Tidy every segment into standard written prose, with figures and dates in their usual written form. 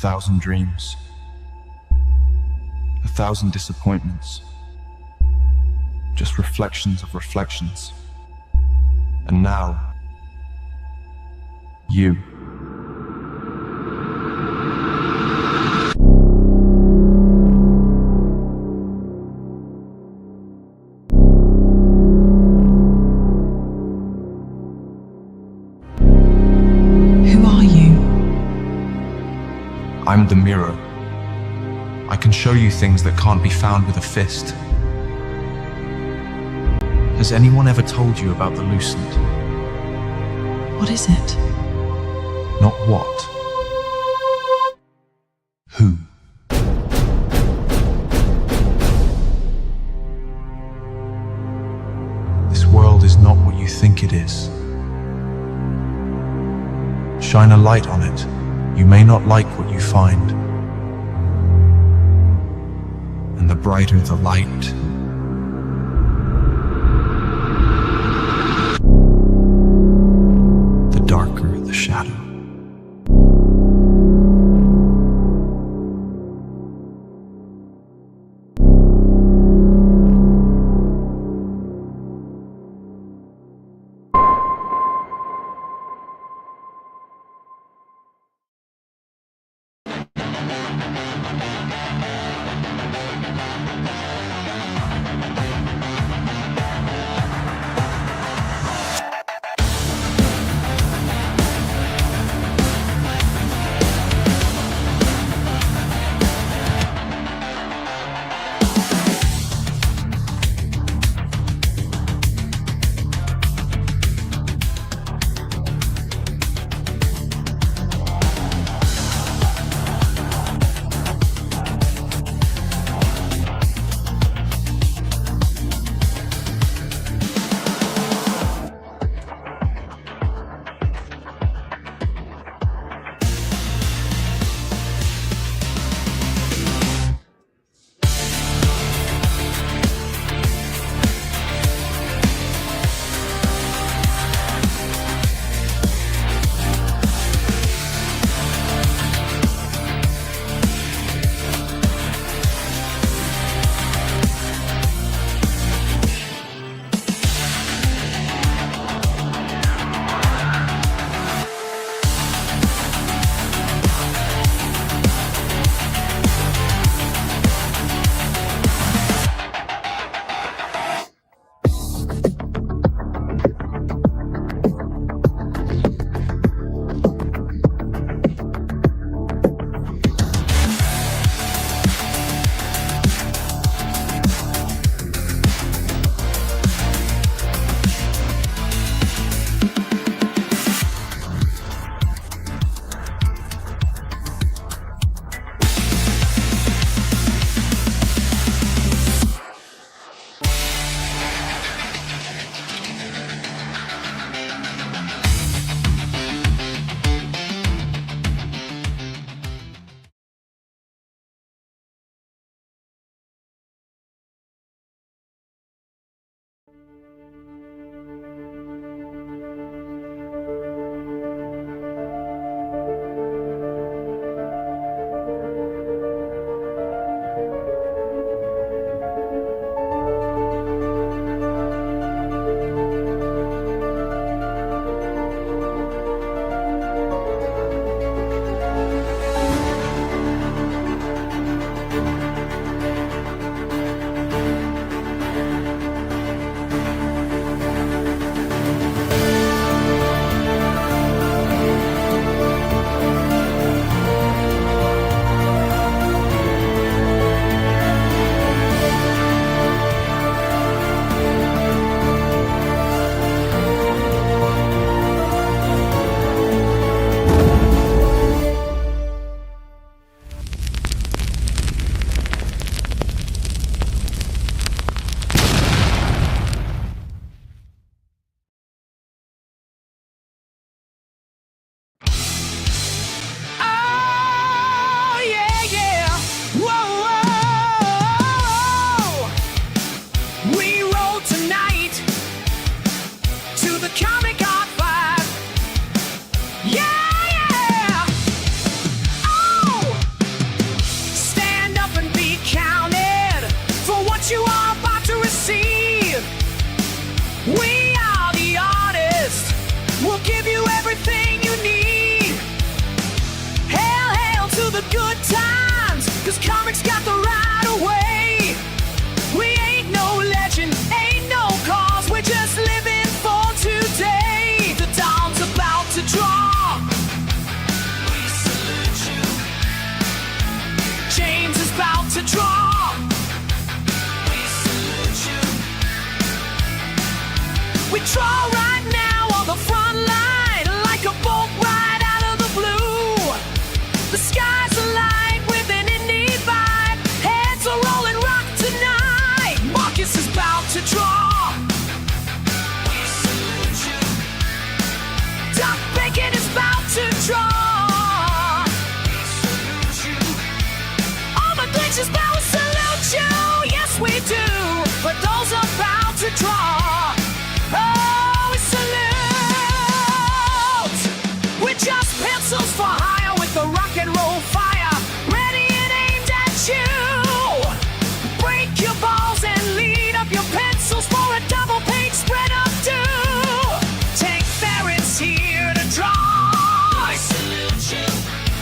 1,000 dreams, 1,000 disappointments, just reflections of reflections. And now, you. Who are you? I'm the mirror. I can show you things that can't be found with a fist. Has anyone ever told you about the lucent? What is it? Not what. Who? This world is not what you think it is. Shine a light on it. You may not like what you find. And the brighter the light, the darker the shadow. Yeah, yeah. Oh. receive. We are the artists. We'll give you everything you need. Hail, hail to the good times, 'cause comics got the right of way. We ain't no legend, ain't no cause, we're just living for today. The dawn's about to draw. We salute you. James is about to draw. We salute you. We draw right now on the front line, like a bolt right out of the blue. The sky's alight with an indie vibe. Heads are rolling rock tonight. Marcus is about to draw. We salute you. Duck Bacon is about to draw. We salute you. OMERGLITCH is about to salute you. Yes, we do. For those about to draw. Oh, we salute. We're just pencils for hire with the rock and roll fire, ready and aimed at you. Break your balls and lead up your pencils for a double page spread of doom. Take ferrets here to draw. I salute you.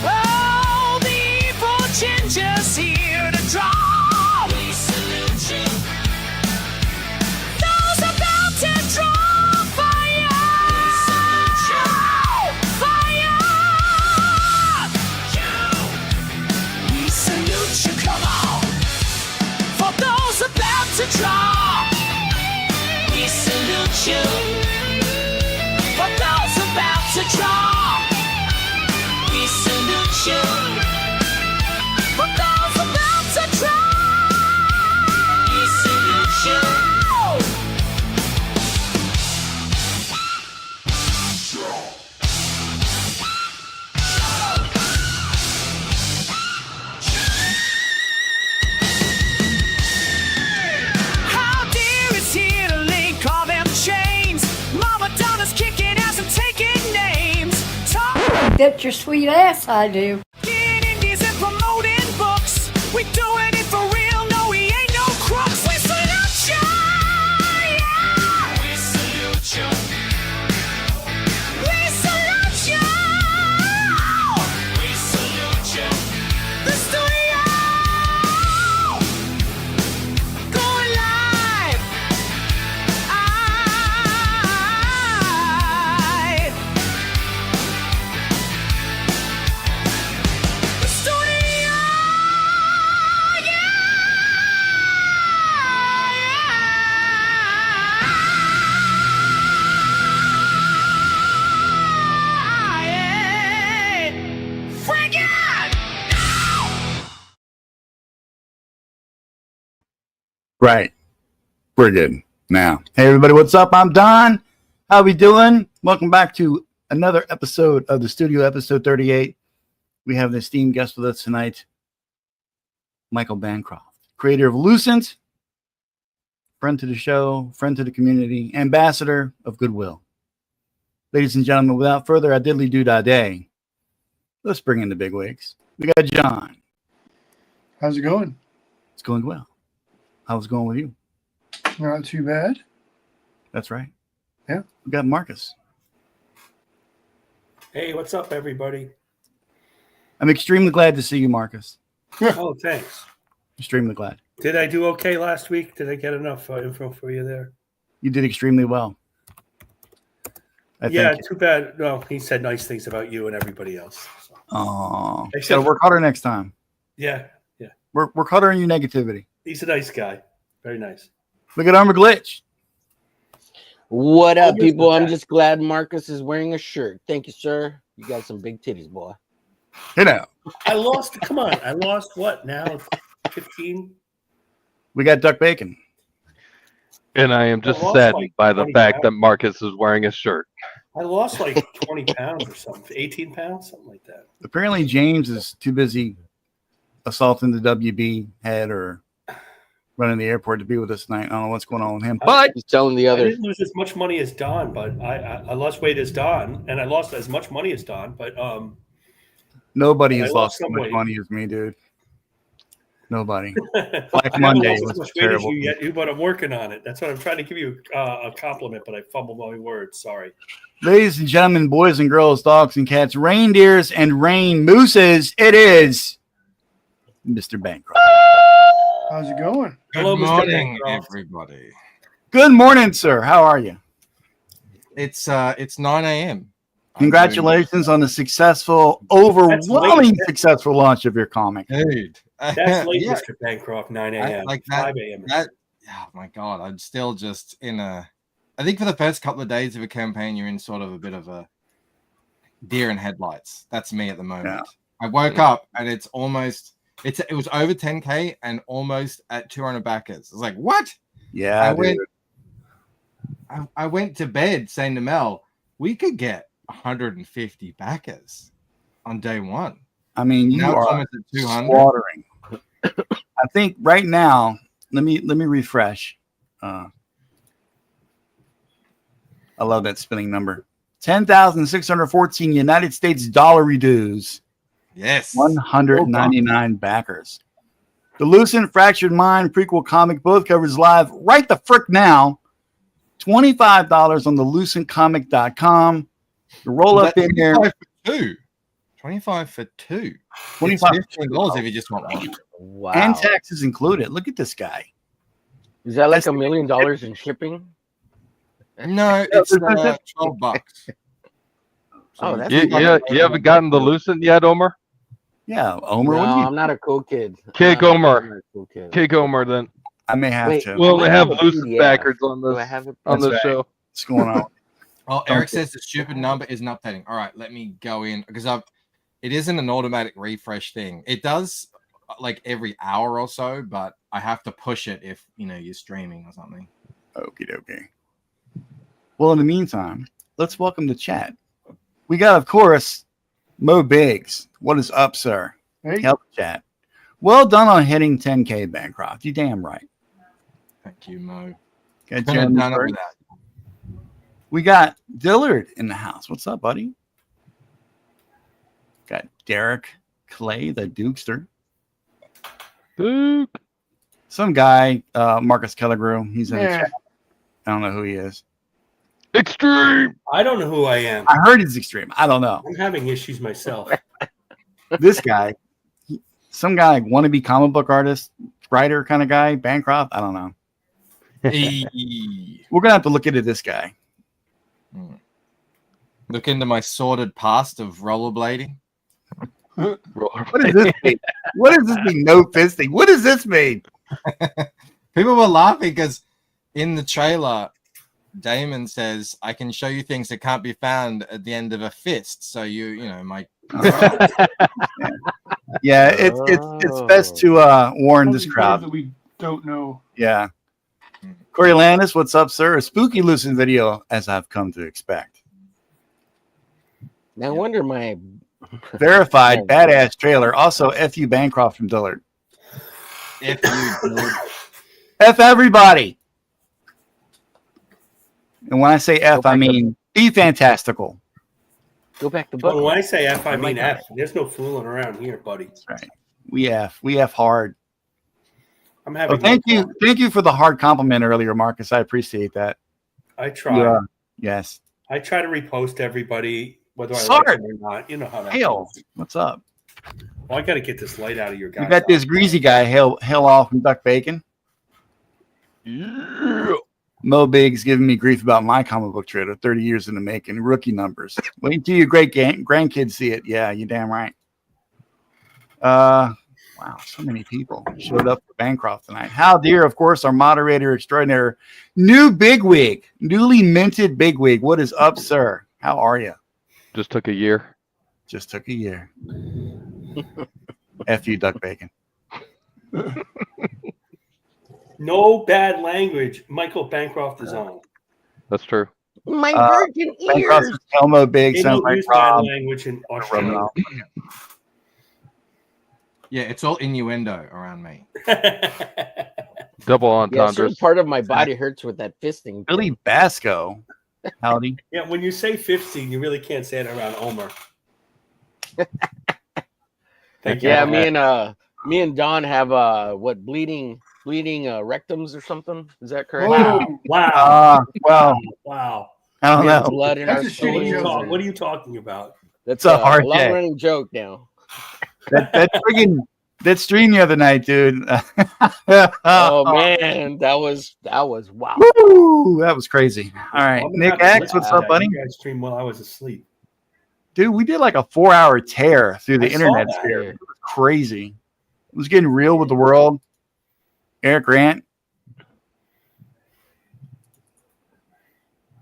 Oh, the evil ginger's here to draw. We salute you. Those about to draw fire. We salute you. Fire. We salute you. Come on. For those about to draw. We salute you. For those about to draw. We salute you. For those about to draw. We salute you. How dear is here to link all them chains. Mama Donna's kicking ass and taking names. Get your sweet ass, I do. Talking indies and promoting books. We doing it for real. No, we ain't no crooks. We salute you. Yeah. We salute you. We salute you. We salute you. The studio going live. The studio, yeah. Freak it! Right. We're good now. Hey, everybody, what's up? I'm Don. How we doing? Welcome back to another episode of the studio, episode 38. We have an esteemed guest with us tonight, Michael Bancroft, creator of Lucent, friend to the show, friend to the community, ambassador of goodwill. Ladies and gentlemen, without further ado, let's bring in the bigwigs. We got John. How's it going? It's going well. How's it going with you? Not too bad. That's right. Yeah. We got Marcus. Hey, what's up, everybody? I'm extremely glad to see you, Marcus. Oh, thanks. Extremely glad. Did I do okay last week? Did I get enough info for you there? You did extremely well. I Yeah, think. too bad. Well, he said nice things about you and everybody else. So. Oh, Except- gotta work harder next time. Yeah. Work harder on your negativity. He's a nice guy. Very nice. Look at OMERGLITCH. What up, Almost people? I'm back. just glad Marcus is wearing a shirt. Thank you, sir. You got some big titties, boy. You know, I lost. Come on. I lost what now? 15? we got DUCKBACON. And I am just lost saddened like by the 20 fact pounds. that Marcus is wearing a shirt. I lost like 20 pounds or something. 18 pounds? Something like that. Apparently, James is too busy assaulting the WB head or running the airport to be with us tonight. I don't know what's going on with him. But He's telling the I others. didn't lose as much money as Don, but I lost weight as Don, and I lost as much money as Don, but nobody I has lost lost so some much weight. money as me, dude. Nobody. I Black haven't Monday lost as was much weight as terrible. you yet, but I'm working on it. That's what I'm trying to give you a compliment, but I fumbled my words. Sorry. Ladies and gentlemen, boys and girls, dogs and cats, reindeers and rain mooses, it is Mr. Bancroft. How's it going? Hello, Good Mr. morning, Bancroft. everybody. Good morning, sir. How are you? It's 9 a.m. Congratulations on the successful, overwhelming successful launch of your comic. Dude. That's late, Yeah. Mr. Bancroft, 9 a.m. Like that, 5 a.m. oh my God, I'm still just in a, I think for the first couple of days of a campaign, you're in sort of a bit of a deer in headlights. That's me at the moment. Yeah. I woke up and it's almost, it was over 10K and almost at 200 backers. I was like, what? Yeah, I went to bed saying to Mel, we could get 150 backers on day one. I mean, you Now it's are almost at 200. slaughtering. I think right now, let me refresh. I love that spinning number. 10,614 United States dollar dues. Yes. 199 backers. The Lucent Fractured Mind prequel comic both covers live right the frick now. $25 on the lucentcomic.com. The roll up in there. 25 for two. 25 $15 if you just want one. Wow. And taxes included. Look at this guy. Is that like $1 million in shipping? No, it's $12. Oh, that's You haven't gotten the Lucent yet, Omer? Yeah, Omer. No, what do you, I'm not a cool kid. Kick I'm Omer. not a cool kid. Kick Omer then. I may have Wait, to. We only I have have a Lucent PDF. backers on Do I this have it? on That's this show. What's going on? Oh, Eric says the stupid number isn't updating. All right, let me go in because it isn't an automatic refresh thing. It does like every hour or so, but I have to push it if you're streaming or something. Okie dokie. Well, in the meantime, let's welcome the chat. We got, of course, Mo Biggs. What is up, sir? Hey, Help chat. Well done on hitting 10K, Bancroft. You damn right. Thank you, Mo. Got Couldn't have Jeremy done it first. without. We got Dillard in the house. What's up, buddy? Got Derek Clay, the Dukester. Duke. Some guy, Marcus Kelligrew. He's in the yeah. chat. I don't know who he is. Extreme. I don't know who I am. I heard he's extreme. I don't know. I'm having issues myself. This guy, some guy, wannabe comic book artist, writer kind of guy, Bancroft. I don't know. We're going to have to look into this guy. Look into my sordid past of rollerblading. What does this mean? What does this mean? No fisting. What does this mean? People were laughing because in the trailer, Damon says, "I can show you things that can't be found at the end of a fist." So my Yeah, it's best to warn this crowd. That we don't know. Yeah. Corey Landis, what's up, sir? A spooky Lucent video, as I've come to expect. No wonder my Verified badass trailer. Also, F.U. Bancroft from Dillard. F everybody. And when I say F, I mean be fantastical. go back to Well, book. when I say F, I mean F. There's no fooling around here, buddy. That's right. We F hard. I'm having. Oh, thank you for the hard compliment earlier, Marcus. I appreciate that. I try. Yeah. Yes. I try to repost everybody, whether I Smart. like them or not. You know how that Hail, goes. what's up? Well, I got to get this light out of your guys. You got this greasy guy, Hail off from Duck Bacon. Yeah. Mo Biggs giving me grief about my comic book trailer, 30 years in the making, rookie numbers. Wait until your great grandkids see it. Yeah, you're damn right. Wow, so many people showed up for Bancroft tonight. Hal Deer, of course, our moderator extraordinaire, new bigwig, newly minted bigwig. What is up, sir? How are you? Just took a year. Just took a year. F you, Duck Bacon. No bad language. Michael Bancroft is on. That's true. My virgin Bancroft ears. is Elmo Big. They Sounds don't like use bad Rob. language in Rubbing Australia. off. Yeah, it's all innuendo around me. Double Yeah, entendres. certain part of my body hurts with that fisting. Billy Basco. Howdy. Yeah, when you say 15, you really can't say it around Omer. Thank you. Yeah, me and Me and Don have what bleeding rectums or something. Is that correct? Oh, Wow. Well, Wow. I don't We have know. blood in That's our a shitty stools. joke. What are you talking about? That's It's a hard a day. long-running joke now. That stream the other night, dude. Oh man, that was wow. Woo! That was crazy. All right, I'm gonna Nick have to X, listen what's to up, that. buddy? You guys stream while I was asleep. Dude, we did like a 4-hour tear through the I saw internet that. sphere. It was crazy. It was getting real with the world. Eric Grant.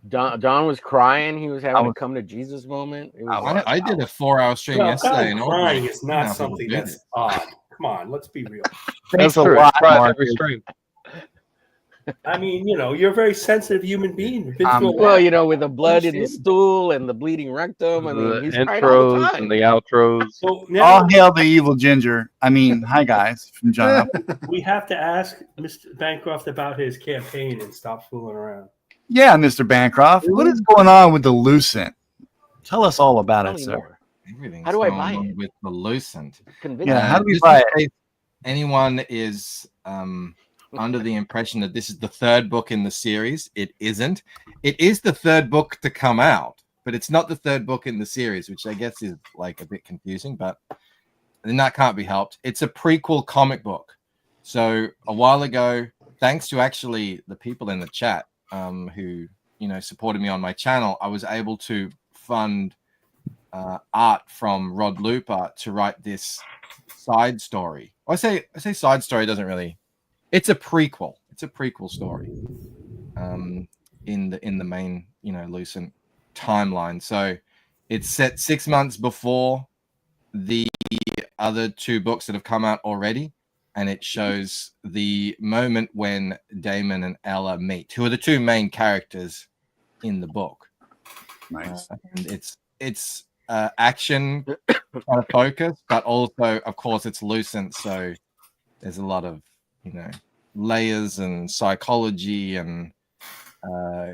Don was crying. He was having was- a come to Jesus moment. It was, I did a 4-hour stream Well, yesterday. God, And crying is not people something did that's it. odd. Come on, let's be real. That's That's a true. lot, Right, Mark. every stream. I mean, you're a very sensitive human being. You've been through a well, lot. with the blood in the Understand. stool and the bleeding rectum. I mean, The he's crying all the intros time. and the outros. So now All hail the evil ginger. I mean, hi guys from John. we have to ask Mr. Bancroft about his campaign and stop fooling around. Yeah, Mr. Bancroft. What is going on with the Lucent? Tell us all about Tell it, me sir. more. Everything's How do I going buy on it? with the Lucent? Convince Yeah, me. how do we Just buy in it? case anyone is under the impression that this is the third book in the series, it isn't. It is the third book to come out, but it's not the third book in the series, which I guess is like a bit confusing, but then that can't be helped. It's a prequel comic book. So a while ago, thanks to actually the people in the chat who supported me on my channel, I was able to fund art from Rod Looper to write this side story. I say side story doesn't really. It's a prequel. It's a prequel story in the main Lucent timeline. So it's set 6 months before the other two books that have come out already, and it shows the moment when Damon and Ella meet, who are the two main characters in the book. Nice. And it's action kind of focus, but also, of course, it's Lucent, so there's a lot of layers and psychology and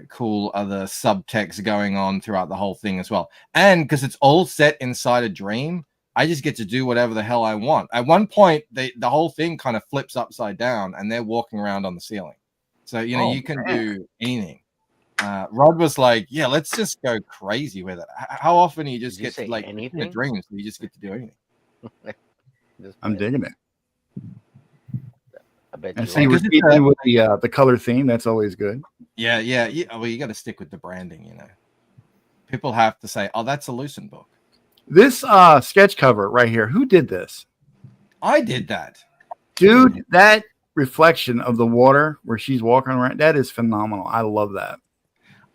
cool other subtext going on throughout the whole thing as well. And because it's all set inside a dream, I just get to do whatever the hell I want. At one point, the whole thing kind of flips upside down and they're walking around on the ceiling. So, you can do anything. Rod was like, yeah, let's just go crazy with it. How often do you just get to, like, in the dreams, you just get to do anything? I'm digging it. I bet I you see are. we're keeping with the color theme. That's always good. Yeah. Well, you got to stick with the branding, People have to say, oh, that's a Lucent book. This sketch cover right here, who did this? I did that. Dude, that reflection of the water where she's walking around, that is phenomenal. I love that.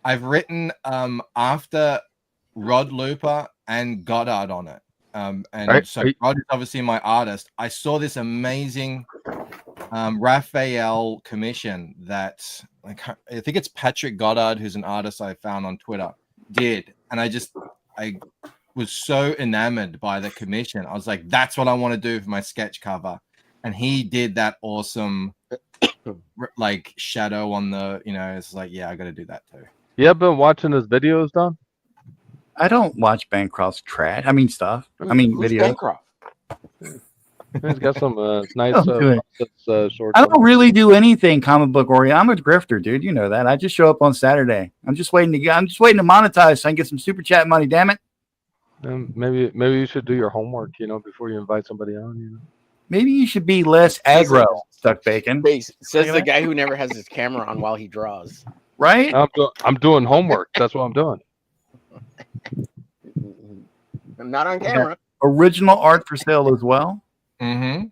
I've written after Rod Looper and Goddard on it. So Rod is obviously my artist. I saw this amazing Raphael commission that I think it's Patrick Goddard, who's an artist I found on Twitter, did. And I was so enamored by the commission. I was like, that's what I want to do for my sketch cover. And he did that awesome like shadow on the, it's like, yeah, I got to do that too. You have been watching his videos, Don? I don't watch Bancroft's trash. Stuff. Who's Videos. Bancroft? He's got some nice short. I don't really do anything comic book oriented. I'm a grifter, dude. You know that. I just show up on Saturday. I'm just waiting to monetize so I can get some super chat money. Damn it. Maybe you should do your homework, before you invite somebody on. Maybe you should be less aggro, Duck Bacon. Says the guy who never has his camera on while he draws. Right? I'm doing homework. That's what I'm doing. I'm not on camera. Original art for sale as well. Mm-hmm.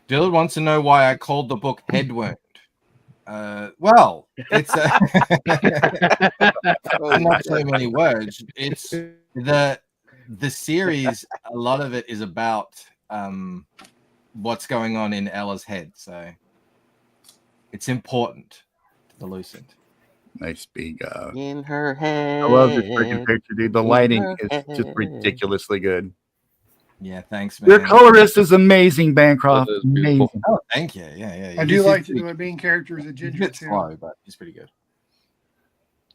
Dylan wants to know why I called the book Head Wound. Well, it's not so many words. It's the series. A lot of it is about what's going on in Ella's head. So it's important to the Lucent. Nice big. In her head. I love this freaking picture, dude. The lighting is just ridiculously good. Yeah, thanks, man. Your colorist is amazing, Bancroft. That is beautiful. Amazing. Oh, thank you. Yeah. I do like the main character is a He's a ginger bit too. slow, but he's pretty good.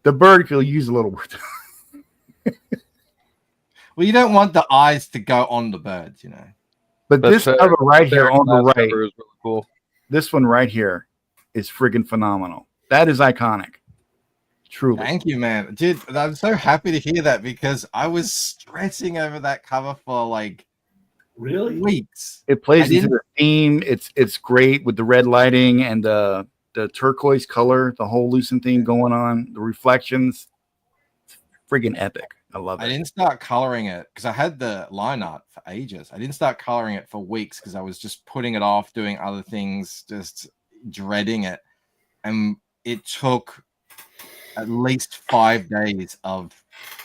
The bird could use a little work. Well, you don't want the eyes to go on the birds, But That's this fair. cover right here Fair on the class right, cover is really cool. this one right here is friggin' phenomenal. That is iconic. Truly. Thank you, man. Dude, I'm so happy to hear that because I was stressing over that cover for like Really? weeks. It plays I into didn't- the theme. It's great with the red lighting and the turquoise color, the whole Lucent theme going on, the reflections. It's friggin' epic. I love it. I didn't start coloring it because I had the line art for ages. I didn't start coloring it for weeks because I was just putting it off, doing other things, just dreading it. And it took at least 5 days of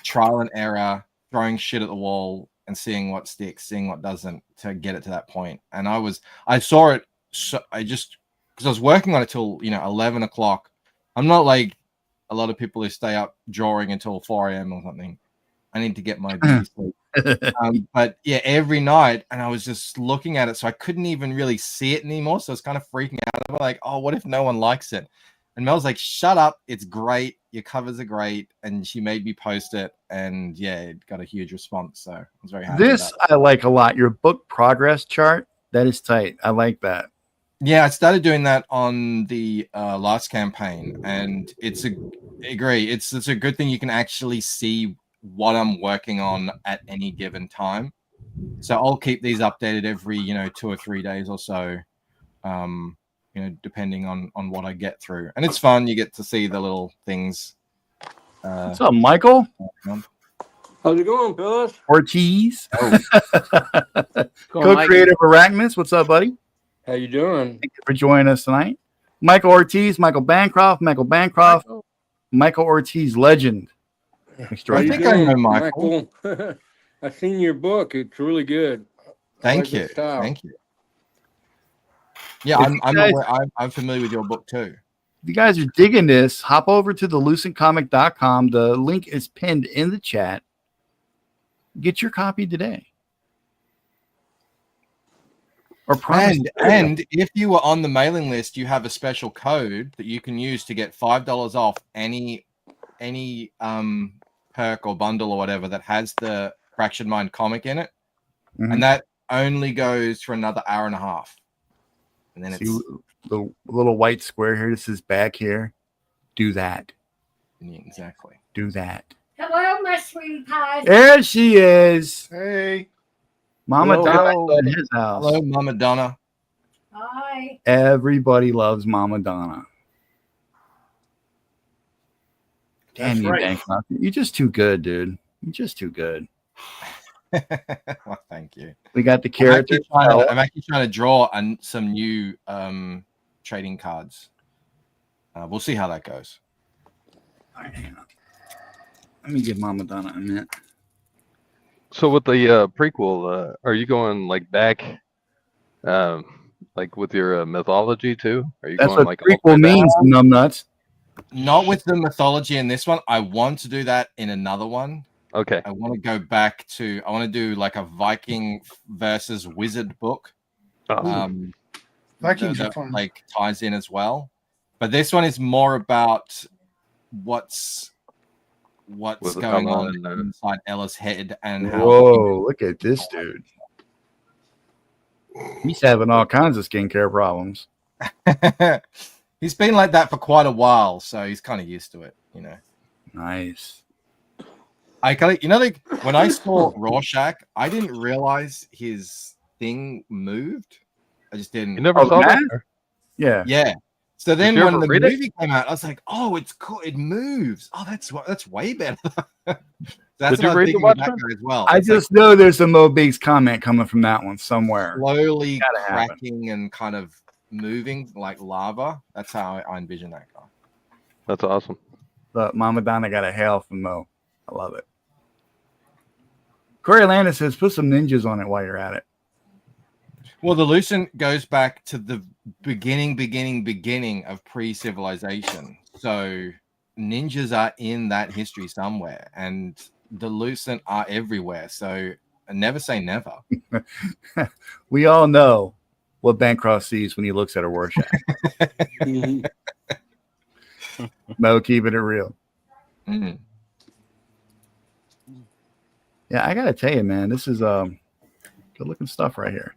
trial and error, throwing shit at the wall and seeing what sticks, seeing what doesn't to get it to that point. And I saw it. So because I was working on it till 11 o'clock. I'm not like a lot of people who stay up drawing until 4 a.m. or something. I need to get my beauty sleep. But yeah, every night, and I was just looking at it, so I couldn't even really see it anymore. So I was kind of freaking out. I'm like, oh, what if no one likes it? And Mel's like, shut up, it's great. Your covers are great. And she made me post it, and yeah, it got a huge response. So I was very happy. This I like a lot. Your book progress chart, that is tight. I like that. Yeah, I started doing that on the last campaign, and it's a good thing you can actually see what I'm working on at any given time. So I'll keep these updated every 2 or 3 days or so, depending on what I get through. And it's fun. You get to see the little things. What's up, Michael? How's it going, fellas? Ortiz, Going, co-creator of Arachnis. What's up, buddy? How you doing? Thank you for joining us tonight. Michael Ortiz, Michael Bancroft, Michael Ortiz, legend. I think I know Michael. I've seen your book. It's really good. Thank you. Thank you. Yeah, I'm familiar with your book too. If you guys are digging this, hop over to the lucentcomic.com. The link is pinned in the chat. Get your copy today. Or and if you were on the mailing list, you have a special code that you can use to get $5 off any perk or bundle or whatever that has the Fraction Mind comic in it. Mm-hmm. And that only goes for another hour and a half. And then see the little white square here. This is back here. Do that. Yeah, exactly. Do that. Hello, my sweetie pie. There she is. Hey. Mama Donna in his house. Hello, Mama Donna. Hi. Everybody loves Mama Donna. Damn That's you, right. Bancroft. You're just too good, dude. You're just too good. Well, thank you. We got the character. I'm actually trying to draw some new trading cards. We'll see how that goes. All right, hang on. Let me give Mama Donna a minute. So with the prequel, are you going like back, like with your mythology too? Are you That's going what like prequel means, numbnuts. Not with the mythology in this one. I want to do that in another one. Okay. I want to go back to. I want to do like a Viking versus wizard book. Vikings that are fun. like ties in as well. But this one is more about what's going on inside Ella's head and how. Whoa! Look at this dude. He's having all kinds of skincare problems. He's been like that for quite a while, so he's kind of used to it, you know. Nice. I kind of, like when I saw Rorschach, I didn't realize his thing moved. I just didn't. You never saw that? Yeah. Yeah. So then you when ever the read it? movie came out, I was like, "Oh, it's cool. It moves. Oh, that's way better." That's Did you what I was read the thinking with that Watchmen? guy as well. I It's just know there's a Mo Biggs comment coming from that one somewhere. slowly Gotta happen. cracking and kind of moving like lava. That's how I envision that guy. That's awesome. But Mama Donna got a hail from Mo. I love it. Corey Landis says, put some ninjas on it while you're at it. Well, the Lucent goes back to the beginning of pre-civilization. So ninjas are in that history somewhere, and the Lucent are everywhere. So never say never. We all know what Bancroft sees when he looks at a Rorschach. Mo, keeping it real. Mm. Yeah, I gotta tell you, man, this is good looking stuff right here.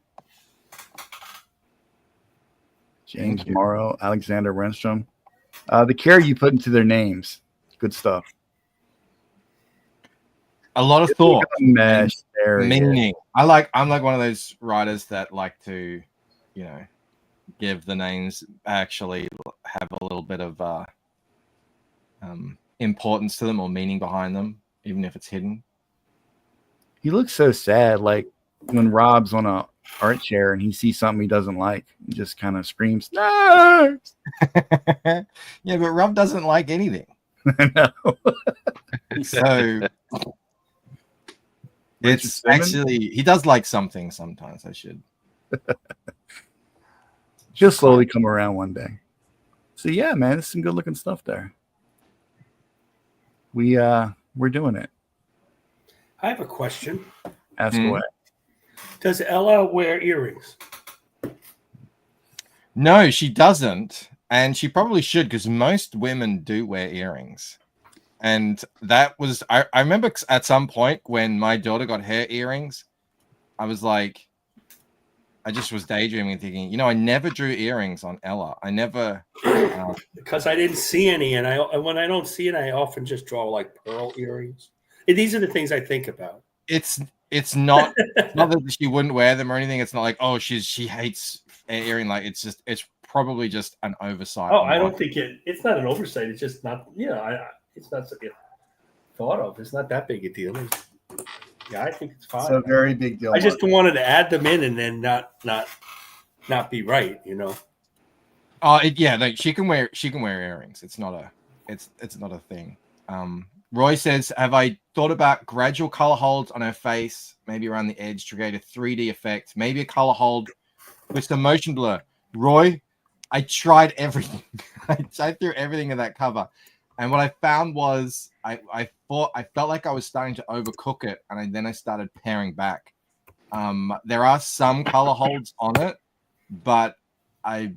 James Morrow, Alexander Renstrom. The care you put into their names. Good stuff. A lot of thought. Mesh. There he is. Meaning. I'm like one of those writers that like to, you know, give the names actually have a little bit of importance to them or meaning behind them, even if it's hidden. He looks so sad, like when Rob's on a art chair and he sees something he doesn't like, he just kind of screams, "No!" Yeah, but Rob doesn't like anything. No. So it's actually, he does like something sometimes. I should. He'll slowly come around one day. So yeah, man, there's some good looking stuff there. We're doing it. I have a question. Ask away. Does Ella wear earrings? No, she doesn't. And she probably should, because most women do wear earrings. And that was, I remember at some point when my daughter got her earrings, I was like, I just was daydreaming, thinking, you know, I never drew earrings on Ella. I never. Because I didn't see any. And when I don't see it, I often just draw like pearl earrings. And these are the things I think about. It's not not that she wouldn't wear them or anything. It's not like, oh, she hates earring. Like it's probably just an oversight. Oh, I don't think it's not an oversight. It's just not, it's not something thought of. It's not that big a deal. Yeah, I think it's fine. It's a very big deal. I just wanted to add them in and then not be right, you know. Oh, yeah, like she can wear earrings. It's not a thing. Roy says, have I thought about gradual color holds on her face, maybe around the edge to create a 3D effect, maybe a color hold with some motion blur? Roy, I tried everything. I threw everything in that cover. And what I found was I felt like I was starting to overcook it, and then I started paring back. There are some color holds on it, but it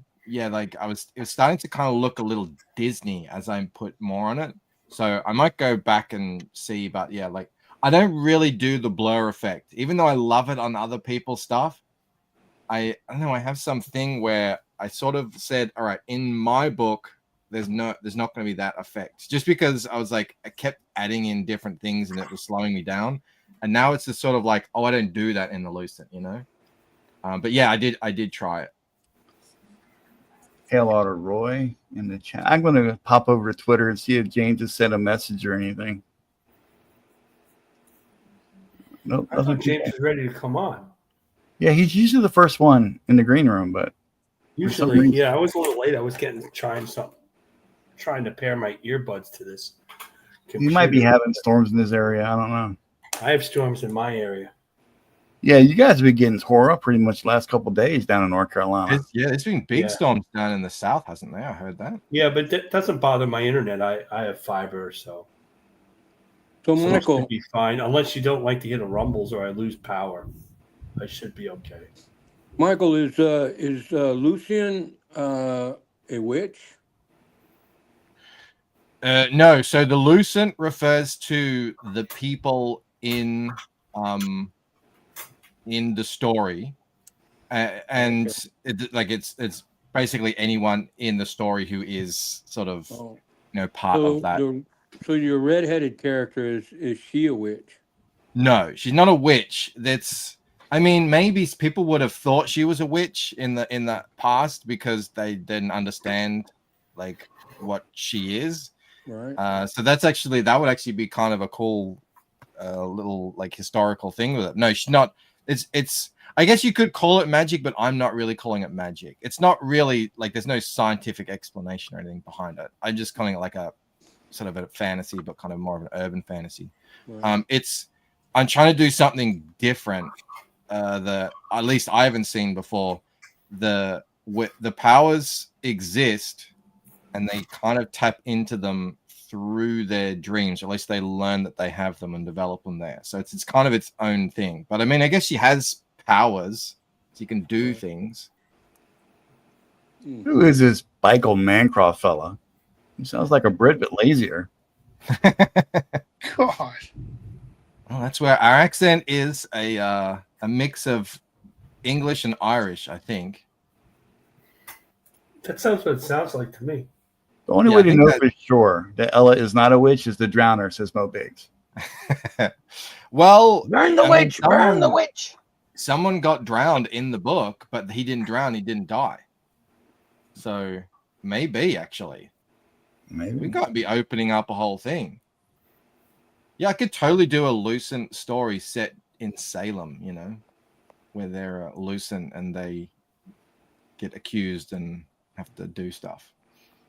was starting to kind of look a little Disney as I put more on it. So I might go back and see, but yeah, like I don't really do the blur effect, even though I love it on other people's stuff. I don't know. I have something where I sort of said, all right, in my book, there's not going to be that effect, just because I was like, I kept adding in different things and it was slowing me down. And now it's just sort of like, oh, I don't do that in the Lucent, you know? But yeah, I did try it. Hail out to Roy in the chat. I'm going to pop over to Twitter and see if James has sent a message or anything. Nope. I thought James was ready to come on. Yeah, he's usually the first one in the green room, but usually, yeah, I was a little late. I was trying to pair my earbuds to this computer. You might be having storms in this area. I don't know. I have storms in my area. Yeah, you guys have been getting horror pretty much the last couple of days down in North Carolina. It's been big storms down in the south, hasn't there? I heard that. Yeah, but that doesn't bother my internet. I have fiber, so Michael, it should be fine, unless you don't like to hear the rumbles or I lose power. I should be okay. Michael, is Lucian a witch? No. So the Lucent refers to the people in the story, and it's basically anyone in the story who is sort of part of that. So your redheaded character is she a witch? No, she's not a witch. I mean, maybe people would have thought she was a witch in the past because they didn't understand like what she is. Right. So that would actually be kind of a cool little like historical thing with it. No, she's not. It's I guess you could call it magic, but I'm not really calling it magic. It's not really like there's no scientific explanation or anything behind it. I'm just calling it like a sort of a fantasy, but kind of more of an urban fantasy. Right. I'm trying to do something different that at least I haven't seen before. The powers exist and they kind of tap into them through their dreams, or at least they learn that they have them and develop them there. So it's kind of its own thing. But I mean, I guess she has powers, so you can do things. Who is this Michael Mancroft fella? He sounds like a Brit, but lazier. Gosh. Well, that's where our accent is a mix of English and Irish, I think. That sounds what it sounds like to me. The only Yeah, way I to think know that- for sure that Ella is not a witch is the drowner, says Mo Biggs. Well, Burn the I mean, witch! Burn the witch! someone got drowned in the book, but he didn't drown. He didn't die. So maybe actually, Maybe. we got to be opening up a whole thing. Yeah, I could totally do a Lucent story set in Salem, you know, where they're Lucent and they get accused and have to do stuff.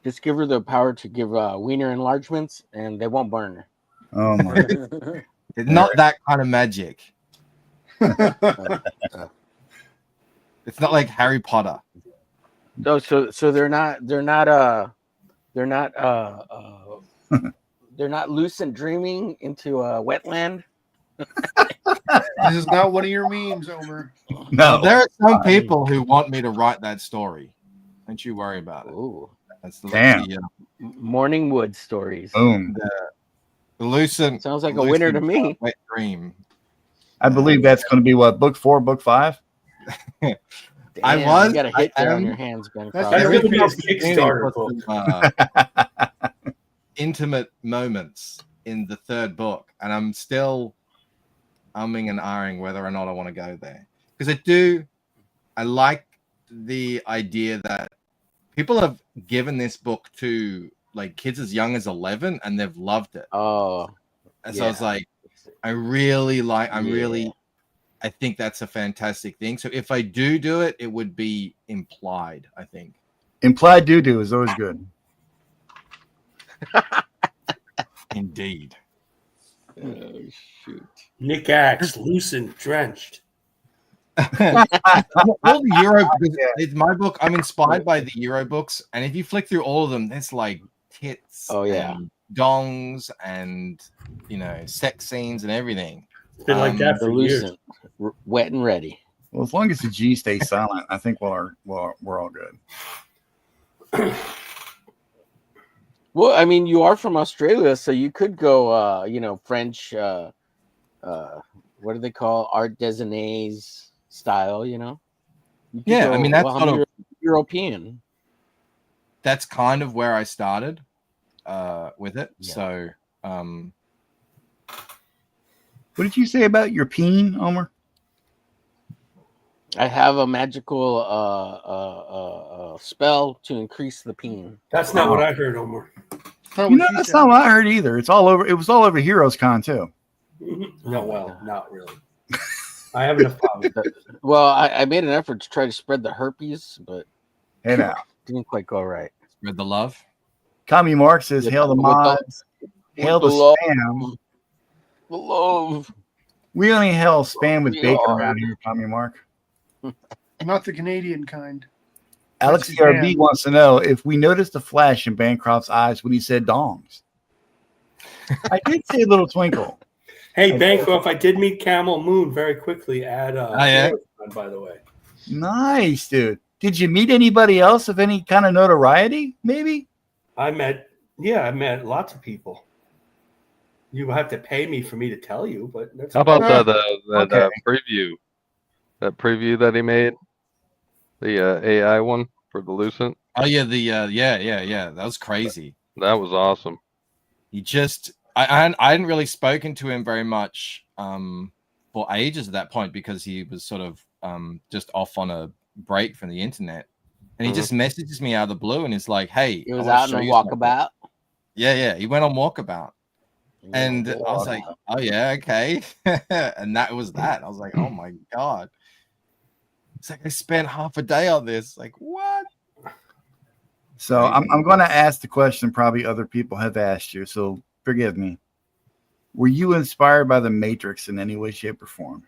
Just give her the power to give wiener enlargements, and they won't burn her. Oh my. It's not that kind of magic. It's not like Harry Potter. No, so they're not lucent dreaming into a wetland. This is not one of your memes, Omer. No. There are some people who want me to write that story. Don't you worry about it. Ooh, That's Damn. Morning Wood stories. Boom. The Lucent Sounds like a winner to me. Wet dream. I believe that's going to be what, book 4, book 5? Damn, I was- You got a hit I there on am- your hands, Ben. That's That's Crosby. going to be his Kickstarter book. Intimate moments in the third book, and I'm still umming and ahhing whether or not I want to go there, because I like the idea that people have given this book to like kids as young as 11 and they've loved it. Oh, And so I was like, I think that's a fantastic thing. So if I do it, it would be implied, I think. Implied doo-doo is always good. Indeed. oh shoot. Nick Axe, Lucent, Drenched. All the Euro, it's my book. I'm inspired by the Euro books, and if you flick through all of them, there's like tits, Oh, yeah. and dongs, and sex scenes and everything. It's been like that The for years. lucent, wet and ready. Well, as long as the G stays silent, I think we're all good. Well, I mean, you are from Australia, so you could go, French. What do they call art designes style? You know. You could Yeah, I mean, that's sort of European. That's kind of where I started with it. Yeah. So, What did you say about your peen, Omer? I have a magical spell to increase the peen. That's not what I heard, Omar. That's not what I heard either. It's all over. It was all over Heroes Con too. No, well, not really. I have enough problems. Well, I made an effort to try to spread the herpes, but Hey now, didn't quite go right. spread the love. Commie Mark says, With "Hail the the- mods, hail the with the love. spam." The love. We only hail spam with We bacon are. around here, Commie Mark. Not the Canadian kind. Alex Yes, you CRB can. wants to know if we noticed a flash in Bancroft's eyes when he said dongs. I did say a little twinkle. Hey, Bancroft, I did meet Camel Moon very quickly at yeah? by the way. Nice, dude. Did you meet anybody else of any kind of notoriety? Maybe. I met lots of people. You have to pay me for me to tell you, but that's How about Okay. that preview? That preview that he made, the AI one for the Lucent. Oh yeah, yeah. That was crazy. That was awesome. He just, I hadn't really spoken to him very much for ages at that point because he was sort of just off on a break from the internet, and he just messages me out of the blue and is like, "Hey, He was I wanna out show on a you something." walkabout. Yeah, he went on walkabout, He went and on a I was like, walkabout. "Oh yeah, okay," and that was that. I was like, "Oh my god." It's like I spent half a day on this. Like, what? So I'm going to ask the question probably other people have asked you, so forgive me. Were you inspired by the Matrix in any way, shape, or form?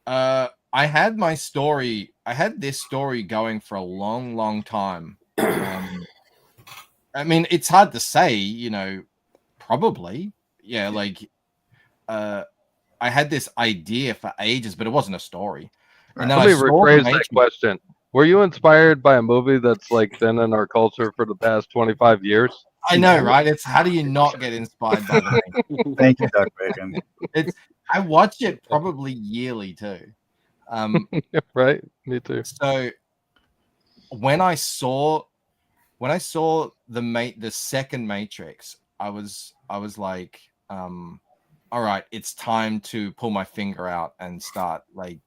I had my story. I had this story going for a long, long time. I mean, it's hard to say, probably. Yeah, like I had this idea for ages, but it wasn't a story. And then Let I me saw the rephrase that Matrix. question. Were you inspired by a movie that's like been in our culture for the past 25 years? I know, right? It's how do you not get inspired by the Matrix? Thank you, Duck Bacon. I watch it probably yearly too. Right? Me too. So when I saw the second Matrix, I was like, all right, it's time to pull my finger out and start like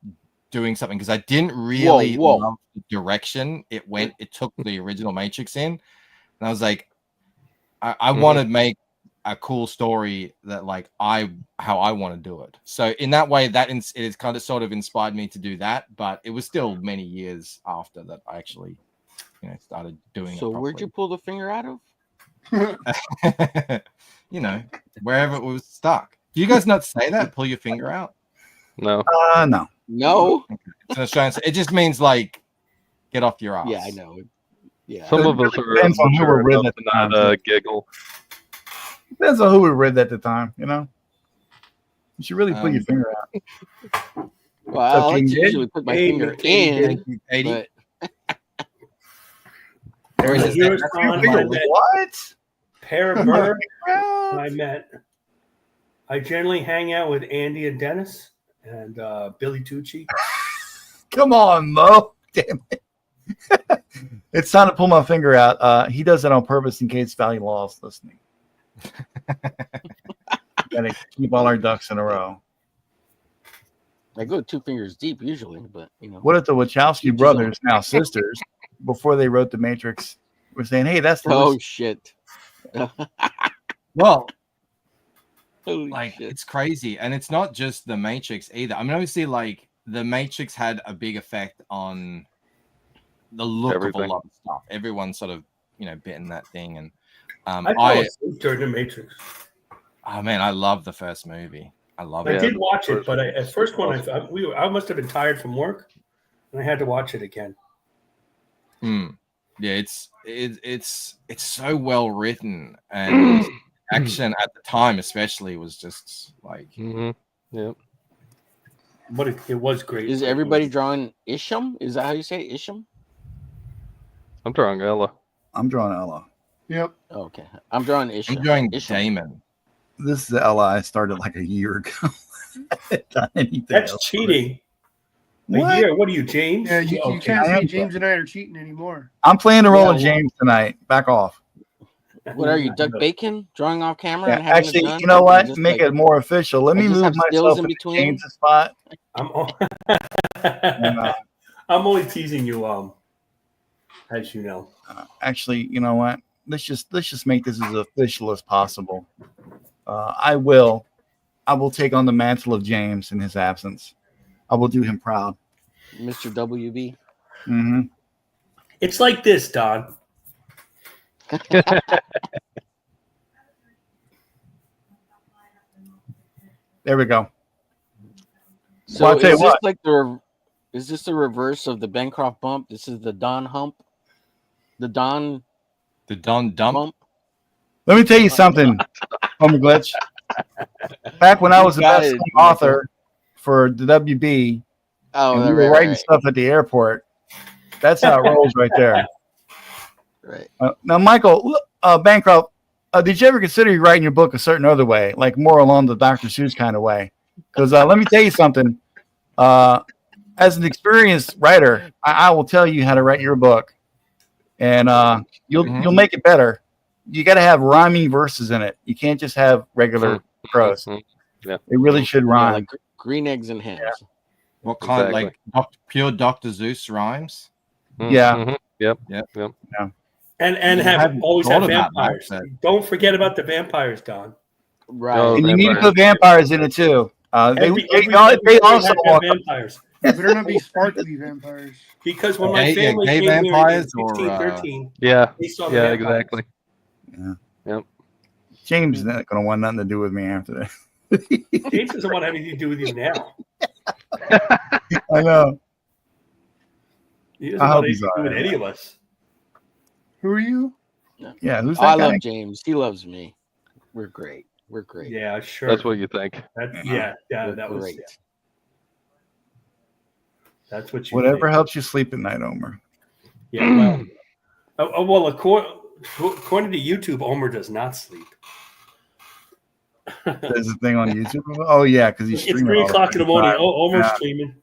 doing something, because I didn't really love the direction it took the original Matrix in, and I was like, I want to make a cool story that like how I want to do it. So in that way, it is kind of sort of inspired me to do that, but it was still many years after that I actually started doing it. So where'd you pull the finger out of? Wherever it was stuck. Do you guys not say that? Pull your finger out? No. No. It's an Australian. It just means like get off your ass. Yeah, I know. Yeah. Some of us are Depends on who we're with at the time. not giggle. Depends on who we were with at the time, You should really put your finger out. Well, I like to usually put my finger in. But... What? Parabur, I generally hang out with Andy and Dennis and Billy Tucci. Come on, Mo. Damn it. It's time to pull my finger out. He does it on purpose in case Valley Law's listening. Gotta keep all our ducks in a row. I go 2 fingers deep usually, but What if the Wachowski brothers, now sisters, before they wrote The Matrix, were saying, "Hey, that's the shit." Well, Holy like shit. It's crazy, and it's not just The Matrix either. I mean, obviously, like The Matrix had a big effect on the look of a lot of stuff. Everyone sort of bit in that thing, and I fell asleep during The Matrix. Oh man, I love the first movie. I love it. I did watch it, but at first one I must have been tired from work, and I had to watch it again. Yeah, it's so well written, and action at the time especially was just like Yep. But it was great. Is everybody drawing Isham? Is that how you say it? Isham? I'm drawing Ella. I'm drawing Ella. Yep. Okay. I'm drawing Isham. I'm drawing Damon. This is the Ella I started like a year ago. That's cheating. What? A year? What are you, James? Yeah, you Okay. can't say James and I are cheating anymore. I'm playing the role of James tonight. Back off. What are you, Duck Bacon? Drawing off camera? Yeah, and having actually, it done? you know what? Just Make it more official. Let me just move have stills myself in into between? James' spot. I'm only teasing you, as you know. Actually, you know what? Let's just make this as official as possible. I will take on the mantle of James in his absence. I will do him proud. Mr. WB. Mm-hmm. It's like this, Don. There we go. So Well, I'll tell you what. Is this the reverse of the Bancroft bump? This is the Don hump? The Don dump? Bump? Let me tell you something, OMERGLITCH. Back when I was the best author for the WB, and we were writing stuff at the airport, that's how it rolls right there. Right. Now, Michael, Bancroft, did you ever consider you writing your book a certain other way, like more along the Dr. Seuss kind of way? Because let me tell you something. As an experienced writer, I will tell you how to write your book, and you'll make it better. You got to have rhyming verses in it. You can't just have regular prose. Yeah. It really should rhyme. Like green eggs and hams. Yeah. What kind? Like pure Dr. Zeus rhymes? Yeah. Yep. And always have vampires. Don't forget about the vampires, Don. Right. And you need to put vampires in it too. They also want vampires. They better not be sparkly vampires. Because when my family came here in 1613, they saw the vampires. Exactly. Yeah. Yep. James is not going to want nothing to do with me after that. James doesn't want anything to do with you now. I know. He doesn't want anything to do with any of us. Who are you? Yeah, who's that I guy? love James. He loves me. We're great. We're great. Yeah, sure. That's what you think. That was great. That's what you Whatever think. helps you sleep at night, Omer. Yeah, well, according to YouTube, Omer does not sleep. There's a thing on YouTube. Oh yeah, because he's It's streaming. 3 o'clock in the morning. time. Oh, Omer's Yeah. streaming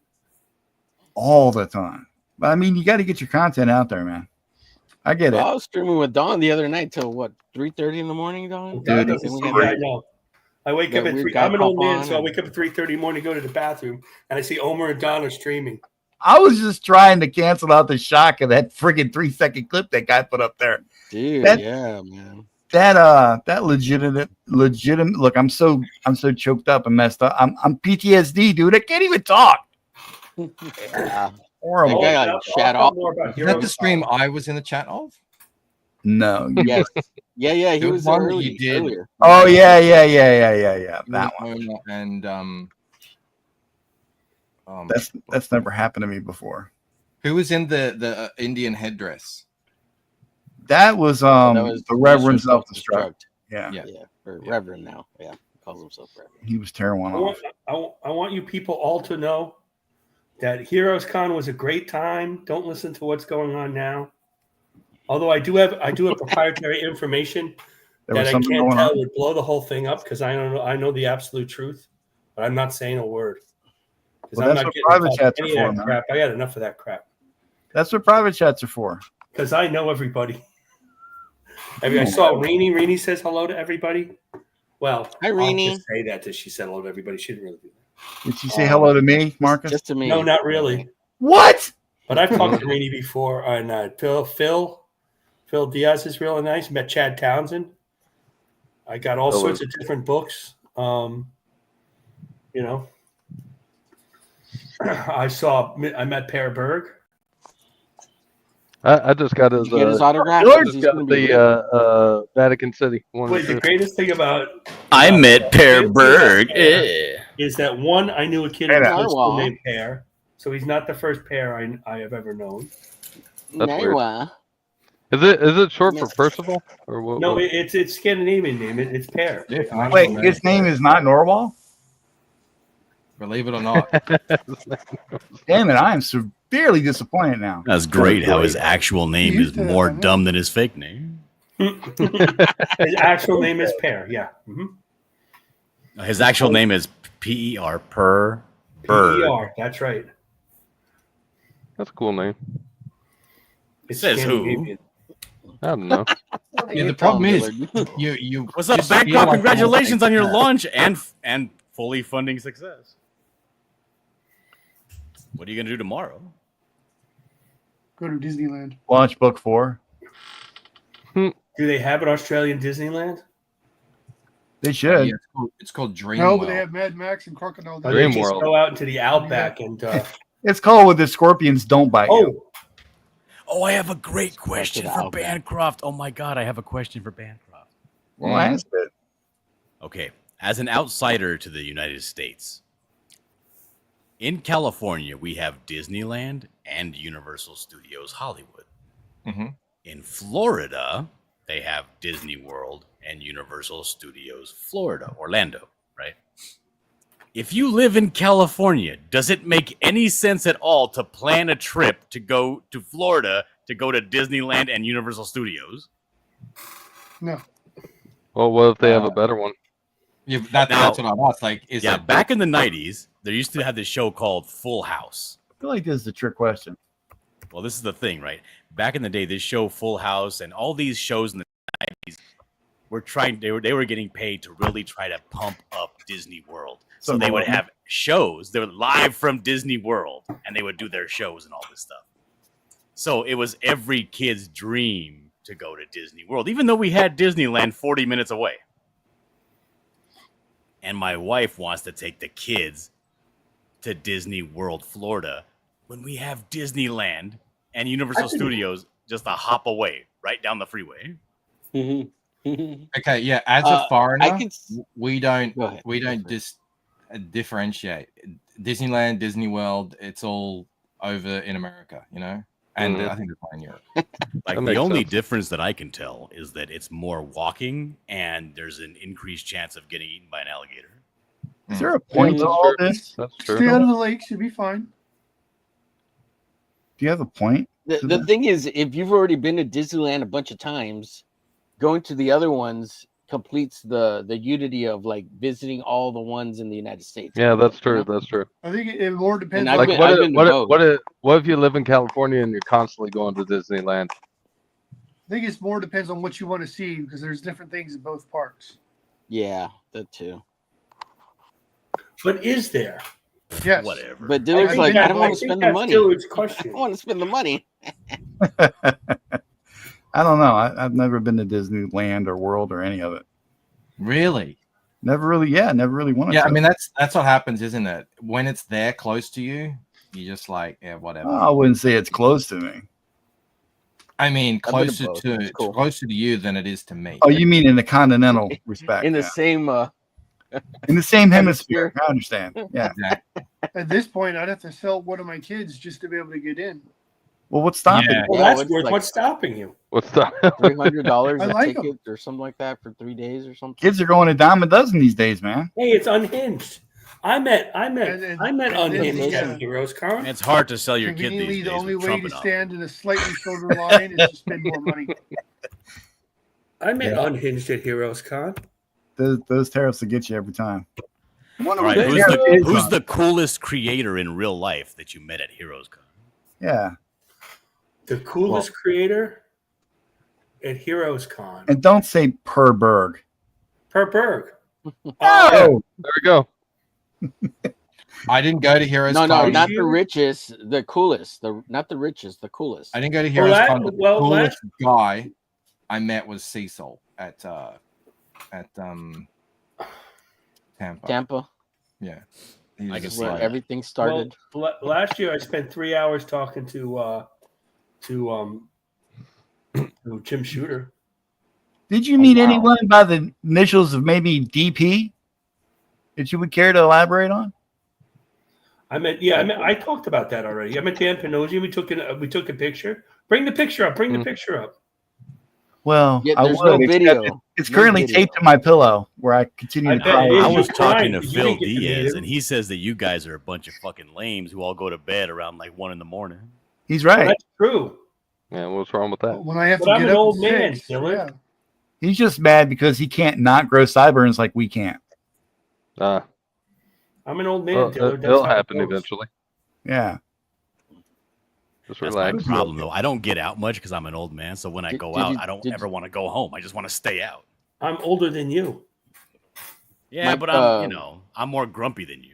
All the time. But I mean, you got to get your content out there, man. I get it. I was streaming with Dawn the other night till what 3:30 in the morning, Dawn. Dude, That doesn't I know. I wake up at 3. I'm an old man, so I wake up at 3:30 in the morning, go to the bathroom, and I see Omer and Donna streaming. I was just trying to cancel out the shock of that friggin' 3-second clip that guy put up there. Dude, that, yeah, man. That legitimate. Look, I'm so choked up and messed up. I'm PTSD, dude. I can't even talk. Yeah. Horrible. That guy, like, shat off. Is that the stream I was in the chat of? No. Yes. Yeah. He was one early, you did. earlier. Oh yeah. That one. And that's never happened to me before. who was in the Indian headdress? That was the Reverend Self-Destruct. Yeah. Or Reverend now. Yeah, he calls himself Reverend. He was tearing one off. I want you people all to know that Heroes Con was a great time. Don't listen to what's going on now. Although I do have proprietary information that I can't tell would blow the whole thing up because I don't know. I know the absolute truth, but I'm not saying a word. Well, that's what private chats are for, man. Crap. I got enough of that crap. That's what private chats are for. Because I know everybody. I mean, I saw Rini. Rini says hello to everybody. Well, hi, Rini. I'll just say that she said hello to everybody. She didn't really do that. Did she say hello to me, Marcus? Just to me. No, not really. What? But I've talked to Rini before. And Phil Diaz is really nice. Met Chad Townsend. I got all sorts of different books. You know, I met Per Berg. I just got his autograph. The Vatican City. Wait, the greatest thing about I met Per Berg is that one, I knew a kid in high school named Per, so he's not the first Per I have ever known. That's weird. Is it short for Percival or what? No, it's Scandinavian name. It's Per. Wait, his name is not Norwal? Believe it or not. Damn it, I am severely disappointed now. That's great how his actual name is more dumb than his fake name. His actual name is Per, yeah. Mm-hmm. His actual name is P-E-R, Per Berg. P-E-R, that's right. That's a cool name. It says who? I don't know. Yeah, the problem is you. What's up, Bancroft? Congratulations on your launch and fully funding success. What are you gonna do tomorrow? Go to Disneyland. Launch book 4. Do they have an Australian Disneyland? They should. Yeah, it's called Dream No, World. but they have Mad Max and Crocodile. They just go out into the outback and. It's called Where the Scorpions Don't Bite You. Oh, I have a great question for Bancroft. Oh my God, I have a question for Bancroft. Well, ask it. Okay, as an outsider to the United States, in California, we have Disneyland and Universal Studios Hollywood. Mm-hmm. In Florida, they have Disney World and Universal Studios Florida, Orlando, right? If you live in California, does it make any sense at all to plan a trip to go to Florida to go to Disneyland and Universal Studios? No. Well, what if they have a better one? Yeah, that's what I was like. Back in the 90s, there used to have this show called Full House. I feel like this is a trick question. Well, this is the thing, right? Back in the day, this show Full House and all these shows in the 90s were they were getting paid to really try to pump up Disney World. So they would have shows. They were live from Disney World, and they would do their shows and all this stuff. So it was every kid's dream to go to Disney World, even though we had Disneyland 40 minutes away. And my wife wants to take the kids to Disney World, Florida, when we have Disneyland and Universal Studios just a hop away, right down the freeway. Okay, yeah. As a foreigner, we don't just differentiate. Disneyland, Disney World, it's all over in America, you know, and I think it's in Europe. Like the only difference that I can tell is that it's more walking, and there's an increased chance of getting eaten by an alligator. Is there a point to all this? That's true. Stay out of the lake, should be fine. Do you have a point? The thing is, if you've already been to Disneyland a bunch of times, going to the other ones completes the unity of like visiting all the ones in the United States. Yeah, that's true. That's true. I think it more depends. And on I've Like, been to both. what if you live in California and you're constantly going to Disneyland? I think it's more depends on what you want to see because there's different things in both parks. Yeah, that too. But is there? Yes. Whatever. But Dillard's like, I don't want to spend the money. Dillard's I question. don't want to spend the money. I don't know. I've never been to Disneyland or World or any of it. Really? Never really. Yeah, never really wanted Yeah, to. I mean that's what happens, isn't it? When it's there close to you, you just like, yeah, whatever. I wouldn't say it's close to me. I mean, I've been to closer both. to It's cool. closer to you than it is to me. Oh, you mean in the continental respect? In the yeah. same in the same hemisphere. I understand. Yeah. At this point, I'd have to sell one of my kids just to be able to get in. Well, what's stopping? Yeah. Well, Yeah, that's it's worth like- what's stopping you. What's that? $300 I a like 'em. ticket or something like that for 3 days or something. Kids are going a dime a dozen these days, man. Hey, it's unhinged. I met And unhinged this is, at Heroes Con. It's hard to sell your kid Conveniently, these the days only with way Trump to and all. stand in a slightly shorter line is to spend more money. I met unhinged at Heroes Con. Those tariffs will get you every time. All right, who's the coolest creator in real life that you met at Heroes Con? Yeah. The coolest creator at Heroes Con. And don't say per Berg. Per Berg. Oh, There we go. I didn't go to Heroes No, Con. not the richest, the coolest. Not the richest, the coolest. I didn't go to Heroes that- Con. The well, coolest guy I met was Cecil at Tampa. Tampa. Yeah. I can see Where that. everything started. Well, last year I spent 3 hours talking to Jim Shooter. did you meet anyone by the initials of maybe DP that you would care to elaborate on? I talked about that already. I met Dan Panozzi. We took a picture. Bring the picture up. Bring the picture up. Well, Yeah, I there's would, no except video. It's No currently video. taped to my pillow where I continue I to bet cry. it is. I was You're talking crying to because you Phil didn't get to meet Diaz, him. and he says that you guys are a bunch of fucking lames who all go to bed around like 1 a.m. He's Well, right. that's true. Yeah, what's wrong with that? When I have But to I'm get an up old at man, 6, Dylan. yeah. He's just mad because he can't not grow sideburns like we can't. I'm an old man. Well, Dylan. That's it'll how it happen goes. eventually. Yeah. Just That's my relax. problem, though. I don't get out much because I'm an old man. So when I go did out, you- I don't did- ever want to go home. I just want to stay out. I'm older than you. Yeah, Mike, but I'm more grumpy than you.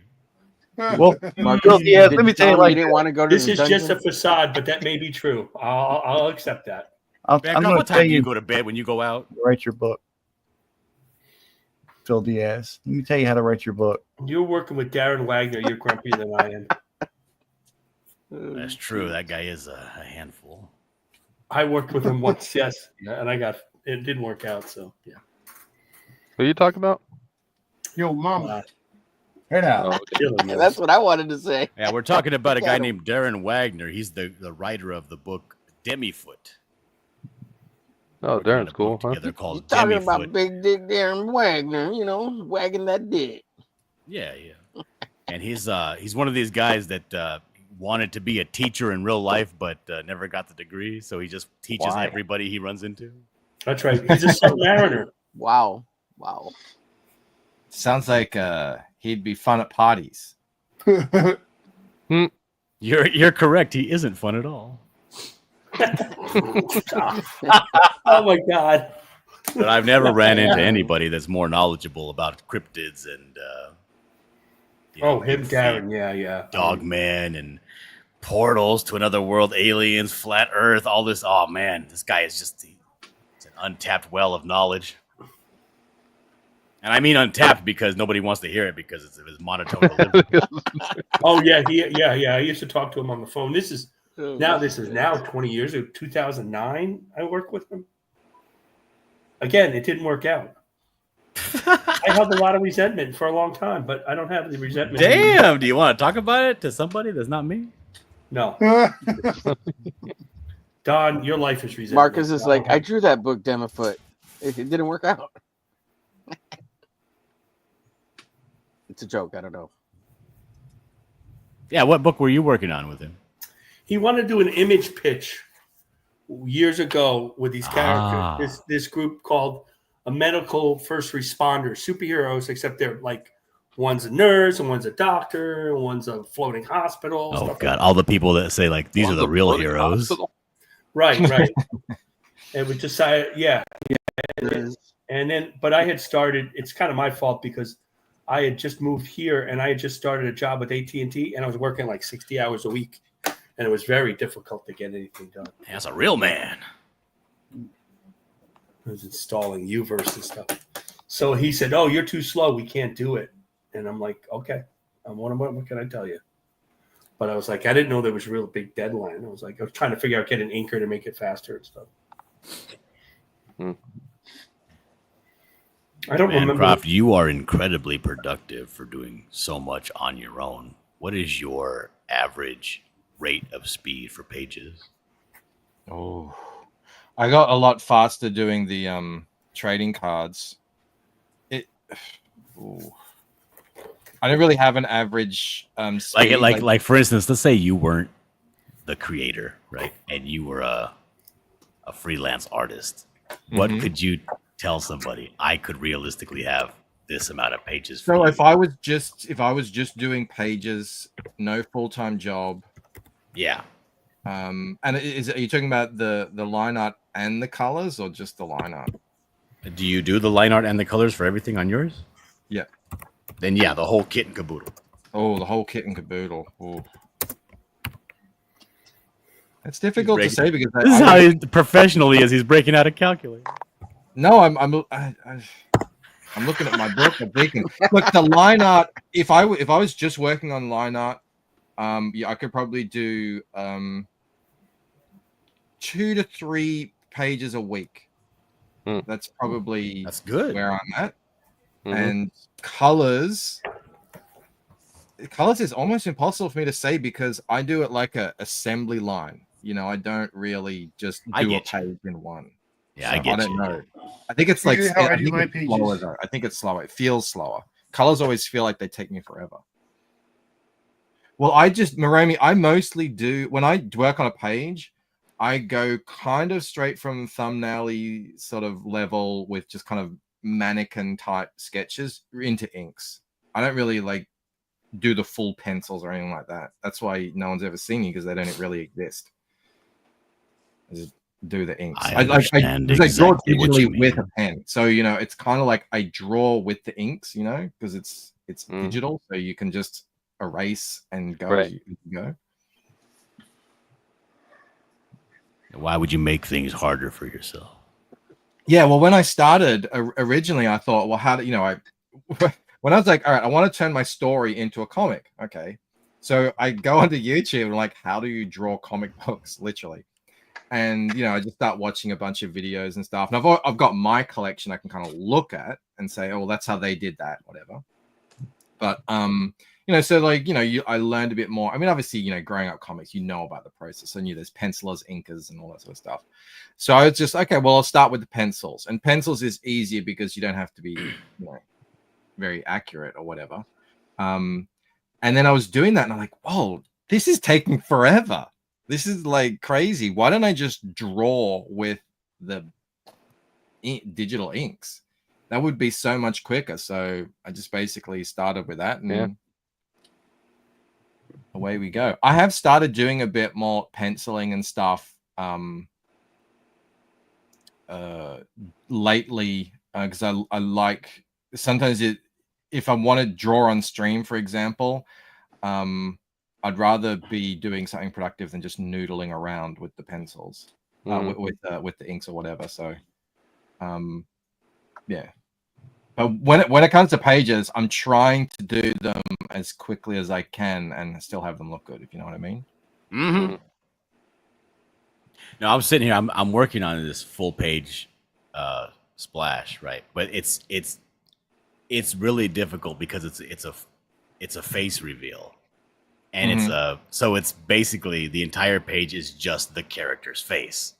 Well, Marcus, Phil Diaz, did let me you tell you him like you didn't want to go to This the is just a dungeon? facade, but that may be true. I'll accept that. I'm Bancroft, going what to time tell do you you go to bed when you go out? write your book. Phil Diaz. Let me tell you how to write your book. You're working with Darren Wagner. You're grumpier than I am. That's true. That guy is a handful. I worked with him once, yes, and it didn't work out. So yeah. Who are you talking about? Yo, mom. Right now. Oh, okay. Dylan knows. That's what I wanted to say. Yeah, we're talking about a guy Got him. named Darren Wagner. He's the writer of the book Demifoot. Oh, Working on Darren's a cool, book huh? together called You talking Demifoot. about Big Dick Darren Wagner, wagging that dick. Yeah. And he's one of these guys that wanted to be a teacher in real life, but never got the degree. So he just teaches Why? everybody he runs into. That's right. He's a submariner. Wow. Sounds like he'd be fun at parties. You're correct. He isn't fun at all. Oh my God. But I've never ran into anybody that's more knowledgeable about cryptids and Him, Darren. Yeah. Dogman and portals to another world, aliens, flat Earth, all this. Oh man, this guy is just it's an untapped well of knowledge. And I mean untapped because nobody wants to hear it because it's his monotone delivery. Oh yeah. I used to talk to him on the phone. This is now 20 years ago, 2009. I worked with him. Again, it didn't work out. I held a lot of resentment for a long time, but I don't have the resentment. Damn, do you want to talk about it to somebody that's not me? No. Don, your life is resentment. Marcus is like, I drew that book, Demifoot. It didn't work out. It's a joke. I don't know. Yeah, what book were you working on with him? He wanted to do an image pitch years ago with these characters. This group called a medical first responder superheroes, except they're like one's a nurse and one's a doctor and one's a floating hospital. Oh stuff god, like all the people that say like these are the real floating heroes. hospital. right. And we decided, and then, but I had started. It's kind of my fault because I had just moved here and I had just started a job with AT&T, and I was working like 60 hours a week, and it was very difficult to get anything done. That's a real man. I was installing UVerse and stuff. So he said, "Oh, you're too slow. We can't do it." And I'm like, "Okay, what can I tell you?" But I was like, I didn't know there was a real big deadline. I was trying to figure out getting an inker to make it faster and stuff. I don't remember. Bancroft, you are incredibly productive for doing so much on your own. What is your average rate of speed for pages? Oh, I got a lot faster doing the trading cards. I don't really have an average speed. Like for instance, let's say you weren't the creator, right? And you were a freelance artist. What could you tell somebody? I could realistically have this amount of pages. So if I was just doing pages, no full-time job. Yeah. And are you talking about the line art and the colors, or just the line art? Do you do the line art and the colors for everything on yours? Yeah. Then yeah, the whole kit and caboodle. Oh, the whole kit and caboodle. Oh. It's difficult to say because this is how professional he is. He's breaking out a calculator. No, I'm looking at my book. I'm thinking, look, the line art. If I was just working on line art, yeah, I could probably do 2 to 3 pages a week. That's good where I'm at. And colors is almost impossible for me to say because I do it like a assembly line. You know, I don't really just do a page in one. Yeah, so I get don't you. know. I think it's like How I I do think my it's slower, though. I think it's slower. It feels slower. Colors always feel like they take me forever. Well, Maromi, I mostly do when I work on a page, I go kind of straight from thumbnail-y sort of level with just kind of mannequin type sketches into inks. I don't really like do the full pencils or anything like that. That's why no one's ever seen me because they don't really exist. I just do the inks. I draw digitally with a pen, so you know it's kind of like I draw with the inks, you know, because it's digital, so you can just erase and go. Right. You go. Why would you make things harder for yourself? Yeah, well, when I started originally, I thought, well, how do you know? When I was like, all right, I want to turn my story into a comic. Okay, so I go onto YouTube and like, how do you draw comic books, literally? And you know, I just start watching a bunch of videos and stuff. And I've got my collection I can kind of look at and say, oh, well, that's how they did that, whatever. But you know, so like, you know, I learned a bit more. I mean, obviously, you know, growing up comics, you know about the process. I knew there's pencilers, inkers, and all that sort of stuff. So I was just, okay, well, I'll start with the pencils. And pencils is easier because you don't have to be, you know, very accurate or whatever. And then I was doing that and I'm like, whoa, this is taking forever. This is like crazy. Why don't I just draw with the digital inks? That would be so much quicker. So I just basically started with that and away we go. I have started doing a bit more penciling and stuff lately because I like sometimes if I want to draw on stream, for example, I'd rather be doing something productive than just noodling around with the pencils, with the inks or whatever. So, yeah. But when it comes to pages, I'm trying to do them as quickly as I can and still have them look good. If you know what I mean. Mm-hmm. No, I'm sitting here. I'm working on this full page splash, right? But it's really difficult because it's a face reveal. And so it's basically the entire page is just the character's face.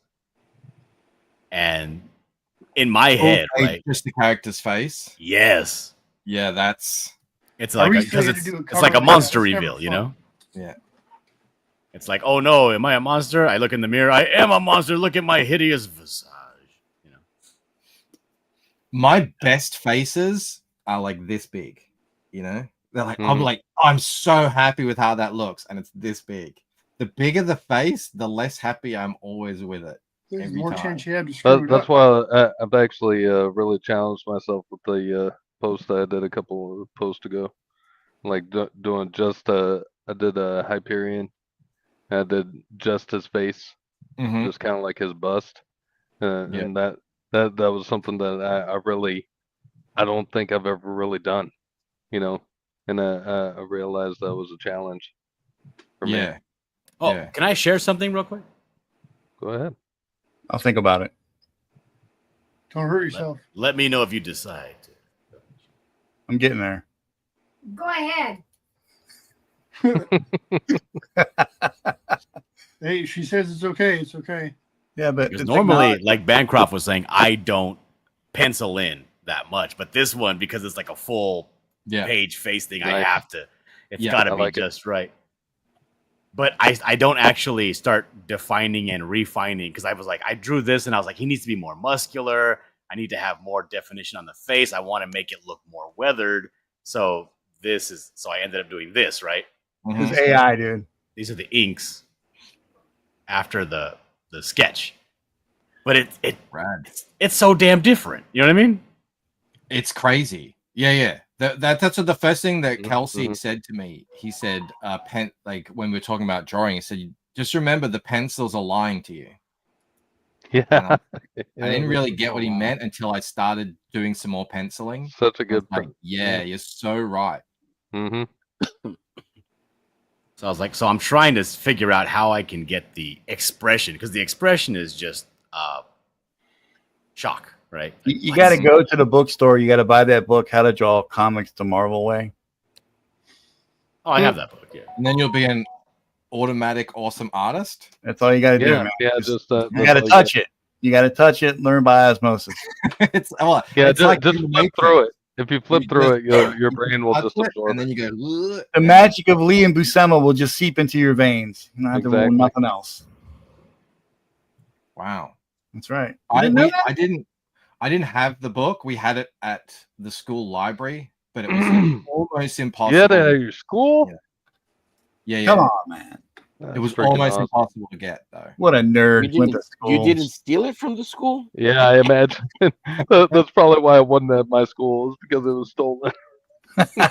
And in my head, right? Just the character's face. Yes. Yeah, it's like because it's like a monster reveal, you know? Yeah. It's like, oh no, am I a monster? I look in the mirror, I am a monster. Look at my hideous visage. You know. my best faces are like this big, you know? They're like, I'm so happy with how that looks, and it's this big. The bigger the face, the less happy I'm always with it. There's every more time. chance you have to screw it That's up. why I've actually really challenged myself with the post I did a couple of posts ago, like doing just I did a Hyperion, I did just his face, just kind of like his bust, and that was something that I really I don't think I've ever really done, you know, and I realized that was a challenge for me. Oh, can I share something real quick? Go ahead. I'll think about it. Don't hurt yourself. Let me know if you decide. I'm getting there. Go ahead. Hey, she says it's okay. It's okay. Yeah, but Because normally, like Bancroft was saying, I don't pencil in that much, but this one, because it's like a full page face thing, I have to. It's got to be just right. But I don't actually start defining and refining, because I was like, I drew this and I was like, he needs to be more muscular. I need to have more definition on the face. I want to make it look more weathered. So I ended up doing this, right? This is AI, dude. These are the inks after the sketch. But it's so damn different. You know what I mean? It's crazy. Yeah. That's what the first thing that Kelsey said to me. He said, like when we were talking about drawing, he said, just remember the pencils are lying to you. Yeah. I didn't really get what he meant until I started doing some more penciling. Such a good like, you're so right. So I was like, so I'm trying to figure out how I can get the expression, because the expression is just shock, right? You got to go to the bookstore. You got to buy that book, How to Draw Comics the Marvel Way. Oh, I have that book, yeah. And then you'll be an automatic awesome artist. That's all you got to do, man. Yeah, you got to touch it. You got to touch it, learn by osmosis. It's just flip through it. If you flip through it, your brain will just absorb and then you go. The magic of Lee and Buscema will just seep into your veins. You don't have to do nothing else. Wow, that's right. I didn't have the book. We had it at the school library, but it was almost impossible. Yeah, at your school. Yeah. Come on, man. It was almost impossible to get, though. What a nerd went to school. You didn't steal it from the school? Yeah, I imagine. That's probably why I wasn't at my school, is because it was stolen.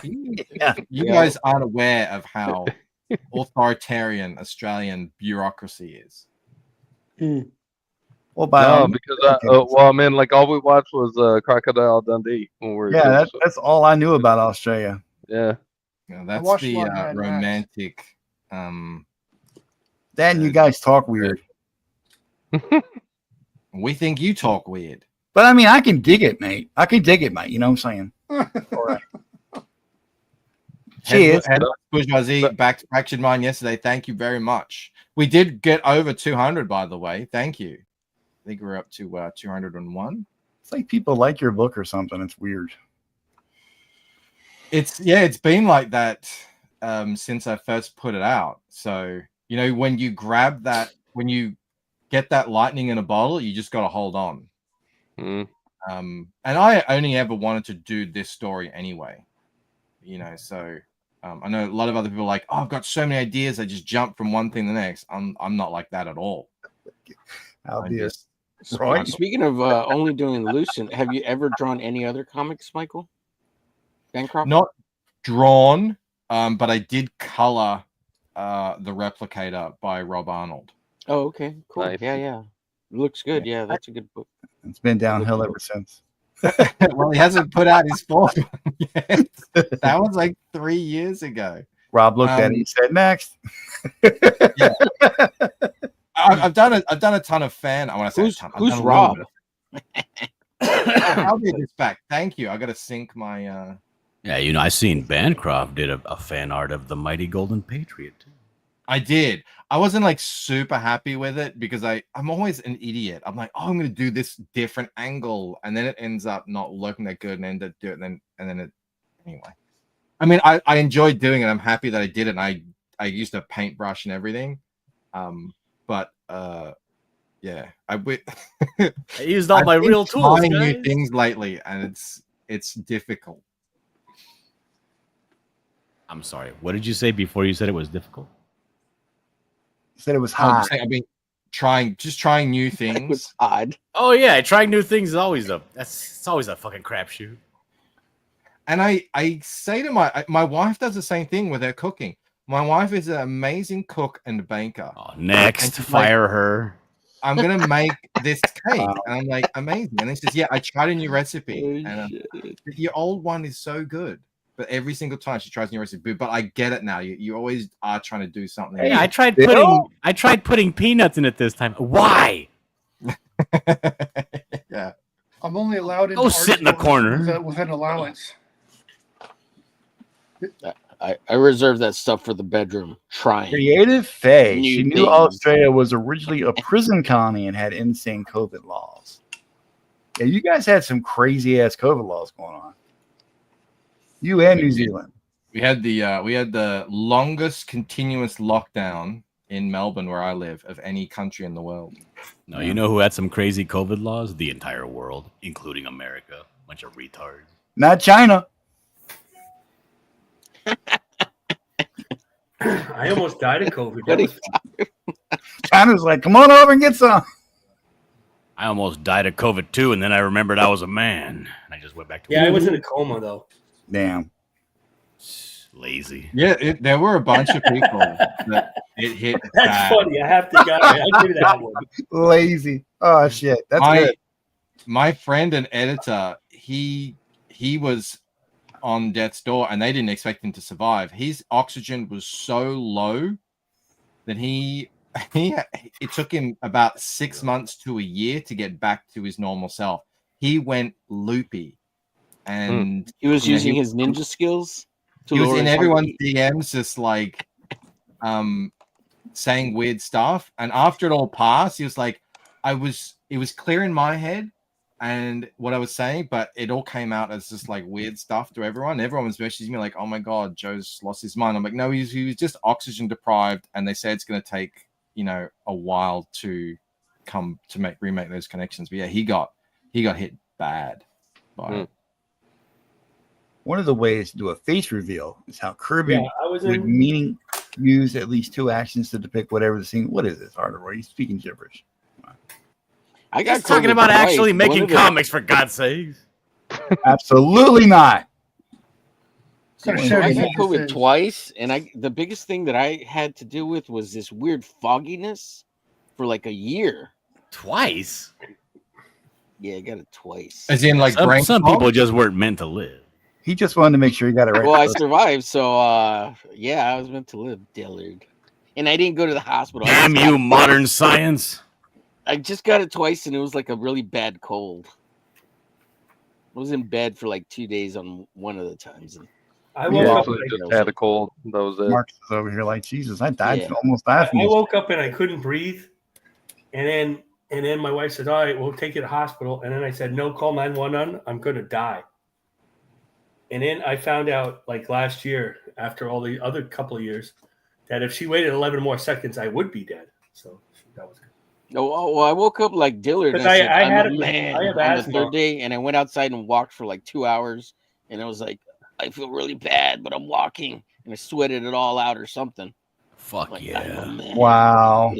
You guys aren't aware of how authoritarian Australian bureaucracy is. Well, because I mean, like all we watched was Crocodile Dundee when we were kids, that's all I knew about Australia. Yeah, that's the romantic. Dan, you guys talk weird. We think you talk weird. But I mean, I can dig it, mate. You know what I'm saying? All right. Cheers. Bourgeoisie backed mine yesterday. Thank you very much. We did get over 200, by the way. Thank you. I think we're up to 201. It's like people like your book or something. It's weird. It's been like that since I first put it out. So, you know, when you grab that, when you get that lightning in a bottle, you just got to hold on. And I only ever wanted to do this story anyway, you know, so I know a lot of other people are like, oh, I've got so many ideas. I just jump from one thing to the next. I'm not like that at all. Speaking of only doing Lucent, have you ever drawn any other comics, Michael? Bancroft? Not drawn, but I did color The Replicator by Rob Arnold. Oh, okay, cool. Nice. Yeah. It looks good. Yeah, that's a good book. It's been downhill ever since. Well, he hasn't put out his fourth one yet. That was like 3 years ago. Rob looked at it and said, "Next." I've done a ton of fan. I want to say a ton. Who's Rob? I'll be this back. Thank you. I got to sync my. Yeah, you know, I seen Bancroft did a fan art of the Mighty Golden Patriot. I did. I wasn't like super happy with it because I'm always an idiot. I'm like, oh, I'm going to do this different angle, and then it ends up not looking that good, and end up doing it, and then it anyway. I mean, I enjoyed doing it. I'm happy that I did it. And I used a paintbrush and everything, but Yeah, I used all my real tools, trying new guys. things lately, and it's difficult. I'm sorry. What did you say before you said it was difficult? You said it was I'm hard. just saying, I've been trying new things. It was odd. Oh yeah, trying new things is always it's always a fucking crapshoot. And I say to my wife does the same thing with her cooking. My wife is an amazing cook and baker. Oh, next, fire her. I'm gonna make this cake, and I'm like, amazing. And then she says, "Yeah, I tried a new recipe, and your old one is so good." But every single time she tries a new recipe, but I get it now. You always are trying to do something. Hey, I tried putting peanuts in it this time. Why? Yeah, I'm only allowed in. Go sit in the corner with an allowance. I reserve that stuff for the bedroom. Trying. Creative Faye. New She knew things. Australia was originally a prison colony and had insane COVID laws. Yeah, you guys had some crazy ass COVID laws going on. You and New Zealand. we had the longest continuous lockdown in Melbourne, where I live, of any country in the world. No, you know who had some crazy COVID laws? The entire world, including America. Bunch of retards. Not China. I almost died of COVID. That was fun. China's like, come on over and get some. I almost died of COVID too, and then I remembered I was a man. And I just went back to Yeah, I was in a coma though. Damn. Lazy. Yeah, there were a bunch of people that it hit. That's bad. funny. I have to go. I'll give you that one. Lazy. Oh shit. That's good. My friend and editor, he was on death's door, and they didn't expect him to survive. His oxygen was so low that it took him about 6 months to a year to get back to his normal self. He went loopy, and he was using his ninja skills. He was in everyone's DMs, just like saying weird stuff. And after it all passed, he was like, it was clear in my head and what I was saying, but it all came out as just like weird stuff to everyone. Everyone was messaging me like, "Oh my god, Joe's lost his mind." I'm like, no, he was just oxygen deprived, and they said it's going to take a while to remake those connections. But yeah, he got hit bad by it. One of the ways to do a face reveal is how Kirby would use at least two actions to depict whatever the scene. What is this, Hardaway? He's speaking gibberish. I got He's talking about actually making comics, for God's sakes. Absolutely not. I got COVID twice, and the biggest thing that I had to deal with was this weird fogginess for like a year. Twice? Yeah, I got it twice. As in, like, some people just weren't meant to live. He just wanted to make sure he got it right. Well, I survived, so yeah, I was meant to live, Dillard. And I didn't go to the hospital. Damn you, modern science. I just got it twice, and it was like a really bad cold. I was in bed for like 2 days on one of the times. And I woke up and just had a cold. That was it. Marcus is over here like, Jesus, I died. Almost died from I this. woke up and I couldn't breathe, and then my wife said, "All right, we'll take you to the hospital." And then I said, "No, call 911. I'm going to die." And then I found out, like last year, after all the other couple of years, that if she waited 11 more seconds, I would be dead. So that was good. No, well, I woke up like Dillard. Because I said, I had I'm a man I have on the asthma. third day, and I went outside and walked for like 2 hours, and I was like, I feel really bad, but I'm walking, and I sweated it all out or something. Fuck like, yeah! Wow.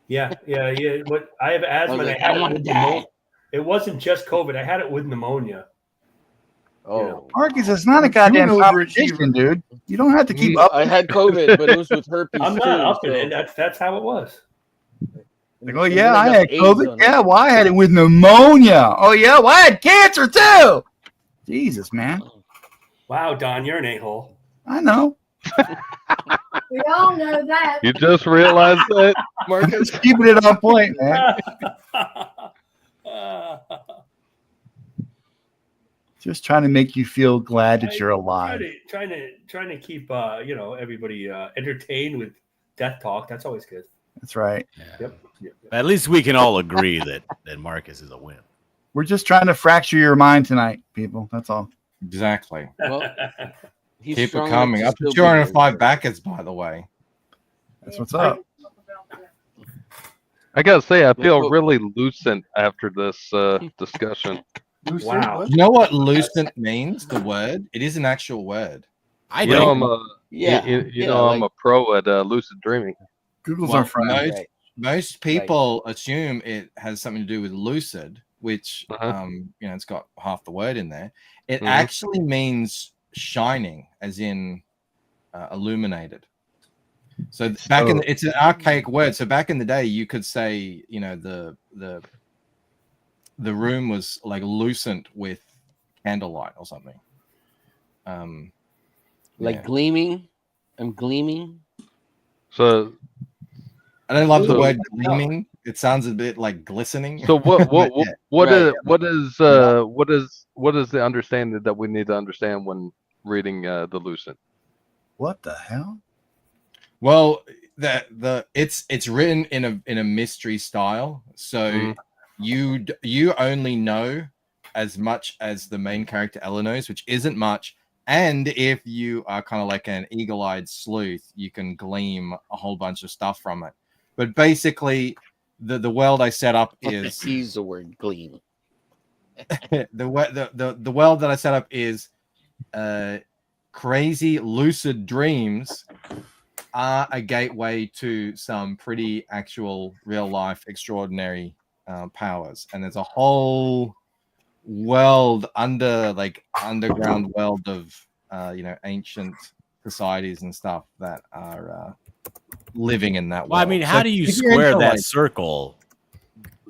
Yeah. But I have asthma. I was like, and I I had wanna it with die. pneumonia. It wasn't just COVID. I had it with pneumonia. Oh, Marcus, it's not a goddamn competition, dude. You don't have to keep up. I had COVID, but it was with herpes. I'm not too, up in so- it. That's how it was. Like, oh And yeah, then I got had AIDS COVID. on it. Yeah, well, I had it with pneumonia. Oh yeah, well, I had cancer too. Jesus, man. Wow, Don, you're an a-hole. I know. We all know that. You just realized that, Marcus? Just keeping it on point, man. Just trying to make you feel glad that you're alive. Trying to keep everybody entertained with death talk. That's always good. That's right. Yep. At least we can all agree that Marcus is a wimp. We're just trying to fracture your mind tonight, people. That's all. Exactly. Well, he's Keep it strong coming. enough Up to to still be there. 205 backers, by the way. That's what's up. I gotta say, I feel Well- really lucent after this discussion. Wow. You know what lucent means? The word. It is an actual word. I You know, don't. I'm a pro at lucid dreaming. Google's Well, our friend. most people assume it has something to do with lucid, which Uh-huh. it's got half the word in there. It Mhm. actually means shining, as in illuminated. So back in it's an archaic word. So back in the day, you could say, the room was like lucent with candlelight or something. Like gleaming. I'm gleaming. So I don't love the So- word gleaming. It sounds a bit like glistening. So what Right. what is the understanding that we need to understand when reading the lucid? What the hell? Well, it's written in a mystery style, so you only know as much as the main character Ella knows, which isn't much. And if you are kind of like an eagle-eyed sleuth, you can glean a whole bunch of stuff from it. But basically, the world I set up is use the word gleam. the world that I set up is crazy lucid dreams are a gateway to some pretty actual real life extraordinary powers, and there's a whole world underground world of ancient societies and stuff that are living in that Well, I world. mean, So how do you if you're square into, that like- circle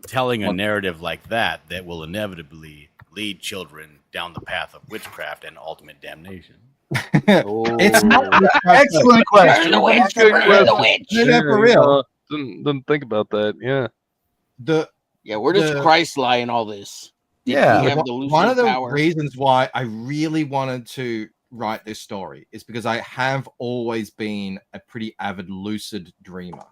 telling a narrative like that will inevitably lead children down the path of witchcraft and ultimate damnation? It's not Excellent question. No, for real. Didn't think about that. Yeah. Where does Christ lie in all this? Did he have the One of the lucid power? reasons why I really wanted to write this story is because I have always been a pretty avid lucid dreamer.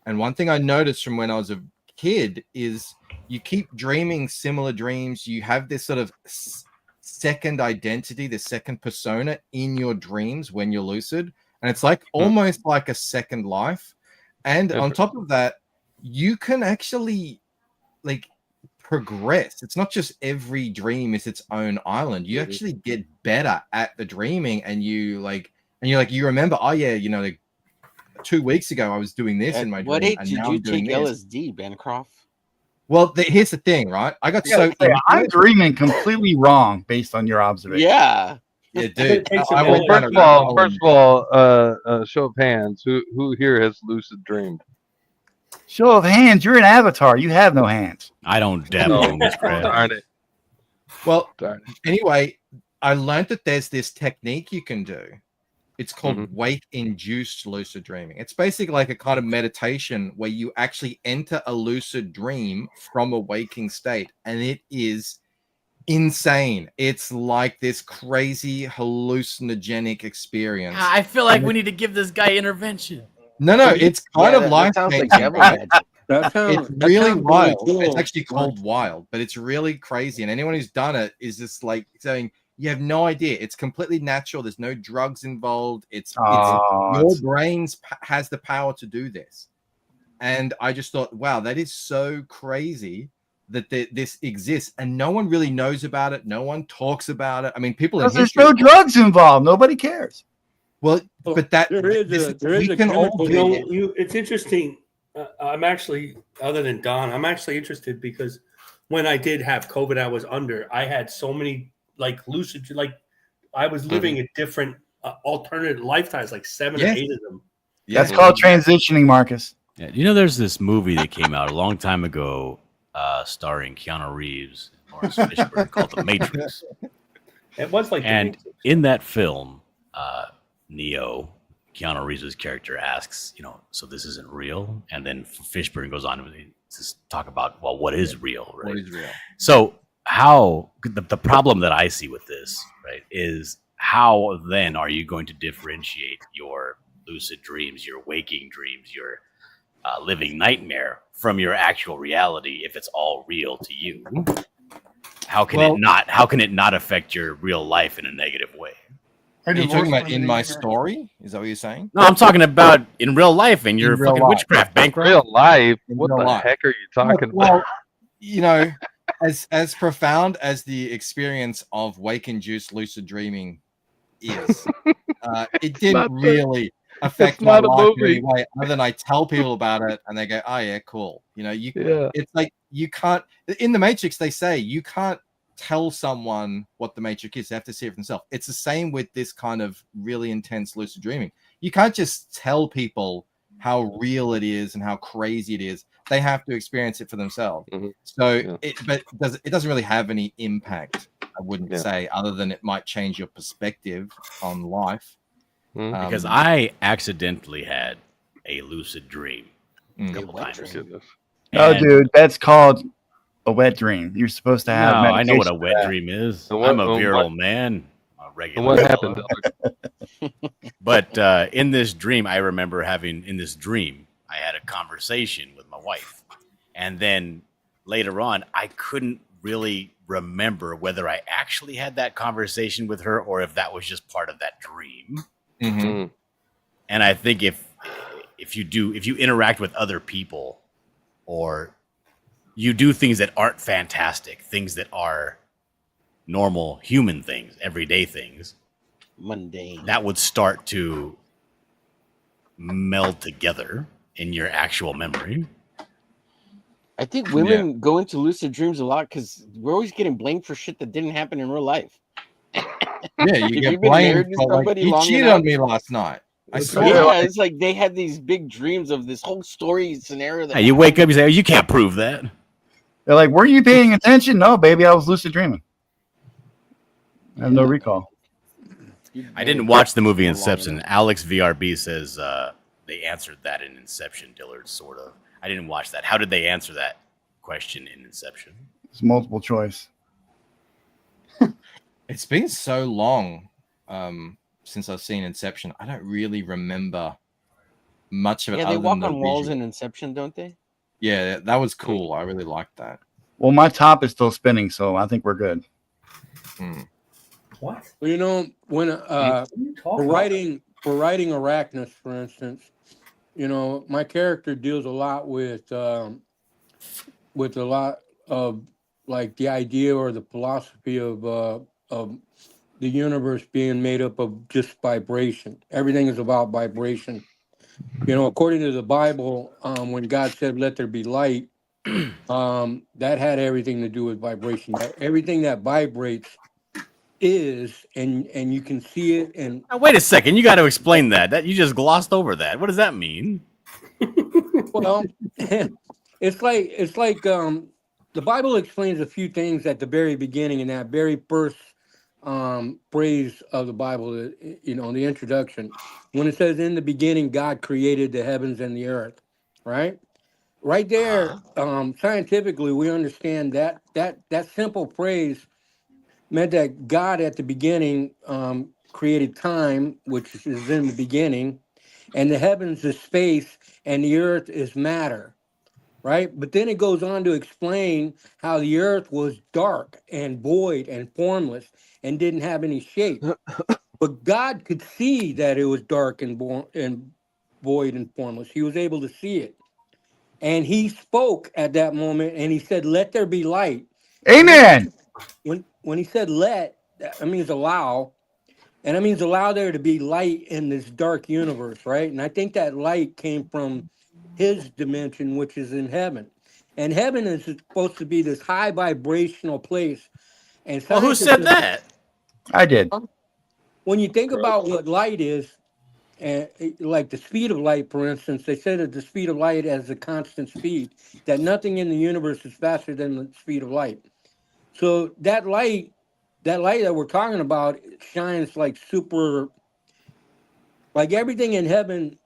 And one thing I noticed from when I was a kid is you keep dreaming similar dreams. You have this sort of second identity, the second persona in your dreams when you're lucid. And it's like almost like a second life. And on top of that, you can actually like progress. It's not just every dream is its own island. You actually get better at the dreaming, and you remember, oh yeah, like 2 weeks ago I was doing this in my What dream. age and did now you I'm doing take this. LSD, Bancroft? Well, here's the thing, right? I got so I'm dreaming completely wrong based on your observation. Yeah. Yeah, dude. Well, first of all, show of hands. Who here has lucid dreamed? Show of hands. You're an avatar. You have no hands. I don't dabble in witchcraft. Darn it. Well, anyway, I learned that there's this technique you can do. It's called wake-induced lucid dreaming. It's basically like a kind of meditation where you actually enter a lucid dream from a waking state, and it is insane. It's like this crazy hallucinogenic experience. I feel like we need to give this guy intervention. No, it's kind of life changing. That sounds It's really wild. cool. It's actually called wild, but it's really crazy. And anyone who's done it is just like saying, you have no idea. It's completely natural. There's no drugs involved. It's your brains has the power to do this. And I just thought, wow, that is so crazy that this exists, and no one really knows about it. No one talks about it. I mean, people in Because there's history. no drugs involved. Nobody cares. Well, but that there is a chemical. It's interesting. I'm actually, other than Don, I'm actually interested because when I did have COVID, I was under. I had so many like lucid, like I was living a different alternate lifetimes, like 7 or 8 of them. That's called transitioning, Marcus. Yeah, there's this movie that came out a long time ago, starring Keanu Reeves and Lawrence Fishburne called The Matrix. It was like, and in that film, Neo, Keanu Reeves' character asks, so this isn't real, and then Fishburne goes on to talk about, well, what is real, right? What is real? So how the problem that I see with this, right, is how then are you going to differentiate your lucid dreams, your waking dreams, your living nightmare from your actual reality if it's all real to you? How can it not affect your real life in a negative way? Are you talking about in my story? Is that what you're saying? No, I'm talking about in real life and your fucking witchcraft, Bancroft. Real life? In What real the life. heck are you talking Well, about? you know, as profound as the experience of wake-induced lucid dreaming is, it didn't really affect my life in any way other than I tell people about it and they go, oh yeah, cool. You know, it's like you can't, in the Matrix they say you can't tell someone what the Matrix is. They have to see it for themselves. It's the same with this kind of really intense lucid dreaming. You can't just tell people how real it is and how crazy it is. They have to experience it for themselves. So it doesn't really have any impact, I wouldn't say, other than it might change your perspective on life. Because I accidentally had a lucid dream a couple times. No, dude, that's called a wet dream. You're supposed to have. No, I know what a meditation wet for that. dream is. I'm a virile man, a regular. What fellow. happened? But in this dream, I remember having I had a conversation with my wife, and then later on, I couldn't really remember whether I actually had that conversation with her or if that was just part of that dream. And I think if you interact with other people, or you do things that aren't fantastic, things that are normal human things, everyday things, mundane, that would start to meld together in your actual memory. I think women go into lucid dreams a lot because we're always getting blamed for shit that didn't happen in real life. Yeah, you get blamed for like, you cheated on me last night. I swear. It's like they had these big dreams of this whole story scenario. That You wake up, you say, oh, you can't prove that. They're like, were you paying attention? No, baby, I was lucid dreaming. I have no recall. I didn't watch the movie Inception. Alex VRB says they answered that in Inception, Dillard, sort of. I didn't watch that. How did they answer that question in Inception? It's multiple choice. It's been so long since I've seen Inception. I don't really remember much of it. Yeah, they walk on walls in Inception, don't they? Yeah, that was cool. I really liked that. Well, my top is still spinning, so I think we're good. What? Well, you know, when for writing Arachnus, for instance, you know, my character deals a lot with a lot of like the idea or the philosophy of the universe being made up of just vibration. Everything is about vibration. You know, according to the Bible, when God said, "Let there be light," that had everything to do with vibration. Everything that vibrates is, and you can see it. And now, wait a second, you got to explain that. That you just glossed over that. What does that mean? Well, it's like the Bible explains a few things at the very beginning in that very first phrase of the Bible, you know, the introduction, when it says, "In the beginning, God created the heavens and the earth," right? Right there, scientifically, we understand that simple phrase meant that God at the beginning created time, which is in the beginning, and the heavens is space, and the earth is matter, right? But then it goes on to explain how the earth was dark and void and formless and didn't have any shape. But God could see that it was dark and void and formless. He was able to see it. And he spoke at that moment and he said, "Let there be light." Amen. When he said let, that means allow. And that means allow there to be light in this dark universe, right? And I think that light came from his dimension, which is in heaven. And heaven is supposed to be this high vibrational place. And well, who said that? I did. When you think about what light is, and like the speed of light, for instance, they said that the speed of light has a constant speed, that nothing in the universe is faster than the speed of light. So that light that we're talking about shines like super, like everything in heaven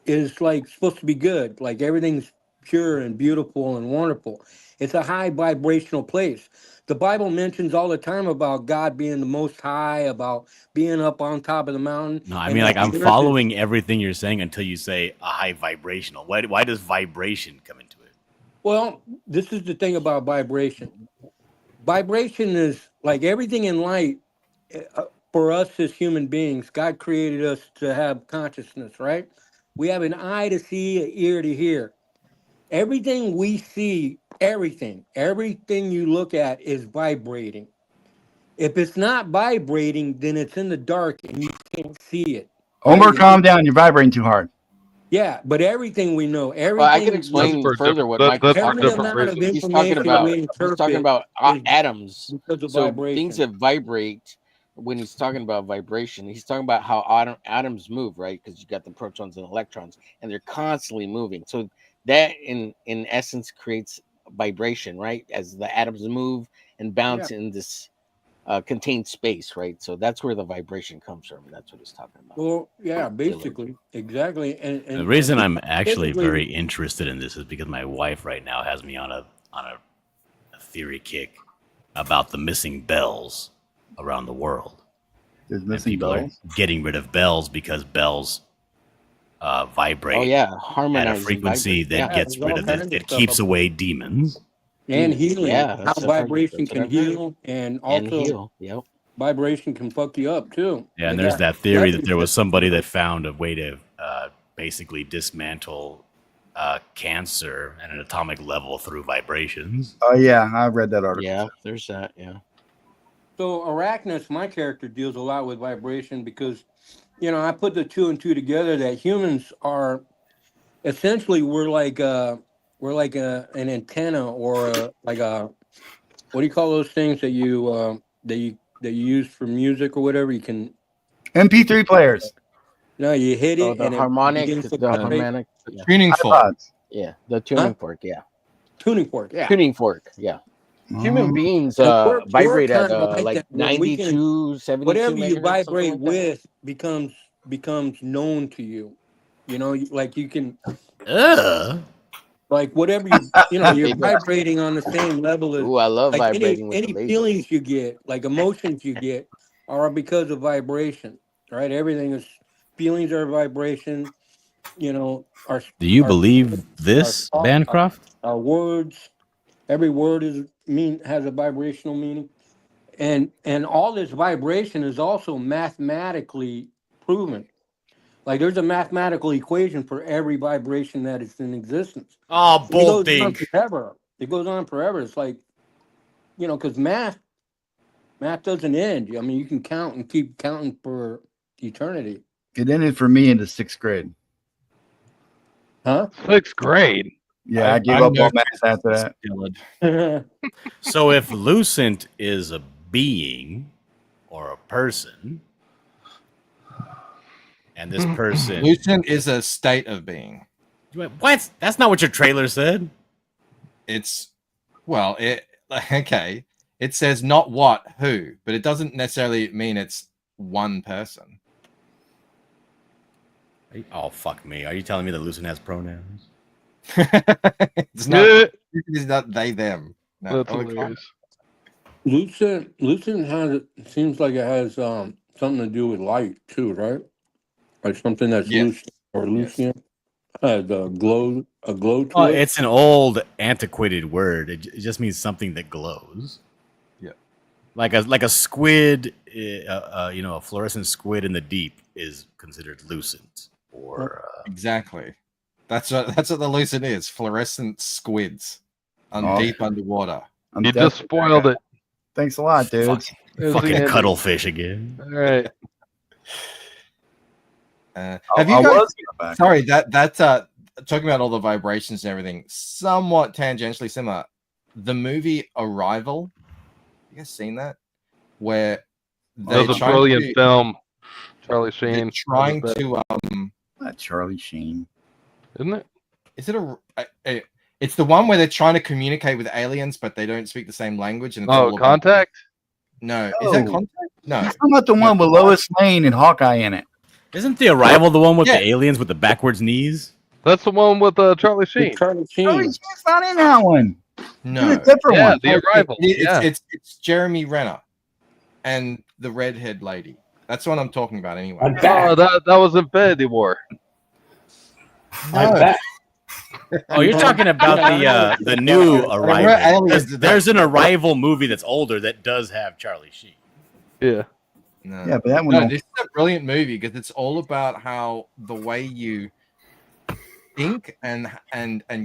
is like supposed to be good. Like everything's pure and beautiful and wonderful. It's a high vibrational place. The Bible mentions all the time about God being the most high, about being up on top of the mountain. No, I mean, like, I'm following everything you're saying until you say a high vibrational. Why does vibration come into it? Well, this is the thing about vibration. Vibration is like everything in light. for us as human beings, God created us to have consciousness, right? We have an eye to see, an ear to hear. Everything we see, everything you look at is vibrating. If it's not vibrating, then it's in the dark and you can't see it. Omer, calm down. You're vibrating too hard. Yeah, but everything we know, everything. Well, I can explain further what Michael's talking about. He's talking about atoms. So things that vibrate. When he's talking about vibration, he's talking about how atoms move, right? Because you got the protons and electrons, and they're constantly moving. So that, in essence, creates vibration, right? As the atoms move and bounce in this contained space, right? So that's where the vibration comes from. That's what he's talking about. Well, yeah, basically, exactly. And the reason I'm actually very interested in this is because my wife right now has me on a theory kick about the missing bells around the world. There's missing people bells? are getting rid of bells because bells vibrate. Oh yeah, at a harmonizing frequency that gets rid of it. It keeps away demons. And healing. Yeah, How that's vibration what I've can heal, and also heal. Yep. vibration can fuck you up too. Yeah, and there's that theory that there was somebody that found a way to basically dismantle cancer at an atomic level through vibrations. Oh yeah, I read that article. Yeah, there's that. Yeah. So Arachnus, my character, deals a lot with vibration because, I put the 2 and 2 together that humans are essentially we're like an antenna or what do you call those things that you use for music or whatever? You can MP3 players. No, you hit it The and harmonic, it begins to the vibrate. harmonic Tuning fork. Yeah, the tuning fork. Yeah, tuning fork. Yeah, tuning fork. Yeah. Human beings we're vibrate at kind of like that, where we can- 92, 72 whatever you megahertz, vibrate something like that. with becomes known to you. Like you can like whatever you're vibrating on the same level as. Ooh, I love like vibrating with any the laser. feelings you get, like emotions you get, are because of vibration. Right? Everything is feelings are vibration. Do you believe this, Bancroft? Our words, every word has a vibrational meaning, and all this vibration is also mathematically proven. Like there's a mathematical equation for every vibration that is in existence. Oh, bull It goes on dink. forever. It goes on forever. It's like, because math doesn't end. I mean, you can count and keep counting for eternity. It ended for me in the 6th grade. Huh? 6th grade. Yeah, I gave up all math after that. So if Lucent is a being or a person, and this person Lucent is a state of being. What? That's not what your trailer said. Okay. It says not what, who, but it doesn't necessarily mean it's one person. Oh, fuck me. Are you telling me that Lucent has pronouns? It's not they, them. No, Lucent seems like it has something to do with light too, right? Like something that's loose or Lucian. A glow to Oh, it. it's an old, antiquated word. It just means something that glows. Yeah, like a squid. A fluorescent squid in the deep is considered lucent. Or exactly. That's what the lucent is. Fluorescent squids deep underwater. You just spoiled it. Thanks a lot, dude. Fucking cuttlefish again. All right. Have you guys? Sorry, that's talking about all the vibrations and everything. Somewhat tangentially similar. The movie Arrival. You guys seen that? Where that was a brilliant film. Charlie Sheen. Trying to Not Charlie Sheen, isn't it? Is it it's the one where they're trying to communicate with aliens, but they don't speak the same language. And it's all about- Contact? No, is that Contact? No, it's not the one with Lois Lane and Hawkeye in it. Isn't The Arrival the one with the aliens with the backwards knees? That's the one with Charlie Sheen. Charlie Sheen. Charlie Sheen's not in that one. No, It's a different one. The Arrival. It's Jeremy Renner and the redhead lady. That's what I'm talking about anyway. Oh, that was Infinity War. No. Oh, you're talking about the new Arrival. There's an Arrival movie that's older that does have Charlie Sheen. Yeah. No. Yeah, but that one. No, this is a brilliant movie because it's all about how the way you think and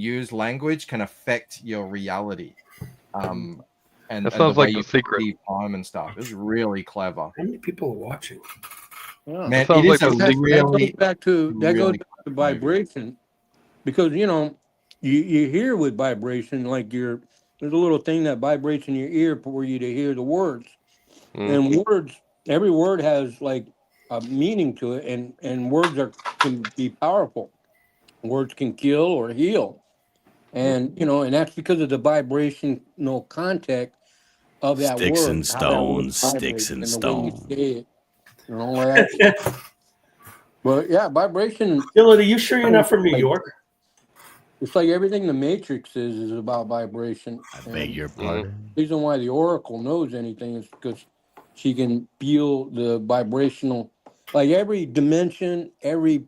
use language can affect your reality. And That sounds the way like you The Secret. perceive time and stuff. It's really clever. How many people are watching? Man, That sounds it like is a The Secret. That goes really, back to really to vibration, because you hear with vibration, like there's a little thing that vibrates in your ear for you to hear the words, and every word has like a meaning to it, and words can be powerful. Words can kill or heal, and and that's because of the vibrational contact of that Sticks word. and how that word stones, sticks vibrates and and the way you stones. say it, and all that. But yeah, vibration. Dylan, are you sure you're not from New York? It's like everything the Matrix is about vibration. I beg your pardon. The reason why the Oracle knows anything is because she can feel the vibrational, like every dimension, every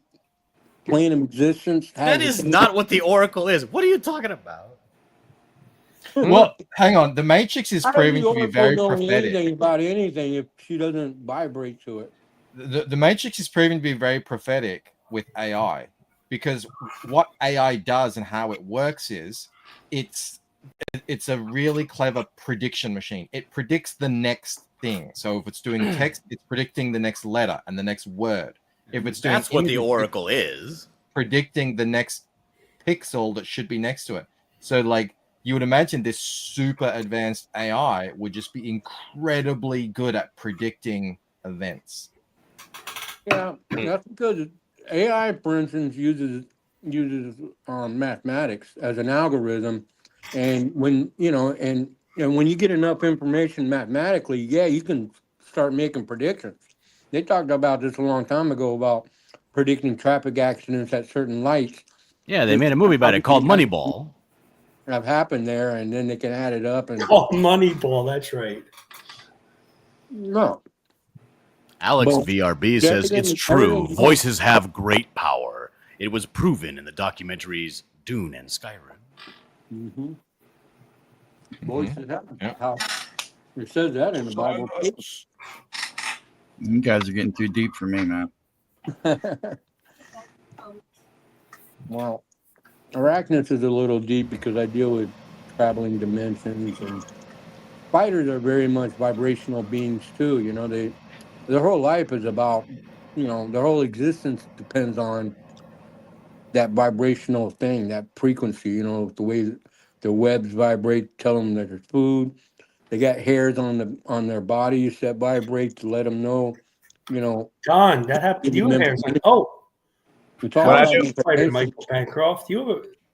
plane of existence. That is not what the Oracle is. What are you talking about? Well, hang on. The Matrix is How does proving the to be Oracle very know prophetic. anything about anything if she doesn't vibrate to it? The Matrix is proving to be very prophetic with AI, because what AI does and how it works is it's a really clever prediction machine. It predicts the next thing. So if it's doing text, it's predicting the next letter and the next word. If it's doing That's what the images, Oracle is. predicting the next pixel that should be next to it. So like you would imagine this super advanced AI would just be incredibly good at predicting events. Yeah, that's because AI, for instance, uses mathematics as an algorithm, and when when you get enough information mathematically, yeah, you can start making predictions. They talked about this a long time ago about predicting traffic accidents at certain lights. Yeah, they made a movie about it called Moneyball. Have happened there, and then they can add it up and. Oh, Moneyball, that's right. No. Alex But VRB says it's everything- true. everything- Voices have great power. It was proven in the documentaries Dune and Skyrim. Mm-hmm. Voices have power. It says that in the Bible. You guys are getting too deep for me, man. Well, arachnids is a little deep because I deal with traveling dimensions, and spiders are very much vibrational beings too. Their whole life is about, their whole existence depends on that vibrational thing, that frequency. The way that the webs vibrate, tell them that there's food. They got hairs on their bodies that vibrate to let them know. John, that happened. You have hairs on. Oh, it's how all about about you, spider, information. Michael Bancroft?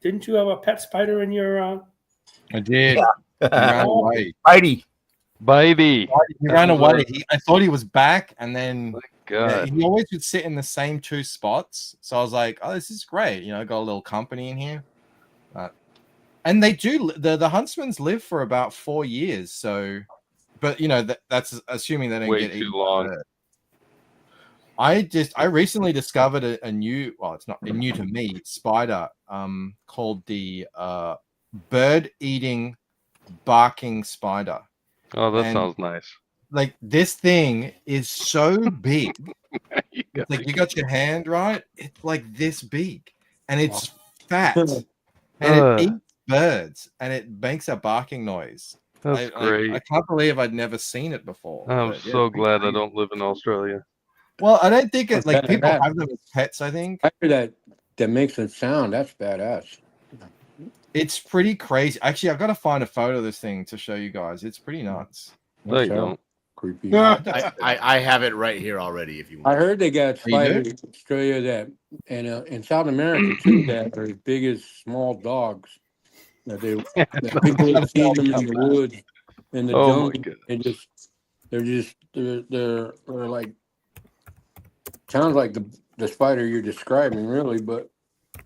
Didn't you have a pet spider in your? I did. He ran away. Heidi. Baby. He ran away. I thought he was back, and then God. he always would sit in the same two spots. So I was like, "Oh, this is great." Got a little company in here. And they do. The huntsmans live for about 4 years. So, but that's assuming they don't Way get too eaten. long. I recently discovered a new. Well, it's not new to me. Spider. Called the bird-eating barking spider. Oh, that And, sounds nice. like, this thing is so big. It's like you got your hand right. It's like this big, and it's fat, and it eats birds, and it makes a barking noise. That's great. I can't believe I'd never seen it before. I'm but, yeah, so it's pretty glad I crazy. don't live in Australia. Well, I don't think it's like Badass. people have them as pets. I think I hear that makes a sound. That's badass. it's pretty crazy. Actually, I've got to find a photo of this thing to show you guys. It's pretty nuts. No, you don't. Creepy. I have it right here already if you want. I heard they got Oh, you do? spiders in Australia that, and in South America too, that are as big as small dogs. That people have seen them in the woods, in the Oh my jungle. goodness. They're like, sounds like the spider you're describing, really, but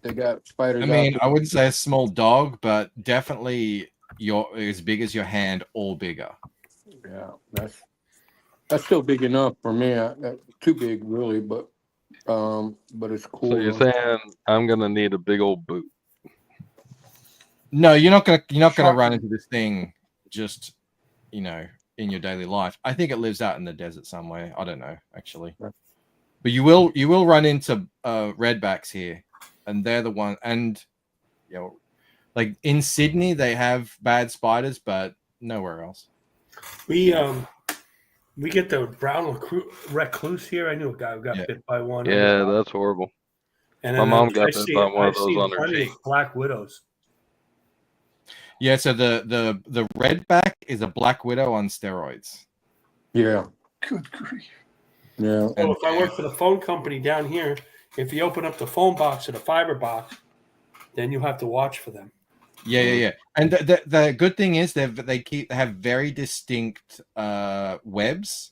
they got spiders. I mean, I wouldn't say a small dog, but definitely as big as your hand or bigger. Yeah, that's still big enough for me. Too big, really, but it's cool. So you're saying I'm gonna need a big old boot? No, you're not gonna run into this thing just, in in your daily life. I think it lives out in the desert somewhere. I don't know actually, but you will run into redbacks here, and they're the one. And you know, like in Sydney, they have bad spiders, but nowhere else. We get the brown recluse here. I knew a guy who got bit by one. Yeah, that's horrible. And my mom got bit by one of those on her cheek. Black widows. Yeah, so the redback is a black widow on steroids. Yeah. Good grief. Yeah. So if I work for the phone company down here, if you open up the phone box or the fiber box, then you have to watch for them. Yeah. And the good thing is they have very distinct webs,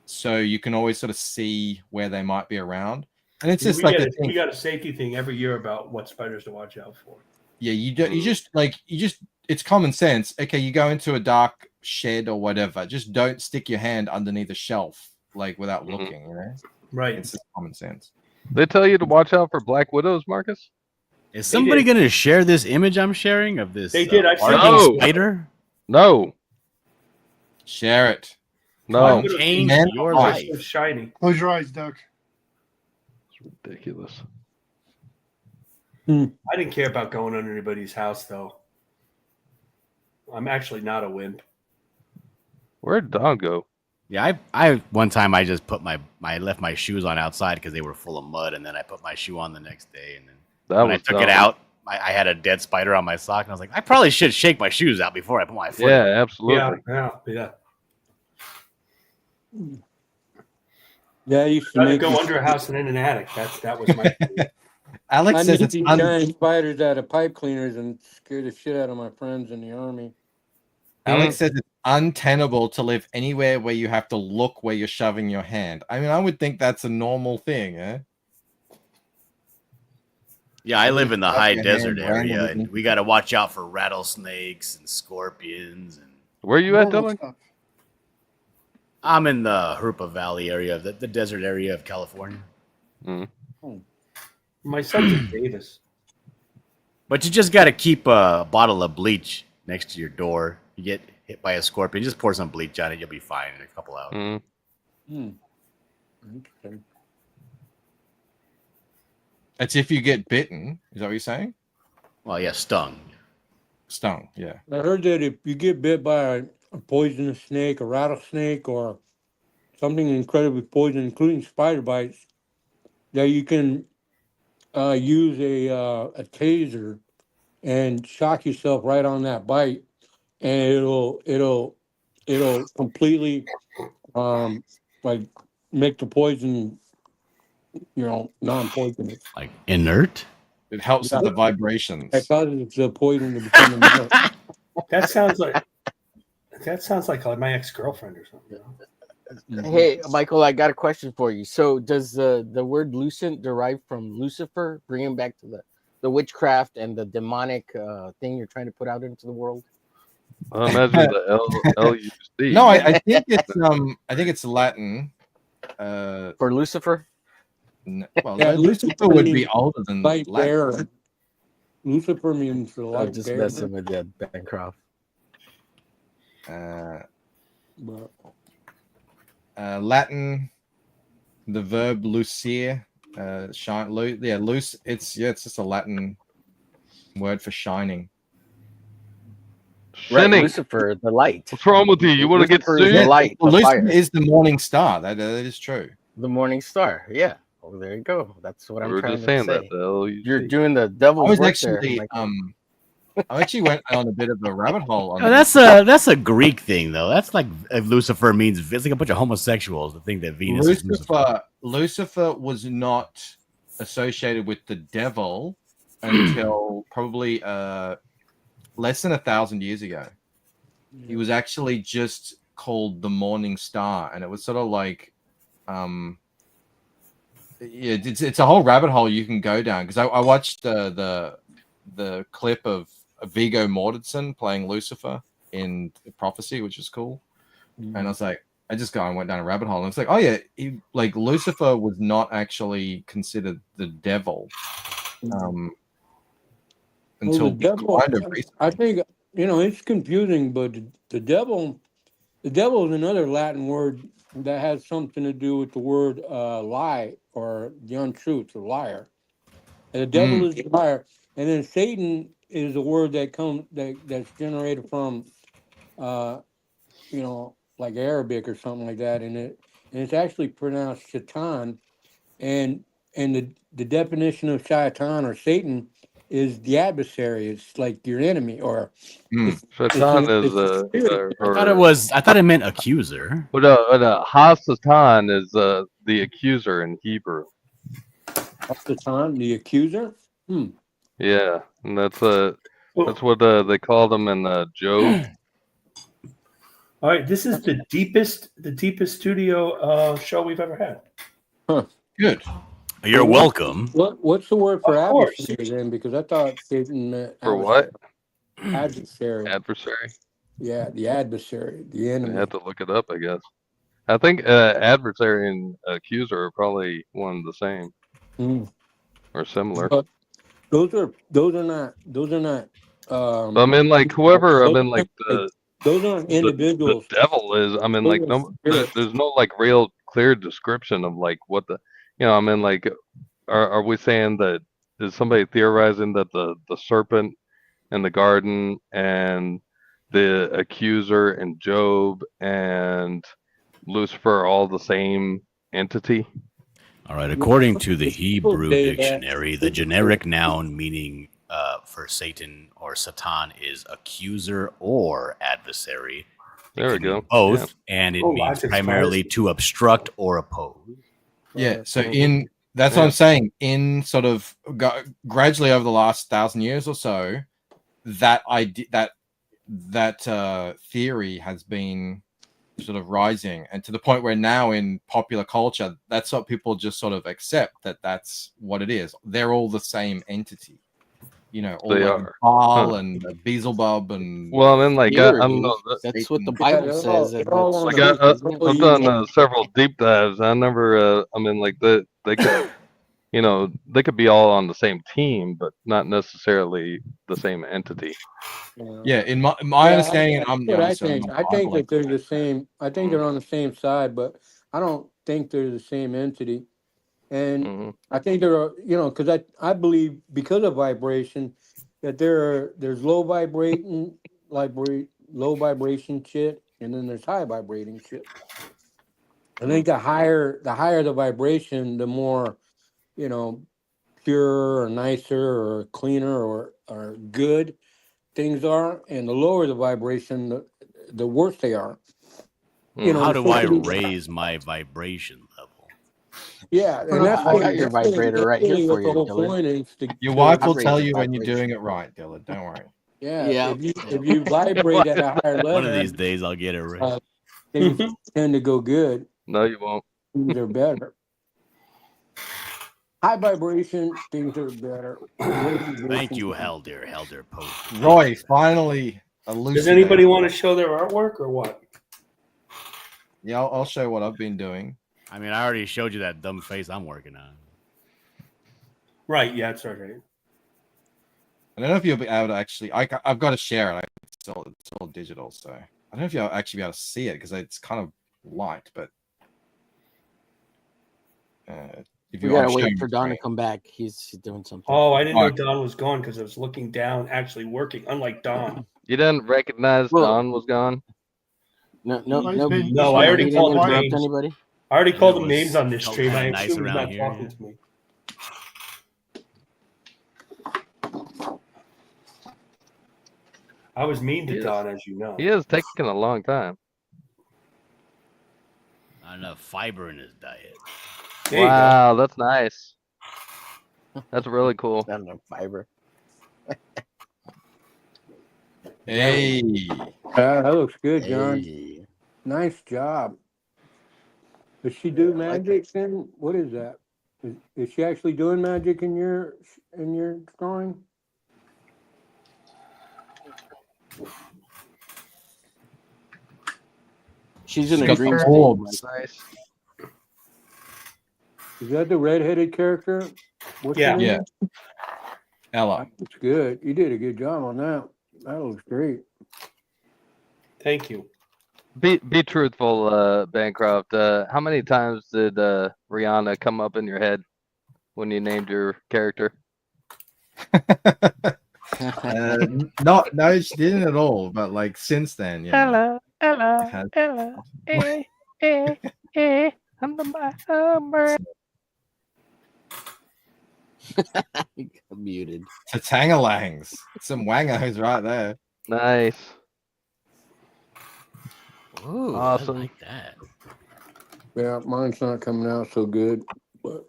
so you can always sort of see where they might be around. And it's just we got a safety thing every year about what spiders to watch out for. Yeah, you just it's common sense. Okay, you go into a dark shed or whatever, just don't stick your hand underneath a shelf like without looking, you know? Right. It's just common sense. They tell you to watch out for black widows, Marcus? Is somebody going to share this image I'm sharing of this? They did. barking spider? No. Share it. No. Change your life. It's shiny. Close your eyes, Duck. It's ridiculous. I didn't care about going under anybody's house, though. I'm actually not a wimp. Where'd Don go? Yeah, I one time I just put I left my shoes on outside because they were full of mud, and then I put my shoe on the next day, and then when I took it out, I had a dead spider on my sock, and I was like, I probably should shake my shoes out before I put my foot. Yeah, absolutely. Yeah. Yeah, I used to Try to go under a house and in an attic. That was my. Alex says it's giant spiders out of pipe cleaners and scared the shit out of my friends in the army. Alex says it's untenable to live anywhere where you have to look where you're shoving your hand. I mean, I would think that's a normal thing, eh? Yeah, I live in the high desert area, and we got to watch out for rattlesnakes and scorpions. And where are you at, Dylan? I'm in the Hrupa Valley area, the desert area of California. My son's in Davis. But you just got to keep a bottle of bleach next to your door. You get hit by a scorpion, just pour some bleach on it. You'll be fine in a couple hours. Interesting. That's if you get bitten. Is that what you're saying? Well, yeah, stung. Stung, yeah. I heard that if you get bit by a poisonous snake, a rattlesnake, or something incredibly poisonous, including spider bites, that you can use a taser and shock yourself right on that bite, and it'll completely like make the poison, non-poisonous. Like inert? It helps with the vibrations. That causes the poison to become inert. That sounds like my ex-girlfriend or something. Hey, Michael, I got a question for you. So, does the word "lucent" derive from Lucifer, bringing back to the witchcraft and the demonic thing you're trying to put out into the world? I imagine the L-U-C. No, I think it's Latin for Lucifer. Well, yeah, Lucifer would be older than light Latin. bear. Lucifer means the light I'm just bear. messing with you, Bancroft. Latin, the verb lucere, shine. Loose. It's just a Latin word for shining. Right, Lucifer, the light. What's wrong with you? You want to get Lucifer is sued? the light. Well, the Lucifer fire. is the morning star. That is true. The morning star. Yeah. Well, there you go. That's what I'm We're trying just to saying say. that the L-U-C. You're doing the devil's I was work actually there. I actually went on a bit of a rabbit hole. On No, that's a Greek thing, though. That's like if Lucifer means it's like a bunch of homosexuals. The thing that Venus is Lucifer. Lucifer was not associated with the devil until probably less than 1,000 years ago. He was actually just called the morning star, and it was sort of like it's a whole rabbit hole you can go down, because I watched the clip of Viggo Mortensen playing Lucifer in Prophecy, which is cool. And I was like, I just went down a rabbit hole, and it's like, oh yeah, Lucifer was not actually considered the devil until the devil, kind of recently. I think it's confusing, but the devil The devil is another Latin word that has something to do with the word lie or the untruth, or liar. And the devil is a liar, and then Satan is a word that's generated from, like Arabic or something like that, and it's actually pronounced Shaitan, and the definition of Shaitan or Satan is the adversary. It's like your enemy, or Satan is I thought it meant accuser. But Hasatan is the accuser in Hebrew. Hasatan, the accuser. Yeah, and that's what they call them in Job. All right, this is the deepest studio show we've ever had. Huh. Good. You're welcome. What's the word for Of course. adversary then? Because I thought Satan meant For what? adversary. Adversary. Yeah, the adversary, the enemy. I have to look it up, I guess. I think adversary and accuser are probably one and the same, or similar. But those are not. I mean, like whoever. I mean, like those aren't individuals. The devil is. I mean, like there's no like real clear description of like what the. I mean, like, are we saying that? Is somebody theorizing that the serpent in the garden and the accuser and Job and Lucifer are all the same entity? All right. According to the Hebrew dictionary, the generic noun meaning for Satan or Satan is accuser or adversary. There we go. Both, and it means primarily to obstruct or oppose. Yeah. So that's what I'm saying. In sort of gradually over the last 1,000 years or so, that idea that theory has been sort of rising, and to the point where now in popular culture, that's what people just sort of accept, that that's what it is. They're all the same entity, all they like are. Baal and Beelzebub and. Well, I mean, like I don't know. That's what the Bible says. Like I've done several deep dives. I never. I mean, like they could, they could be all on the same team, but not necessarily the same entity. Yeah, in my understanding, I think that they're the same. I think they're on the same side, but I don't think they're the same entity. And I think there are, because I believe because of vibration that there's low vibration shit, and then there's high vibrating shit. I think the higher the vibration, the more, pure or nicer or cleaner or good things are, and the lower the vibration, the worse they are. How do I raise my vibration level? Yeah, and that's I got your vibrator right here for you, Dylan. Your wife will tell you when you're doing it right, Dylan. Don't worry. Yeah. If you vibrate at a higher level, one of these days I'll get it right. Things tend to go good. No, you won't. Things are better. High vibration, things are better. Thank you, Helder Post. Roy, finally. Does anybody want to show their artwork or what? Yeah, I'll show what I've been doing. I mean, I already showed you that dumb face I'm working on. Right, yeah, it's right. I don't know if you'll be able to actually. I've got to share it. It's all digital, so I don't know if you'll actually be able to see it because it's kind of light. But if you gotta wait for Don to come back, he's doing something. Oh, I didn't know Don was gone because I was looking down, actually working. Unlike Don, you didn't recognize Don was gone. No. I already called him names. Anybody? I already called him names on this stream. I assume he's not talking to me. I was mean to Don, as you know. He is taking a long time. Not enough fiber in his diet. Wow, that's nice. That's really cool. Not enough fiber. Hey. That looks good, John. Hey. Nice job. Does she do magic then? What is that? Is she actually doing magic in your drawing? She's in a green orbs. Nice. Is that the redheaded character? What's her name? Yeah. Ella. That's good. You did a good job on that. That looks great. Thank you. Be truthful, Bancroft. How many times did Rihanna come up in your head when you named your character? No, she didn't at all. But like since then, you know, Ella, I'm the Muted. Tatangalangs, some wangos right there. Nice. Ooh, Awesome. I like that. Yeah, mine's not coming out so good, but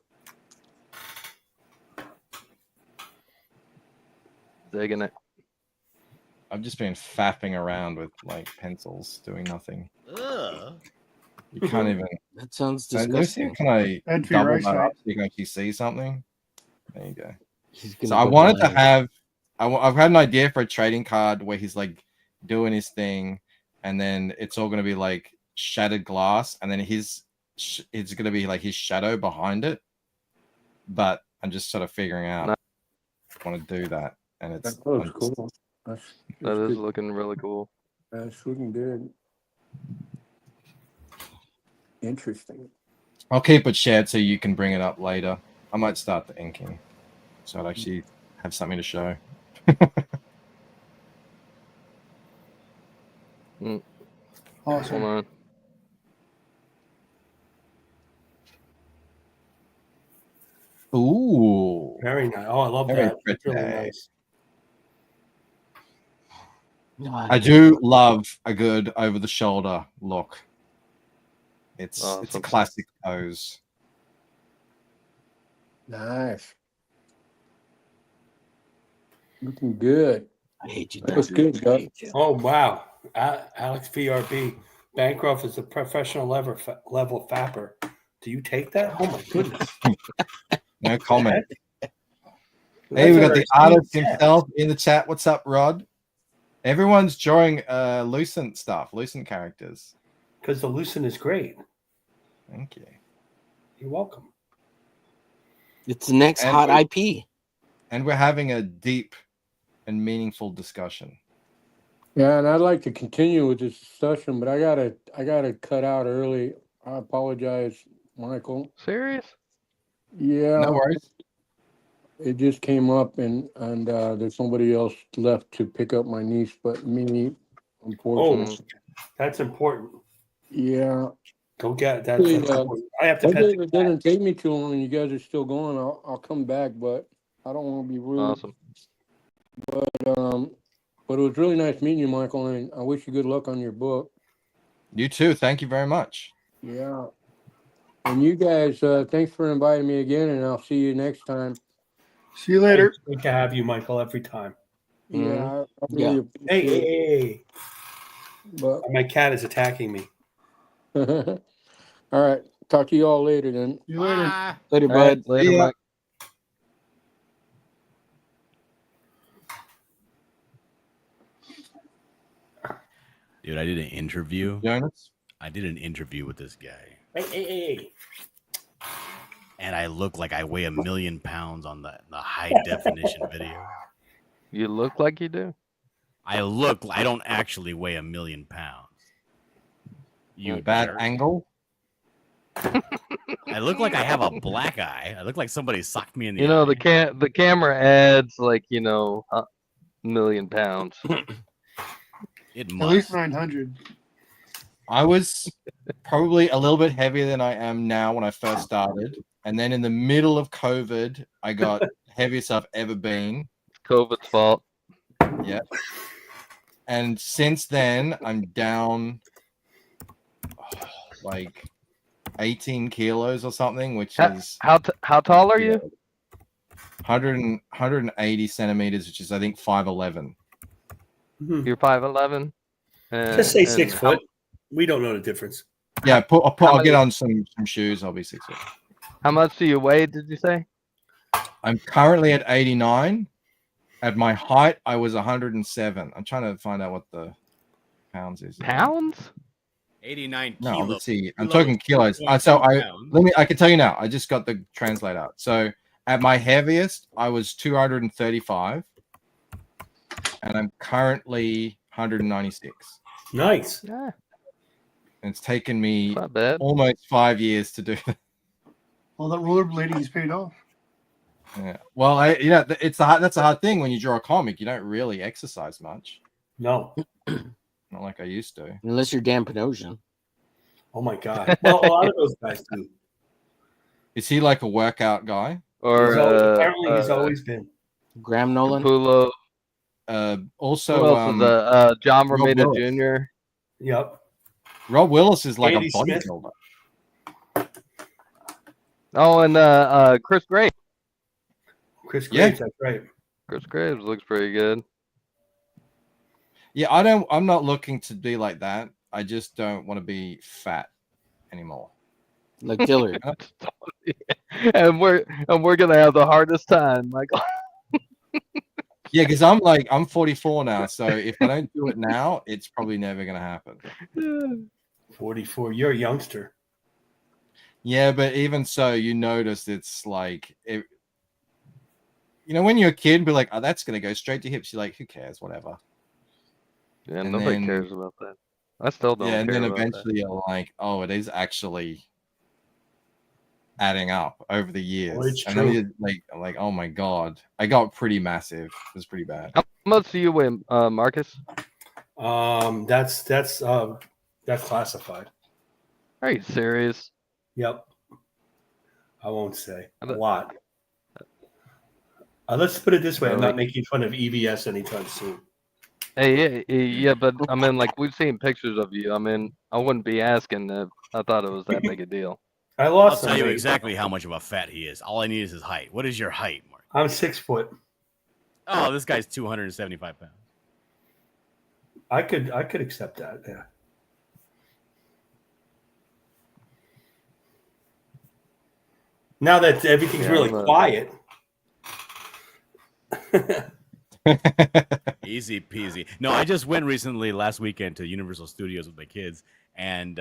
Digging it. I've just been fapping around with like pencils, doing nothing. Ugh. You can't even. That sounds Lucy, disgusting. can I And for your double that up eyesight. so you can actually see something? There you go. He's So gonna I go wanted to blind. have. I've had an idea for a trading card where he's like doing his thing, and then it's all going to be like shattered glass, and then it's going to be like his shadow behind it. But I'm just sort of figuring out. I want to do that, and it's that looks cool. That's That is good. looking really cool. That's looking good. Interesting. I'll keep it shared so you can bring it up later. I might start the inking, so I'd actually have something to show. Awesome. Hold on. Ooh, Very nice. Oh, I love very that. That's really pretty. nice. I do love a good over the shoulder look. It's a Awesome. classic pose. Nice. Looking good. I hate you. Looks good, Doug. Oh wow, Alex VRB. Bancroft is a professional level fapper. Do you take that? Oh my goodness. No comment. That's Hey, we a got very the artist sweet himself in the chat. What's up, Rod? Everyone's drawing Lucent stuff, Lucent characters. because the Lucent is great. Thank you. You're welcome. It's the next And hot we- IP. And we're having a deep and meaningful discussion. Yeah, and I'd like to continue with this discussion, but I gotta cut out early. I apologize, Michael. Serious? Yeah, No worries. it just came up, and there's somebody else left to pick up my niece, but me, Oh, unfortunately. that's important. Yeah. Go get that. Actually, That's important. I have to pet It didn't take me too long. You guys are still going. I'll come back, but I don't want to be rude. Awesome. But it was really nice meeting you, Michael, and I wish you good luck on your book. You too. Thank you very much. Yeah. And you guys, thanks for inviting me again, and I'll see you next time. See you later. It's great to have you, Michael, every time. Yeah, I really appreciate it. Hey. But My cat is attacking me. all right. Talk to you all later then. See you later. Later, All right, bud. Later, see ya. Mike. Dude, I did an interview. Jonas? I did an interview with this guy, Hey. and I look like I weigh 1,000,000 pounds on the high definition video. You look like you do. I don't actually weigh 1,000,000 pounds. You Bad jerk. angle. I look like I have a black eye. I look like somebody socked me in the You know, eye. the camera adds like, you know, 1,000,000 pounds. It At must. least 900. I was probably a little bit heavier than I am now when I first started. And then in the middle of COVID, I got heaviest I've ever been. It's COVID's fault. Yeah. And since then, I'm down like 18 kilos or something, which is How tall are you? 180 centimeters, which is I think 5'11". You're 5'11". Just say and 6 foot. We don't know the difference. Yeah, I'll many- get on some shoes. I'll be 6 foot. How much do you weigh, did you say? I'm currently at 89. At my height, I was 107. I'm trying to find out what the pounds is. Pounds? 89 No, kilos. let's see. I'm Kilos talking kilos. is So 1.2 pounds. I can tell you now. I just got the translate out. So at my heaviest, I was 235, and I'm currently 196. Nice. Yeah. And it's taken me Not bad. almost 5 years to do that. Well, that rollerblading is paid off. Yeah. Well, that's a hard thing when you draw a comic. You don't really exercise much. No. Not like I used to. Unless you're Dan Panosian. Oh my God. Well, a lot of those guys do. Is he like a workout guy? Or Apparently he's always been. Graham Nolan. Capullo. Also, Who else is John Rob Romita Willis. Jr. Yep. Rob Willis is like Andy a Smith. bodybuilder. Oh, and Chris Graves. Chris Yeah. Graves, that's right. Chris Graves looks pretty good. Yeah, I'm not looking to be like that. I just don't want to be fat anymore. Like Dillard. and we're gonna have the hardest time, Michael. Yeah, because I'm 44 now, so if I don't do it now, it's probably never gonna happen. 44. You're a youngster. Yeah, but even so, you notice it's like when you're a kid, be like, oh, that's gonna go straight to hips. You're like, who cares? Whatever. Yeah, And nobody then- cares about that. I still don't. Yeah, and care then about eventually you're like, oh, it is actually adding up over the years. Well, it's and true. then I'm like, oh my god, I got pretty massive. It was pretty bad. that. How much do you weigh, Marcus? That's classified. Are you serious? Yep. I won't say a I don't- lot. Let's put it this way: I'm Really? not making fun of EVS anytime soon. Hey, yeah, but I mean, like we've seen pictures of you. I mean, I wouldn't be asking if I thought it was that big a deal. I I'll lost. tell some you weight. exactly how much of a fat he is. All I need is his height. What is your height, Mark? I'm 6 foot. Oh, this guy's 275 pounds. I could accept that. Yeah. Now that everything's Yeah, really I'm, quiet. Easy peasy. No, I just went recently last weekend to Universal Studios with my kids, and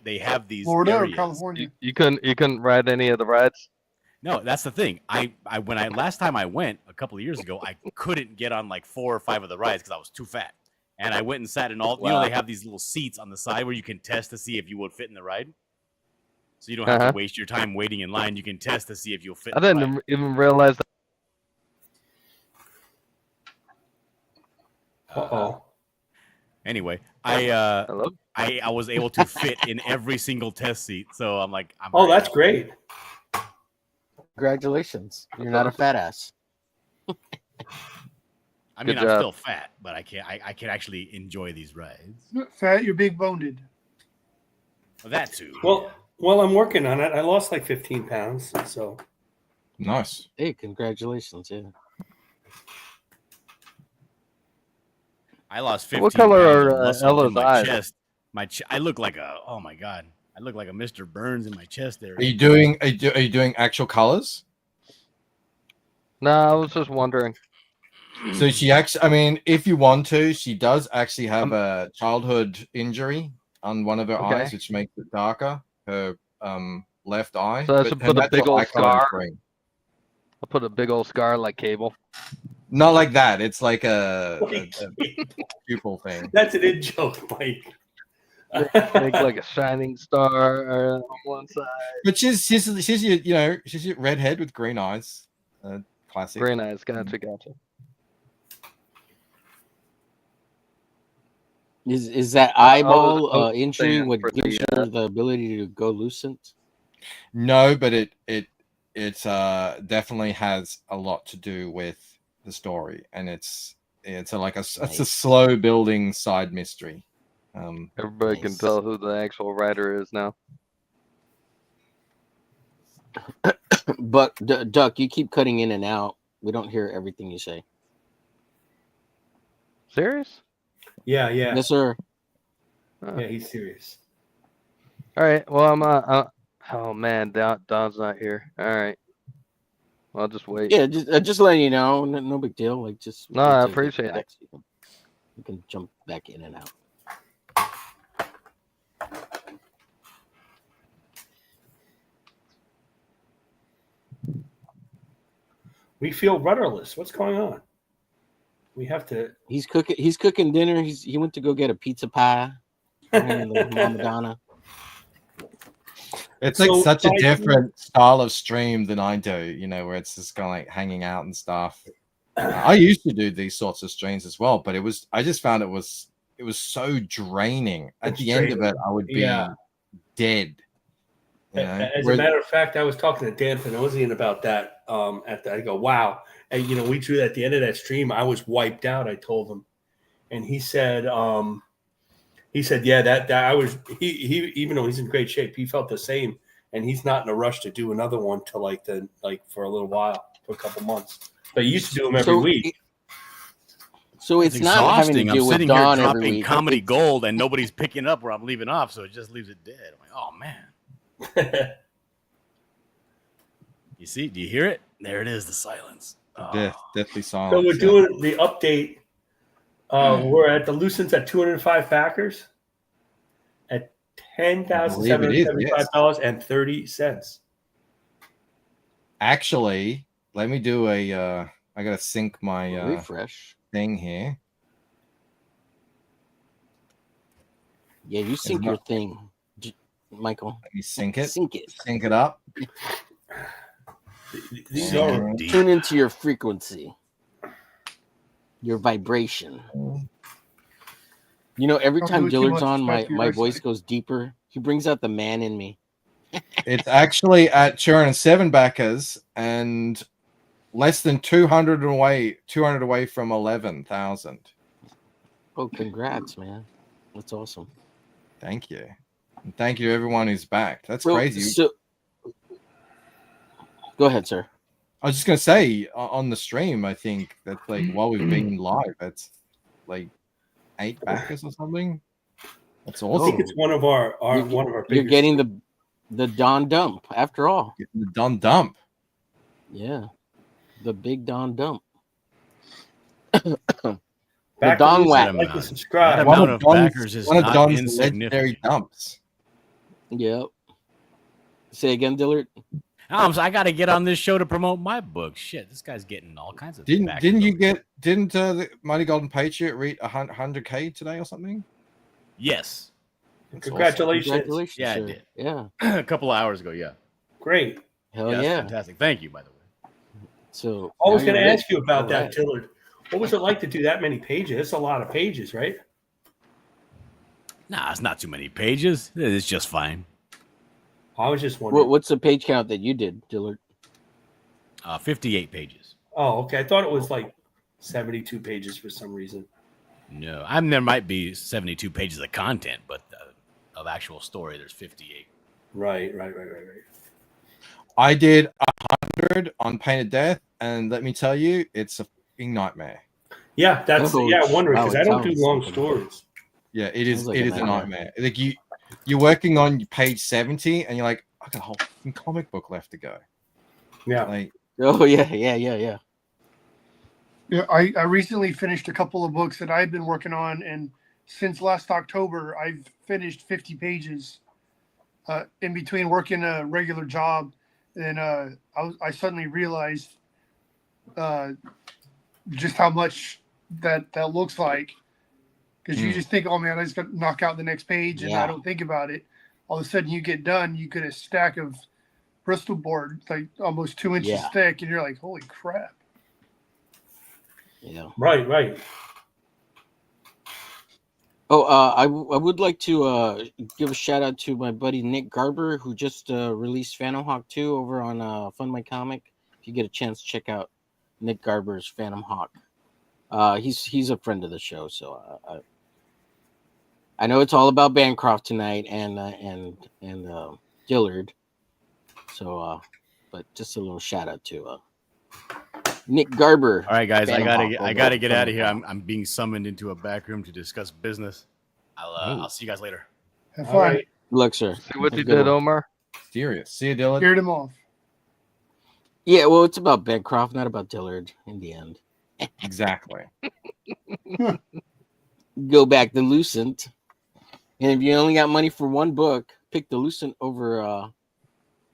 they have these Florida or areas. California? You couldn't ride any of the rides. No, that's the thing. When last time I went a couple of years ago, I couldn't get on like 4 or 5 of the rides because I was too fat. And I went and sat in all. You know, Wow. they have these little seats on the side where you can test to see if you would fit in the ride. So you don't have Uh-huh. to waste your time waiting in line. You can test to see if you'll fit. I in the ride. didn't even realize that. Uh-oh. Anyway, Hello? I was able to fit in every single test seat, so I'm like, I'm Oh, ready. that's great. Congratulations. You're not a fat ass. I mean, Good I'm job. still fat, but I can actually enjoy these rides. Not fat, you're big boned. Well, that too. Well, I'm working on it. I lost like 15 pounds. So Nice. Hey, congratulations. Yeah. I lost 15 What color pounds are, of muscle in Ella's my eyes? chest. I look like oh my god, I look like a Mr. Burns in my chest area. Are you doing actual colors? No, I was just wondering. So she actually, I mean, if you want to, she does actually have a childhood injury on one of her Okay. eyes, which makes it darker. Her left eye. So that's but put a her big natural old eye color is scar? green. I'll put a big old scar like Cable. Not like that. It's like a pupil thing. that's an in joke, Mike. Make like a shining star on one side. But she's she's a redhead with green eyes. Classic. Very nice. Gotcha. Is that eyeball I was injury saying what for gives the, her the ability to go lucent? No, but it definitely has a lot to do with the story, and it's a slow building side mystery. Everybody can tell who the actual writer is now. But Duck, you keep cutting in and out. We don't hear everything you say. Serious? Yeah. Yes, sir. Yeah, he's serious. All right. Well, I'm oh man, Don's not here. All right. Well, I'll just wait. Yeah, just letting you know. No big deal. Like just No, wait I till appreciate it. You can jump back in and out. We feel rudderless. What's going on? We have to. He's cooking dinner. He went to go get a pizza pie. behind the Mama Donna. It's like such a different style of stream than I do, you know, where it's just kind of like hanging out and stuff. I used to do these sorts of streams as well, but I just found it was so draining. At the end of it, I would be dead. You know? As a matter of fact, I was talking to Dan Finosian about that. I go, wow. And, you know, we drew at the end of that stream. I was wiped out, I told him. And he said, yeah, that I was, he even though he's in great shape, he felt the same. And he's not in a rush to do another one till like for a little while, for a couple months. But he used to do them every week. So it's not having to do I'm with sitting Dawn here every dropping week. comedy gold and nobody's picking up where I'm leaving off, so it just leaves it dead. I'm like, oh man. You see? Do you hear it? There it is, the silence. Deathly silence. So we're doing the update. We're at the Lucents at 205 backers at $10,775.30. Actually, let me do a. I gotta sync my refresh thing here. Yeah, you sync your thing, Michael. Let me sync it. Sync it. Sync it up. Tune into your frequency, your vibration. You know, every time Dillard's on, my voice goes deeper. He brings out the man in me. It's actually at 207 backers and less than 200 away from 11,000. Oh, congrats, man. That's awesome. Thank you. And thank you to everyone who's backed. That's crazy. So, go ahead, sir. I was just going to say on the stream, I think that like while we've been live, it's like 8 backers or something. That's awesome. I think it's one of our You're getting the Don Dump after all. The Don Dump. Yeah. The big Don Dump. The Don Whack. Like and subscribe. One of Don's legendary dumps. Yep. Say again, Dillard. I got to get on this show to promote my book. Shit, this guy's getting all kinds of. Didn't the Mighty Golden Patriot read 100K today or something? Yes. Congratulations. Awesome. Congratulations. Yeah, I did. Yeah. A couple of hours ago. Yeah. Great. Hell yeah. Fantastic. Thank you, by the way. So I was going to ask you about that, Dillard. What was it like to do that many pages? It's a lot of pages, right? Nah, it's not too many pages. It's just fine. I was just wondering. What's the page count that you did, Dillard? 58 pages. Oh, okay. I thought it was like 72 pages for some reason. No, there might be 72 pages of content, but of actual story, there's 58. Right. I did 100 on Pain of Death, and let me tell you, it's a fucking nightmare. Yeah, that's wondering because I don't do long stories. Yeah, it is. It is a nightmare. Like you're working on page 70, and you're like, I got a whole fucking comic book left to go. Yeah. Like. Oh yeah. Yeah, I recently finished a couple of books that I've been working on, and since last October, I've finished 50 pages. In between working a regular job, and I suddenly realized just how much that looks like, because you just think, oh man, I just got to knock out the next page, and I don't think about it. All of a sudden, you get done, you get a stack of Bristol board like almost 2 inches thick, and you're like, holy crap. Yeah. Right. Oh, I would like to give a shout out to my buddy Nick Garber, who just released Phantom Hawk 2 over on Fund My Comic. If you get a chance, check out Nick Garber's Phantom Hawk. He's a friend of the show, so I know it's all about Bancroft tonight and Dillard. So, but just a little shout out to Nick Garber. All right, guys, I gotta get out of here. I'm being summoned into a back room to discuss business. I'll see you guys later. Have fun. Right. Good luck, sir. See what you did, Omar. Serious. See you, Dillard. Scared him off. Yeah, well, it's about Bancroft, not about Dillard in the end. Exactly. Go back to Lucent. And if you only got money for one book, pick the Lucent over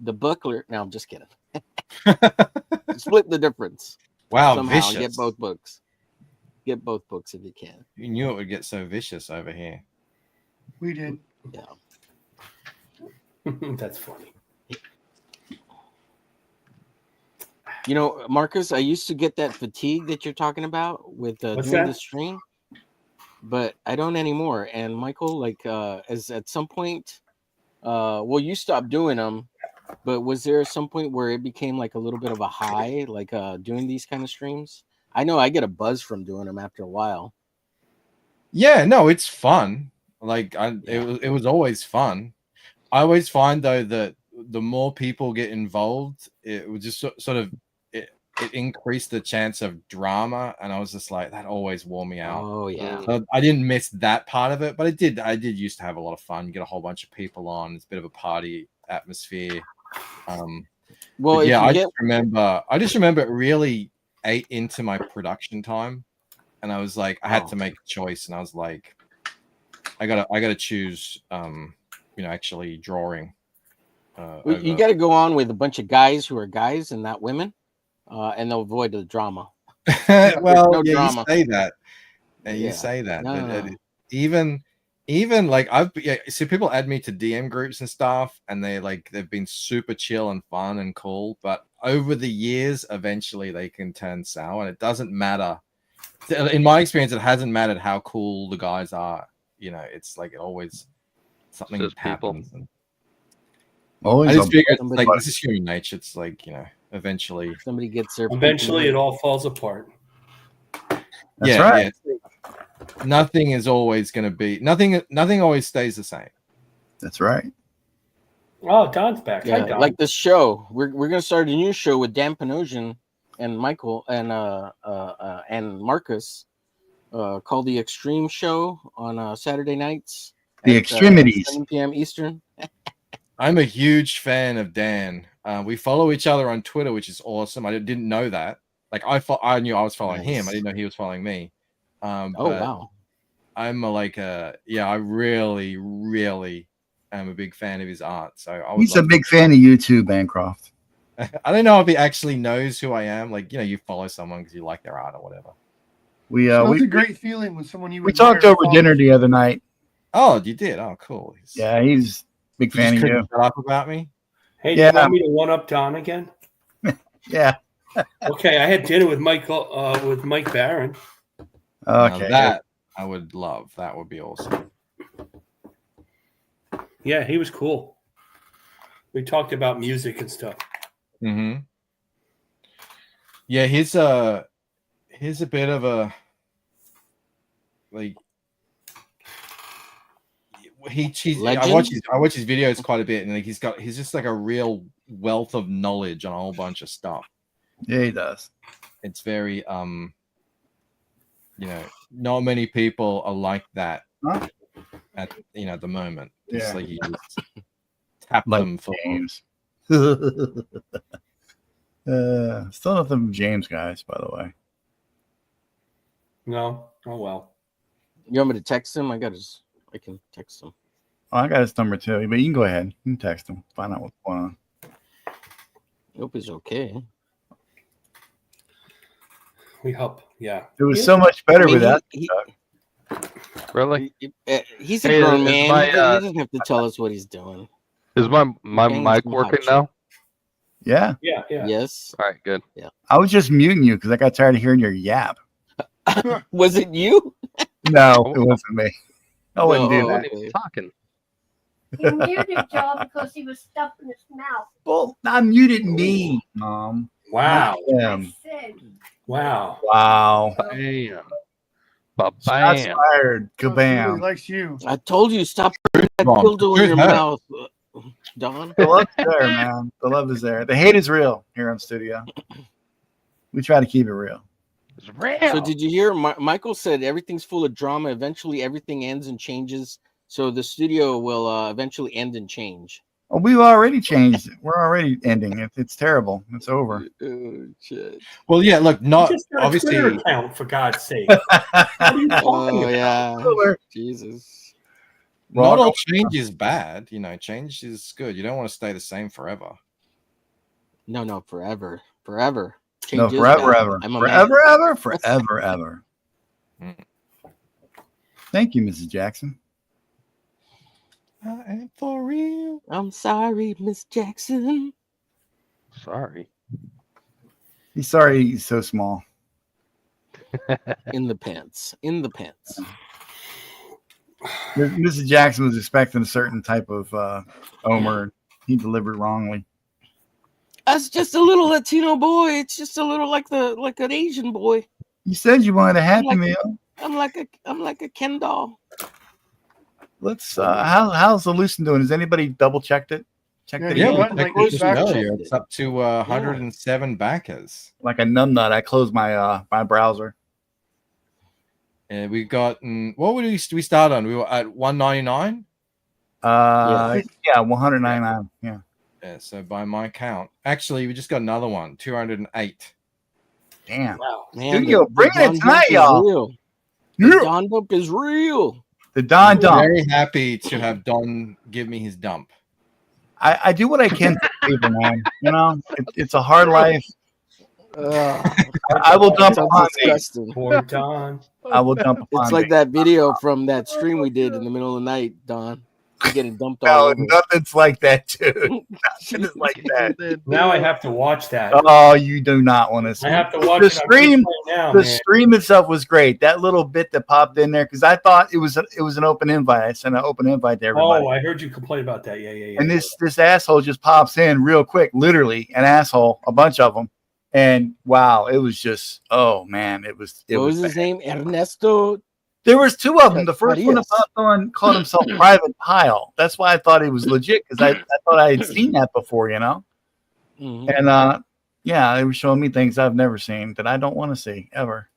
the Buckler. No, I'm just kidding. Split the difference. Wow, somehow. vicious. Get both books. Get both books if you can. You knew it would get so vicious over here. We did. Yeah. That's funny. You know, Marcus, I used to get that fatigue that you're talking about with doing that? the stream, but I don't anymore. And Michael, like, as at some point, well, you stopped doing them, but was there some point where it became like a little bit of a high, like doing these kind of streams? I know I get a buzz from doing them after a while. Yeah, no, it's fun. Like it was always fun. I always find though that the more people get involved, it would just sort of it increased the chance of drama, and I was just like, that always wore me out. Oh yeah. So I didn't miss that part of it, but I did used to have a lot of fun. You get a whole bunch of people on. It's a bit of a party atmosphere. Well, yeah, I get... just remember it really ate into my production time, and I was like, I had to make a choice, and I was like, I gotta choose, you know, actually drawing. Well, you got to go on with a bunch of guys who are guys and not women, and they'll avoid the drama. Well, no yeah, drama. you say that, and Yeah. you say that. No. Even like see people add me to DM groups and stuff, and they've been super chill and fun and cool, but over the years, eventually they can turn sour, and it doesn't matter. In my experience, it hasn't mattered how cool the guys are. You know, it's like it always something Just happens. And Always I just figure it's somebody- like this is human nature. It's like, you know, eventually Somebody gets their Eventually, it all falls apart. That's right. Yeah, nothing is always going to be nothing always stays the same. That's right. Oh, Don's back. Hi, Yeah, Don. like the show. We're gonna start a new show with Dan Panosian and Michael and Marcus, called The Extreme Show on Saturday nights. The at, Extremities. 7 p.m. Eastern. I'm a huge fan of Dan. We follow each other on Twitter, which is awesome. I didn't know that. Like I knew I was following him. I didn't know he was following me. Oh wow. I'm I really, really am a big fan of his art. So I He's a big fan of you too, Bancroft. I don't know if he actually knows who I am. Like, you know, you follow someone because you like their art or whatever. It's a great feeling when someone you we talked over dinner the other night. Oh, you did? Oh, cool. Yeah, he's a big fan of you. Shut up about me. Hey, do you want me to one up Don again? Yeah. Okay, I had dinner with Mike Barron. Okay. Now that I would love. That would be awesome. Yeah, he was cool. We talked about music and stuff. Mm-hmm. Yeah, he's a bit of a like I watch his videos quite a bit, and like he's just like a real wealth of knowledge on a whole bunch of stuff. Yeah, he does. It's very you know, not many people are like that at the moment. It's Yeah. like you just tap Like them for James. Still nothing from James, guys, by the way. No. Oh well. You want me to text him? I can text him. Oh, I got his number too, but you can go ahead. You can text him. Find out what's going on. Hope he's okay. We hope. Yeah. It was so much better with that. Really? He's a Hey, grown is man. my, He doesn't have to tell us what he's doing. Is my Bang's mic some working hot now? Yeah. Yeah. Yes. All right, good. Yeah. I was just muting you because I got tired of hearing your yap. Was it you? No, it wasn't me. I wouldn't do that. okay. Talking. He muted Joe because he was stuffing his mouth. Well, I muted me, Mom. Wow. Not him. I said, Wow. Bam. Shots Bam. fired. He Kabam. likes you. I told you stop putting that Wrong. dildo in Who's your that? mouth, Don. The love's there, man. The love is there. The hate is real here on studio. We try to keep it real. It's real. So did you hear? Michael said everything's full of drama. Eventually, everything ends and changes. So the studio will eventually end and change. Oh, we've already changed it. We're already ending it. It's terrible. It's over. Oh shit! Well, yeah, look, not You just got a obviously. Twitter account, for God's sake. What are you talking Oh about? yeah, Jesus. Not all change is bad. You know, change is good. You don't want to stay the same forever. No, forever. Change No, is forever, bad. ever. I'm a Forever, man. ever, forever, ever. Mm. Thank you, Mrs. Jackson. I am for real. I'm sorry, Miss Jackson. Sorry. He's sorry he's so small. In the pants. In the pants. Mrs. Jackson was expecting a certain type of Omer. He delivered wrongly. That's just a little Latino boy. It's just a little like an Asian boy. You said you wanted a Happy Meal. I'm like a Ken doll. Let's how's the Lucent doing? Has anybody double checked it? Checked it? Yeah, out? it's up to 107 backers. Like a numbnut, I closed my my browser. And we got what would we start on? We were at 199. Yeah, 199. Yeah. Yeah. So by my count, actually, we just got another one, 208. Damn. Wow, man, Studio, bring it tonight, y'all. The Don dump is real. The Don dump. Very happy to have Don give me his dump. I do what I can for people, man. You know, it's a hard life. I will dump upon thee. Poor Don. I will dump upon It's like thee. that video from that stream we did in the middle of the night, Don. You're getting dumped all No, over. nothing's like that, dude. Nothing is like that. Now I have to watch that. Oh, you do not want to see. I have to watch the it on stream. replay now, The man. stream itself was great. That little bit that popped in there because I thought it was an open invite. I sent an open invite to everybody. Oh, I heard you complain about that. Yeah. And this asshole just pops in real quick, literally an asshole, a bunch of them. And wow, it was just, oh man, it was. What was his name? Ernesto. There was two of them. The first one that Farias. popped on called himself Private Pile. That's why I thought it was legit because I thought I had seen that before, you know. Mhm. And yeah, they were showing me things I've never seen that I don't want to see ever.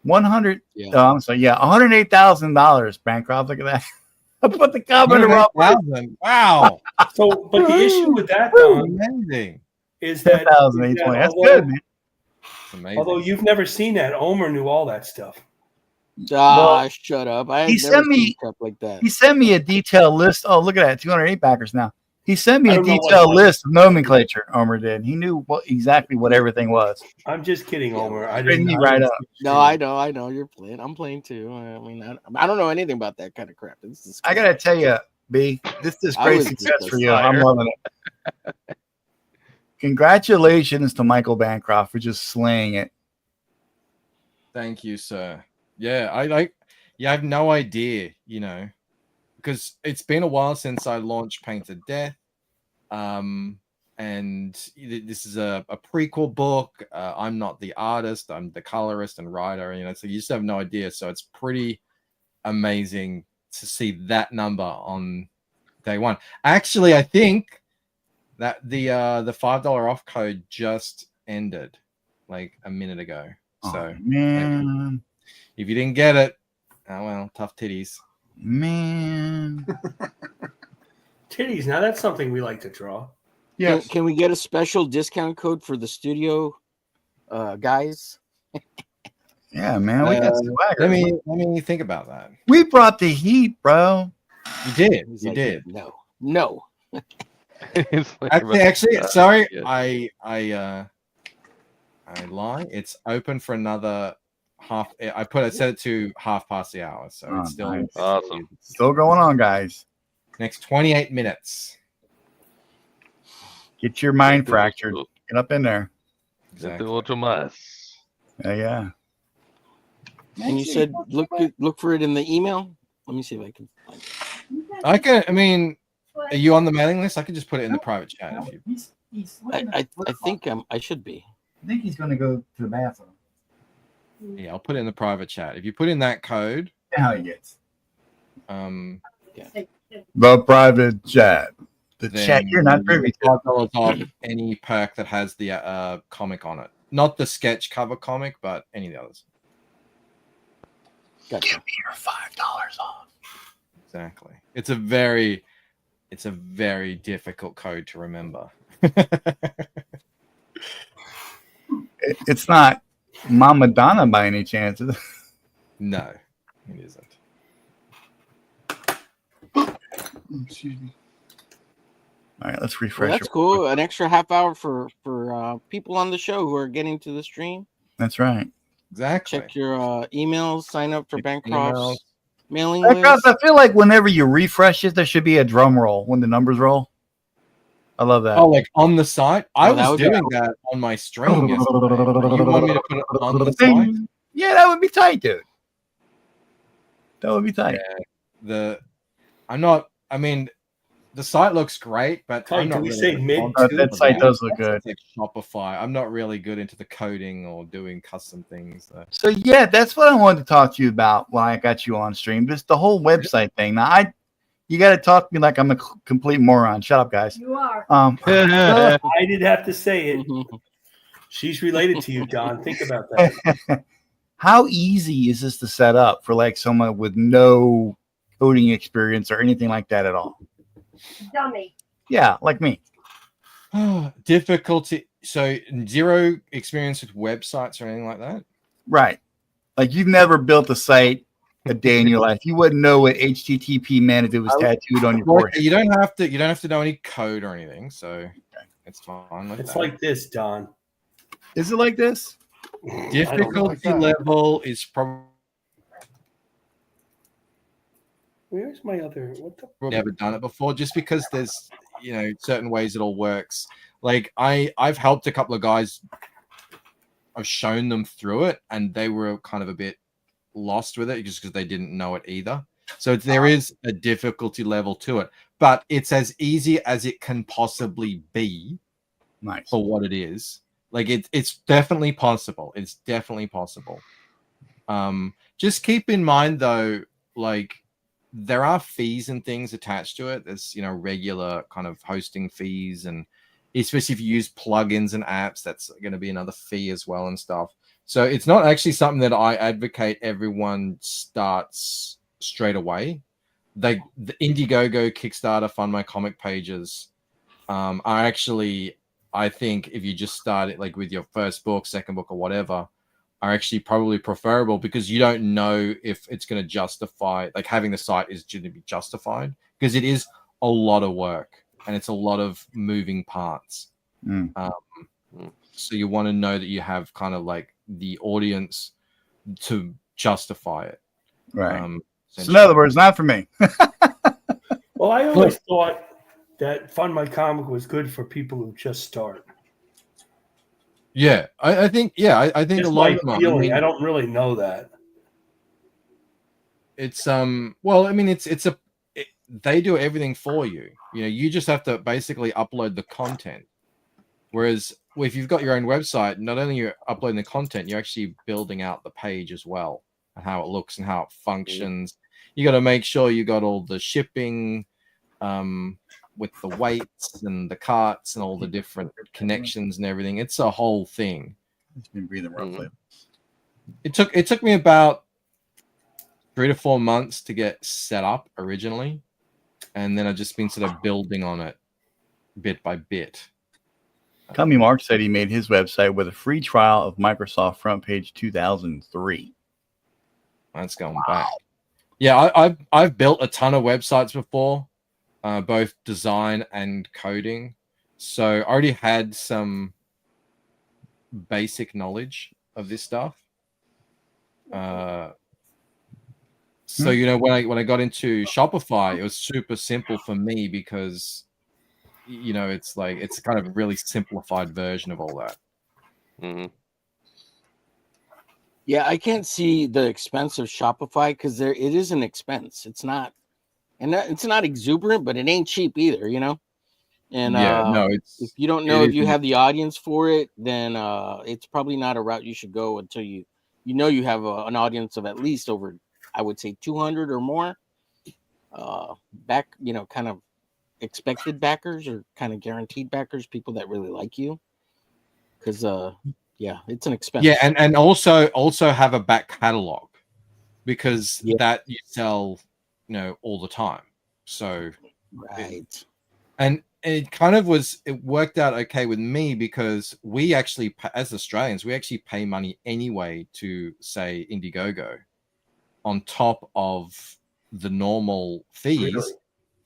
100. Yeah. Oh, I'm sorry. Yeah, $108,000. Bancroft. Look at that. I put the comment wrong. Wow. So, but the issue with that, Don, Amazing. is that, 10,820. That's good, man. Amazing. although you've never seen that, Omer knew all that stuff. Shut up. I He ain't never sent me- seen crap like that. He sent me a detailed list. Oh, look at that. 208 backers now. He sent me I a don't know what detailed it was. list of nomenclature. Omer did. He knew exactly what everything was. I'm just kidding, Omer. I Straighten didn't me right up. No, I know. You're playing. I'm playing too. I mean, I don't know anything about that kind of crap. I gotta tell you, B, this is I great was success just for you. I'm loving it. Congratulations to Michael Bancroft for just slaying it. Thank you, sir. Yeah, I have no idea, you know, because it's been a while since I launched Painted Death. And this is a prequel book. I'm not the artist, I'm the colorist and writer, you know, so you just have no idea. So it's pretty amazing to see that number on day one. Actually, I think that the $5 off code just ended like a minute ago. So Man, if you didn't get it, oh well, tough titties. man. Titties. Now that's something we like to draw. Yes. Can we get a special discount code for the studio guys? Yeah, man. We got swagger. Let me think about that. We brought the heat, bro. You did. He's You like, did. No. It's like Actually, about- sorry, yeah. I lie. It's open for another half. I set it to 1/2 the hour, so Oh, it's still nice. Awesome. Still going on, guys. next 28 minutes. Get your mind fractured. Get up in there. Exactly. Yeah. And you said look for it in the email. Let me see if I can find it. I can. I mean, are you on the mailing list? I could just put it in the private chat. If you... I think I should be. I think he's going to go to the bathroom. Yeah, I'll put it in the private chat. If you put in that code, How he gets. Yeah. The private chat. The Then chat you're not privy to. $5 off any perk that has the comic on it. Not the sketch cover comic, but any of the others. Gotcha. Give me your $5 off. Exactly. It's a very difficult code to remember. It's not Mama Donna by any chance. Is it? No, it isn't. Excuse me. All right, let's Well, refresh. that's cool. An extra half hour for people on the show who are getting to the stream. That's right. Exactly. Check your emails. Sign up for Bancroft's. mailing Because list. I feel like whenever you refresh it, there should be a drum roll when the numbers roll. I love that. Oh, like on the site? I that was would be doing that on my stream yesterday. You want me to put it on the Ding. site? Yeah, that would be tight, dude. That would be tight. Yeah. I mean, the site looks great, but Tight, I'm not do we really say mid? That site does look good. like Shopify. I'm not really good into the coding or doing custom things. So yeah, that's what I wanted to talk to you about when I got you on stream. Just the whole website thing. Now you got to talk to me like I'm a complete moron. Shut up, guys. You are. I didn't have to say it. She's related to you, Don. Think about that. How easy is this to set up for like someone with no coding experience or anything like that at all? Dummy. Yeah, like me. Difficulty. So zero experience with websites or anything like that? Right. Like you've never built a site a day in your life. You wouldn't know what HTTP meant if it was tattooed on your forehead. You don't have to know any code or anything, so it's fine. It's like this, Don. Is it like this? Difficulty level is probably Where's my other? What the? Never done it before, just because there's certain ways it all works. Like I've helped a couple of guys. I've shown them through it, and they were kind of a bit lost with it just because they didn't know it either. So there is a difficulty level to it, but it's as easy as it can possibly be. Nice for what it is. Like it's definitely possible. It's definitely possible. Just keep in mind though, like there are fees and things attached to it. There's regular kind of hosting fees, and especially if you use plugins and apps, that's going to be another fee as well and stuff. So it's not actually something that I advocate everyone starts straight away. The Indiegogo, Kickstarter, Fund My Comic pages are actually, I think if you just start it like with your first book, second book, or whatever, are actually probably preferable because you don't know if it's going to justify, like having the site is going to be justified, because it is a lot of work and it's a lot of moving parts. So you want to know that you have kind of like the audience to justify it. Right. So in other words, not for me. Well, I always thought that Fund My Comic was good for people who just start. Yeah, I think. Yeah, I think Just a lot of my them. feeling. I don't really know that. It's Well, I mean, they do everything for you. You just have to basically upload the content. Whereas if you've got your own website, not only you're uploading the content, you're actually building out the page as well, and how it looks and how it functions. You got to make sure you got all the shipping, with the weights and the carts and all the different connections and everything. It's a whole thing. It's been breathing roughly. It took me about 3 to 4 months to get set up originally, and then I've just been sort of building on it bit by bit. Tommy Mark said he made his website with a free trial of Microsoft Front Page 2003. That's going back. Yeah, I've built a ton of websites before, both design and coding. So I already had some basic knowledge of this stuff. So when I got into Shopify, it was super simple for me because it's kind of a really simplified version of all that. Yeah, I can't see the expense of Shopify because it is an expense. It's not, and it's not exuberant, but it ain't cheap either, And if you don't know if you have the audience for it, then it's probably not a route you should go until you have an audience of at least over, I would say, 200 or more. Kind of expected backers or kind of guaranteed backers, people that really like you, because it's an expense. Yeah, and also have a back catalog, because that you sell all the time. So right. And it worked out okay with me because we actually, as Australians, we actually pay money anyway to, say, Indiegogo on top of the normal fees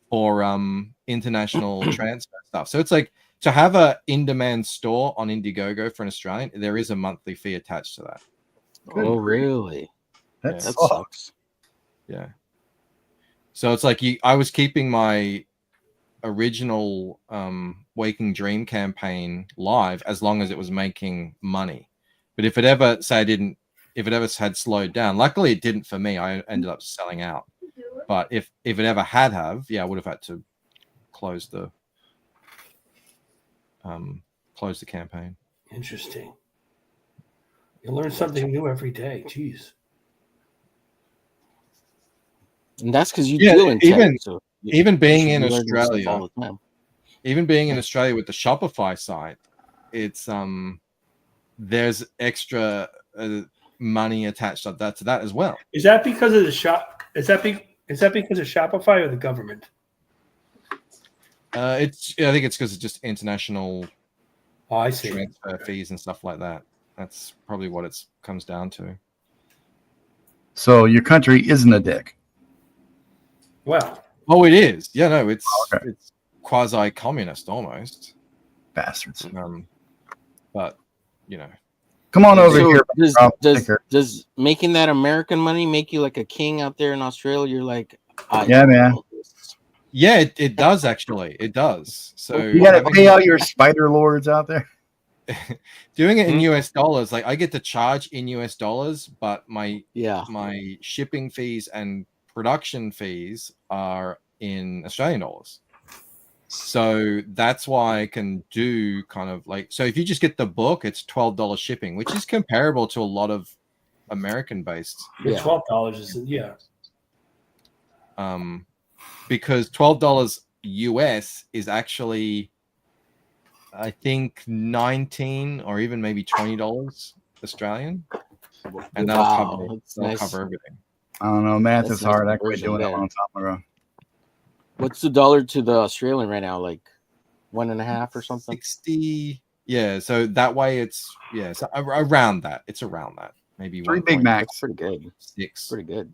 for international transfer stuff. So it's like, to have a in-demand store on Indiegogo for an Australian, there is a monthly fee attached to that. Oh, really? That sucks. Yeah. So it's like I was keeping my original Waking Dream campaign live as long as it was making money. But if it ever had slowed down, luckily it didn't for me. I ended up selling out. But if it ever had, I would have had to close the campaign. Interesting. You learn something new every day. Jeez. And that's because you deal in tech. Even being in Australia, even being in Australia with the Shopify site, it's there's extra money attached to that as well. Is that because of the shop? Is that because of Shopify or the government? I think it's because it's just international. Oh, I see. Transfer fees and stuff like that. That's probably what it comes down to. So your country isn't a dick. Well, it is. Yeah, no, it's quasi-communist almost. Bastards. But you know, come on over here. Does making that American money make you like a king out there in Australia? You're like, yeah, man. Yeah, it does actually. It does. So you got to pay out your spider lords out there. Doing it in US dollars, like I get to charge in US dollars, but my shipping fees and production fees are in Australian dollars. So that's why I can do kind of like, so if you just get the book, it's $12 shipping, which is comparable to a lot of American based. $12 is because $12 US is actually, I think, 19 or even maybe $20 Australian, and that'll cover everything. I don't know. Math is hard. I quit doing it a long time ago. What's the dollar to the Australian right now? Like 1.5 or something? 60. Yeah. So that way it's so around that. It's around that. Maybe 3 Big Macs. Pretty good. 6. Pretty good.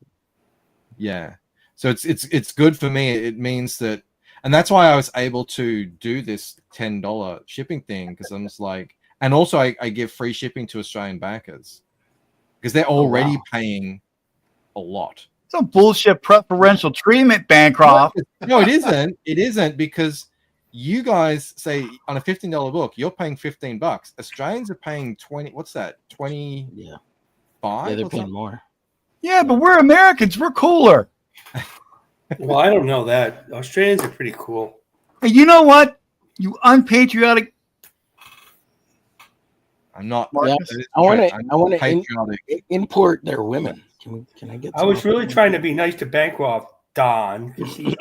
Yeah. So it's good for me. It means that, and that's why I was able to do this $10 shipping thing, because I'm just like, and also I give free shipping to Australian backers because they're already paying a lot. Some bullshit preferential treatment, Bancroft. No, it isn't. It isn't, because you guys say on a $15 book, you're paying $15. Australians are paying 20. What's that? 20? Yeah. 5? Yeah, they're paying more. Yeah, but we're Americans. We're cooler. Well, I don't know that. Australians are pretty cool. Hey, you know what? You unpatriotic. I'm not. Yeah, I want to import their women. Can I get? I was really trying to be nice to Bancroft, Don.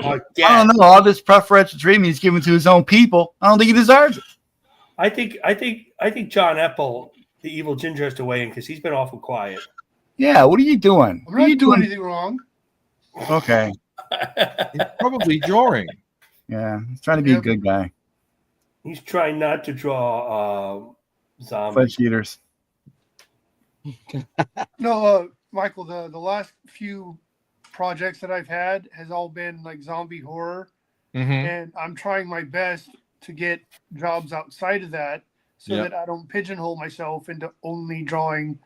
I don't know. All this preferential treatment he's giving to his own people, I don't think he deserves it. I think John Epple, the evil ginger, has to weigh in because he's been awful quiet. Yeah, what are you doing? I'm not doing anything wrong. Okay. He's probably drawing. Yeah, he's trying to be a good guy. He's trying not to draw zombies. Flesh eaters. No, Michael, the last few projects that I've had has all been like zombie horror. And I'm trying my best to get jobs outside of that so that I don't pigeonhole myself into only drawing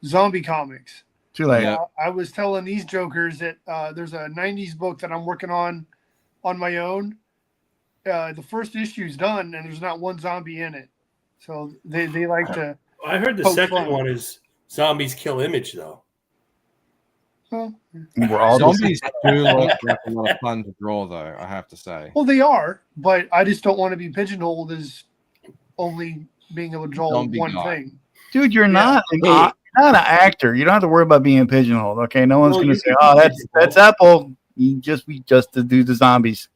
zombie comics. Too late. I was telling these jokers that there's a 90s book that I'm working on my own. The first issue's done, and there's not one zombie in it. So they like to. I heard the second one is Zombies Kill Image, though. Well, we're all zombies do look like a lot of fun to draw, though, I have to say. Well, they are, but I just don't want to be pigeonholed as only being able to draw one thing. Dude, you're not not an actor. You don't have to worry about being pigeonholed. Okay, no one's going to say, "Oh, that's Apple." We just to do the zombies.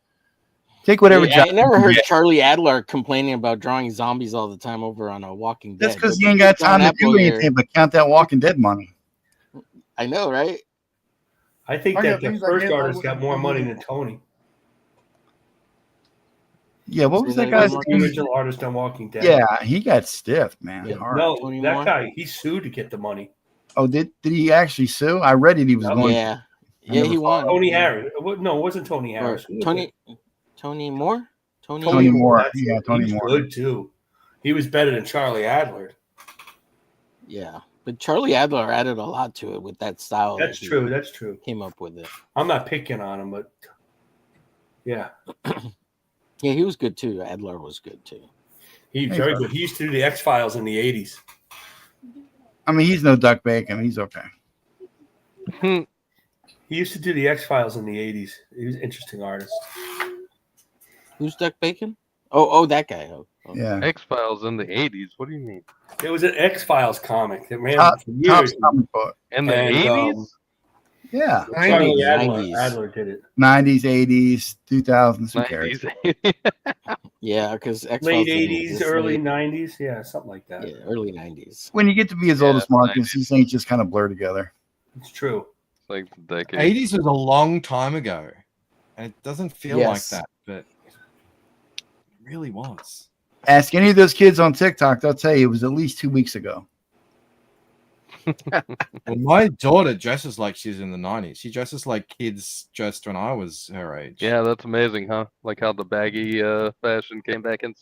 Take whatever job. I never heard Charlie Adler complaining about drawing zombies all the time over on a Walking Dead. That's because he ain't got time to do anything but count that Walking Dead money. I know, right? I think that the first artist got more money than Tony. Yeah, what was that guy's name? Original artist on Walking Dead. Yeah, he got stiff, man. Yeah, hard. no, that guy, he sued to get the money. Oh, did he actually sue? I read it. He was going. Yeah, he won. Tony Harris. No, it wasn't Tony Harris. Tony Moore. Tony Moore. Yeah, Tony Moore. Good too. He was better than Charlie Adler. Yeah. But Charlie Adler added a lot to it with that style. That's true. That's true. Came up with it. I'm not picking on him, but yeah. Yeah, he was good too. Adler was good too. He's very good. He used to do the X-Files in the 80s. I mean, he's no Duck Bacon. He's okay. He used to do the X-Files in the 80s. He was an interesting artist. Who's Duck Bacon? Oh, that guy. Oh. Yeah. X-Files in the 80s. What do you mean? It was an X-Files comic that ran Top for years. comic book. In the 80s? Yeah. Charlie 90s. Adler did it. 90s, 80s, 2000s. Who cares? Yeah, because Late 80s, early 90s. Yeah, something like that. Yeah, early 90s. When you get to be as old as Marcus, these things just kind of blur together. It's true. Like the decade. 80s was a long time ago, and it doesn't feel like that, but it really was. Ask any of those kids on TikTok, they'll tell you it was at least 2 weeks ago. Well, my daughter dresses like she's in the 90s. She dresses like kids dressed when I was her age. Yeah, that's amazing, huh? Like how the baggy fashion came back in.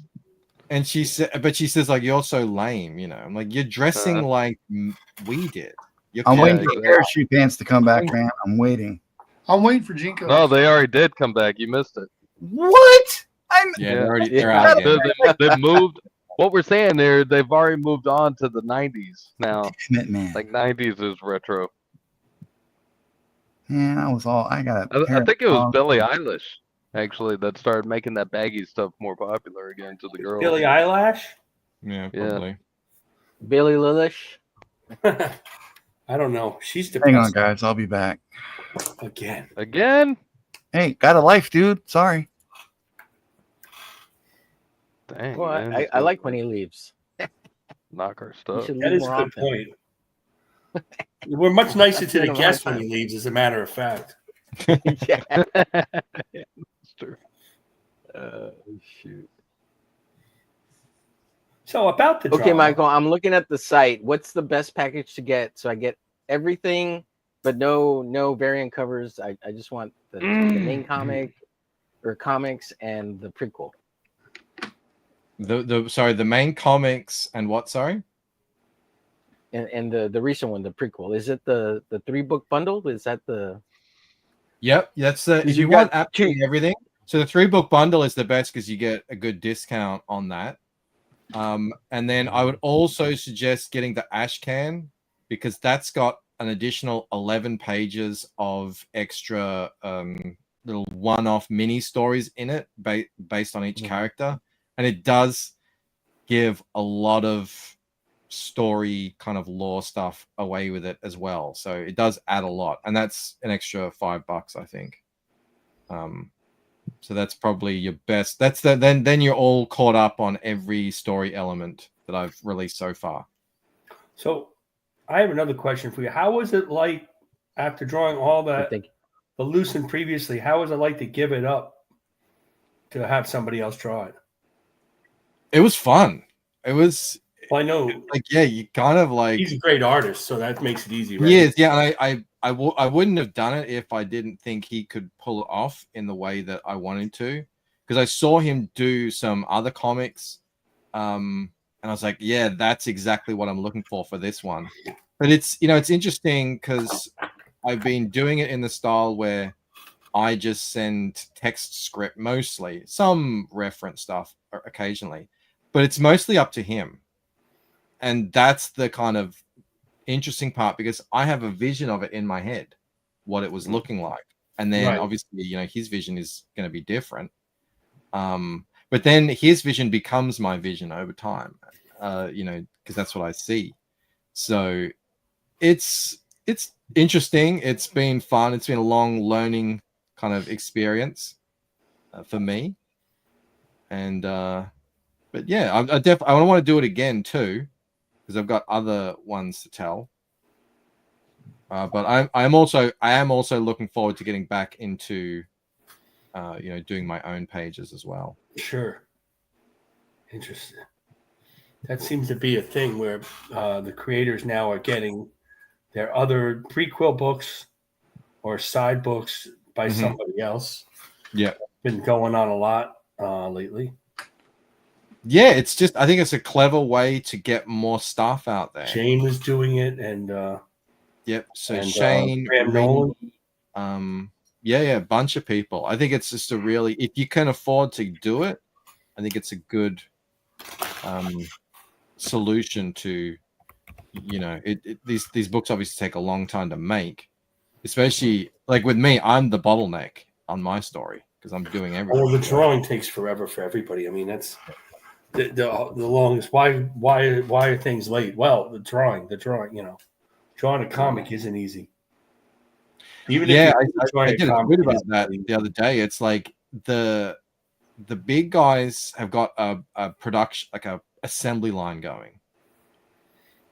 And she said, but she says like, you're so lame, you know. I'm like, you're dressing like we did. I'm waiting for parachute pants to come back, man. I'm waiting. I'm waiting for Jinko. No, they already did come back. You missed it. What? They're out again. They've moved. What we're saying there, they've already moved on to the 90s now. Man. Like 90s is retro. Yeah, I got I think it was Billie Eilish actually that started making that baggy stuff more popular again to the girls. Billie Eilish? Yeah, probably. Billy Lilish? I don't know. She's depressed. Hang on, guys. I'll be back. Again? Hey, got a life, dude. Sorry. Dang, Well, man. I like when he leaves. Knock our stuff. That is a good point. We're much nicer to the guest when he leaves, as a matter of fact. Yeah. That's true. Shoot. So about the Okay, drama. Michael, I'm looking at the site. What's the best package to get? So I get everything, but no variant covers. I just want the main comic or comics and the prequel. The main comics and what? Sorry. And the recent one, the prequel. Is it the 3-book bundle? Is that the? Yep, that's the. If you want absolutely everything, so the 3-book bundle is the best because you get a good discount on that. And then I would also suggest getting the Ashcan because that's got an additional 11 pages of extra little one-off mini stories in it based on each character, and it does give a lot of story kind of lore stuff away with it as well. So it does add a lot, and that's an extra $5, I think. So that's probably your best. That's then you're all caught up on every story element that I've released so far. So I have another question for you. How was it like after drawing all that, the Lucent previously? How was it like to give it up to have somebody else draw it? It was fun. It was. Well, I know. Like, yeah, you kind of like. He's a great artist, so that makes it easy, right? He is, yeah. And I wouldn't have done it if I didn't think he could pull it off in the way that I wanted to, because I saw him do some other comics, and I was like, yeah, that's exactly what I'm looking for this one. But it's it's interesting because I've been doing it in the style where I just send text script mostly, some reference stuff occasionally, but it's mostly up to him. And that's the kind of interesting part because I have a vision of it in my head, what it was looking like. And then obviously, his vision is going to be different. But then his vision becomes my vision over time, because that's what I see. So it's interesting. It's been fun. It's been a long learning kind of experience for me. And, but yeah, I want to do it again too, because I've got other ones to tell. But I am also looking forward to getting back into, doing my own pages as well. Sure. Interesting. That seems to be a thing where the creators now are getting their other prequel books or side books by somebody else. Yeah. Been going on a lot lately. Yeah, it's just I think it's a clever way to get more stuff out there. Shane was doing it, and yep. So and, Shane, Graham Rinny, Nolan. yeah, a bunch of people. I think it's just a really, if you can afford to do it, I think it's a good solution to, you know, these books obviously take a long time to make, especially like with me, I'm the bottleneck on my story because I'm doing everything. Well, the drawing takes forever for everybody. I mean, that's the longest. Why are things late? Well, the drawing. You know, drawing a comic isn't easy. Even yeah, if I did a tweet about that the other day. It's like the big guys have got a production, like a assembly line going.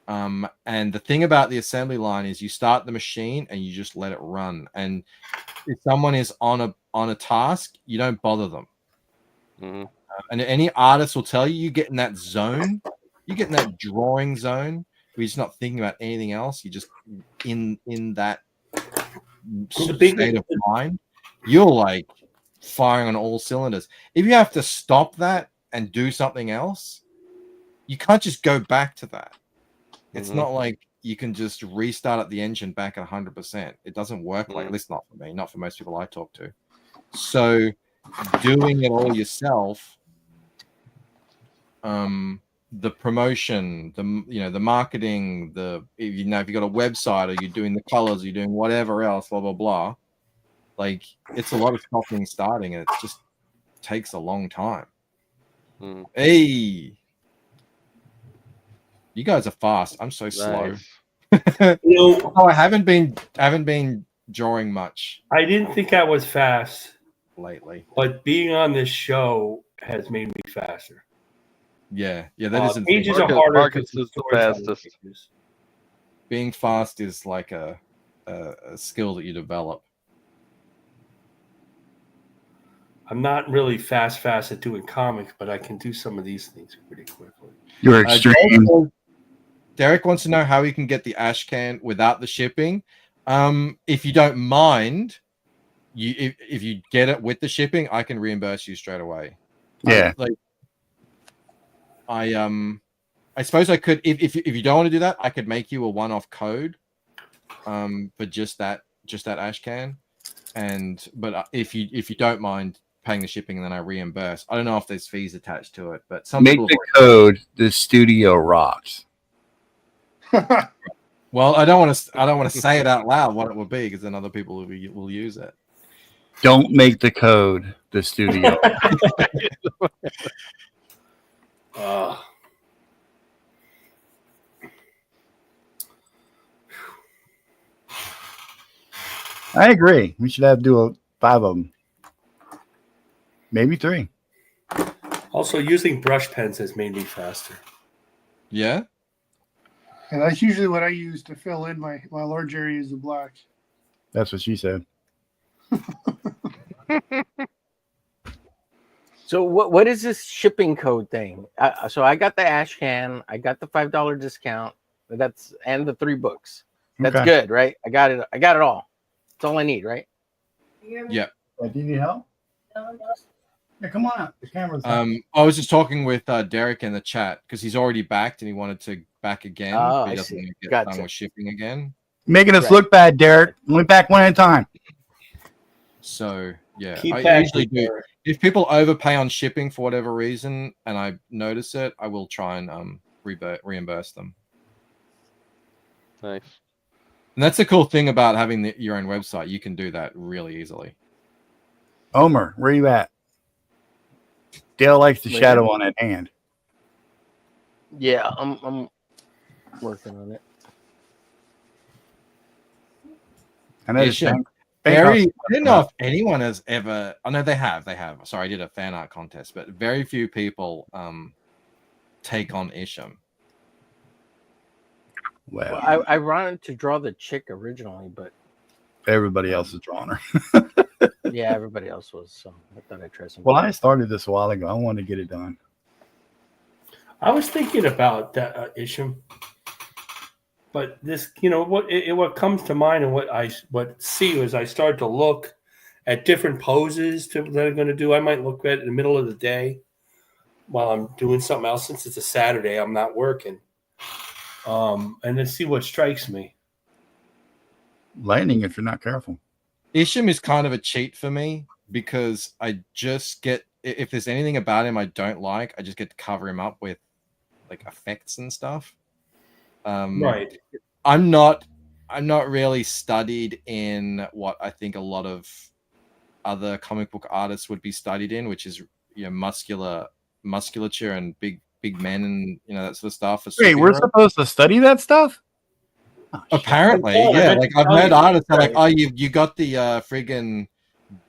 And the thing about the assembly line is you start the machine and you just let it run. And if someone is on a task, you don't bother them. And any artist will tell you, you get in that zone, you get in that drawing zone where you're just not thinking about anything else. You're just in that state of mind. You're like firing on all cylinders. If you have to stop that and do something else, you can't just go back to that. It's not like you can just restart at the engine back at 100%. It doesn't work like, at least not for me, not for most people I talk to. So doing it all yourself, the promotion, the marketing, if you got a website or you're doing the colors, you're doing whatever else, blah, blah, blah. Like, it's a lot of stopping and starting, and it just takes a long time. Hey, you guys are fast. I'm so slow. I haven't been drawing much. I didn't think I was fast lately, but being on this show has made me faster. Yeah, that isn't. Pages are harder. Marcus is the fastest. Being fast is like a skill that you develop. I'm not really fast at doing comics, but I can do some of these things pretty quickly. You're extreme. Derek wants to know how he can get the ash can without the shipping. If you don't mind, if you get it with the shipping, I can reimburse you straight away. Yeah. I suppose I could, if you don't want to do that, I could make you a one-off code for just that ash can. But if you don't mind paying the shipping, then I reimburse. I don't know if there's fees attached to it, but some make the code the studio rocks. Well, I don't want to say it out loud what it will be, because then other people will use it. Don't make the code the studio. I agree. We should have to do 5 of them. Maybe 3. Also, using brush pens has made me faster. Yeah? And that's usually what I use to fill in my large areas of black. That's what she said. So what is this shipping code thing? So I got the ash can, I got the $5 discount, and the 3 books. That's Okay. good, right? I got it all. That's all I need, right? Yeah. Do you need help? Yeah, come on up. The camera's I was just talking with Derek in the chat because he's already backed and he wanted to back again. Oh, he I doesn't see. get Gotcha. done with shipping again. making us look bad, Derek. Only back one at a time. So yeah, Keep I backing, usually do. Derek. If people overpay on shipping for whatever reason and I notice it, I will try and reimburse them. Nice. And that's the cool thing about having your own website. You can do that really easily. Omer, where you at? Dale likes the shadow on that hand. Yeah, I'm working on it. I know. Yeah, sure. I don't know if anyone has ever. I know they have. Sorry, I did a fan art contest, but very few people take on Isham. Well, I wanted to draw the chick originally, but everybody else is drawing her. yeah, everybody else was. So I thought I'd try something. Well, I started this a while ago. I wanted to get it done. I was thinking about that Isham, but this, what comes to mind and what see as I start to look at different poses that I'm going to do. I might look at it in the middle of the day, while I'm doing something else. Since it's a Saturday, I'm not working. And then see what strikes me. Lightning if you're not careful. Isham is kind of a cheat for me because I just get, if there's anything about him I don't like, I just get to cover him up with like effects and stuff. Right. I'm not really studied in what I think a lot of other comic book artists would be studied in, which is musculature and big men and that sort of stuff. Wait, we're supposed to study that stuff? Apparently, yeah. Like I've heard artists are like, oh, you got the friggin'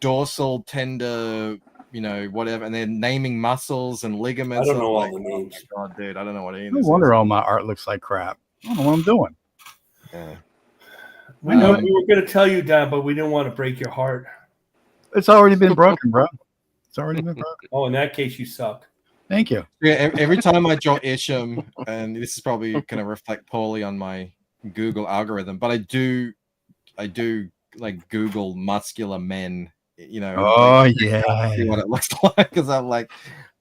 dorsal tender, whatever, and they're naming muscles and ligaments. I don't know all the names. Oh, God, dude, I don't know what any of No this wonder is. all my art looks like crap. I don't know what I'm doing. Yeah. We know we were going to tell you, Dan, but we didn't want to break your heart. It's already been broken, bro. It's already been broken. Oh, in that case, you suck. Thank you. Yeah, every time I draw Isham, and this is probably going to reflect poorly on my Google algorithm, but I do like Google muscular men, Oh like, yeah, see what it looks like, because I'm like,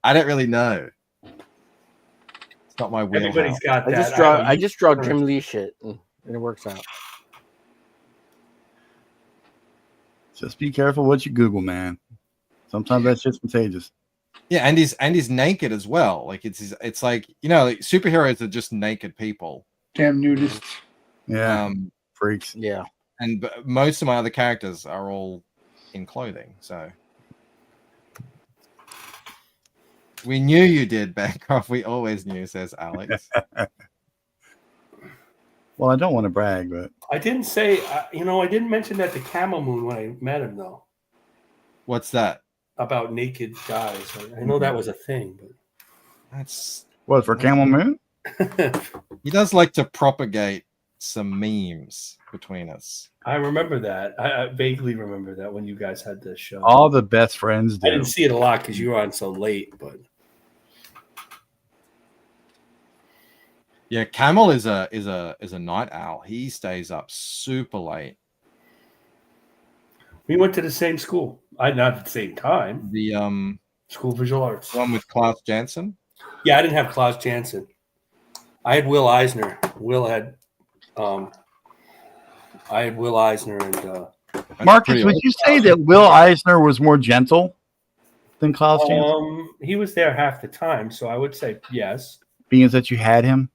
I don't really know. It's not my wheelhouse. Everybody's got that. I just draw Jim Lee shit, and it works out. just be careful what you Google, man. Sometimes that's just contagious. Yeah, and he's naked as well. Like it's like like superheroes are just naked people. Damn nudists. Yeah, freaks. Yeah, and most of my other characters are all in clothing. So we knew you did, Bancroft. We always knew, says Alex. Well, I don't want to brag, but I didn't say, I didn't mention that to Camel Moon when I met him, though. What's that? About naked guys. I know that was a thing, but that's what for Camel Moon. He does like to propagate some memes between us. I remember that. I vaguely remember that when you guys had this show. All the best friends do. I didn't see it a lot because you were on so late, but yeah, Camel is a night owl. He stays up super late. We went to the same school. Not at the same time. The School of Visual Arts. One with Klaus Janson? Yeah, I didn't have Klaus Janson. I had Will Eisner. I had Will Eisner and Marcus, would you say that Will Eisner was more gentle than Klaus Janson? He was there half the time, so I would say yes. Being that you had him?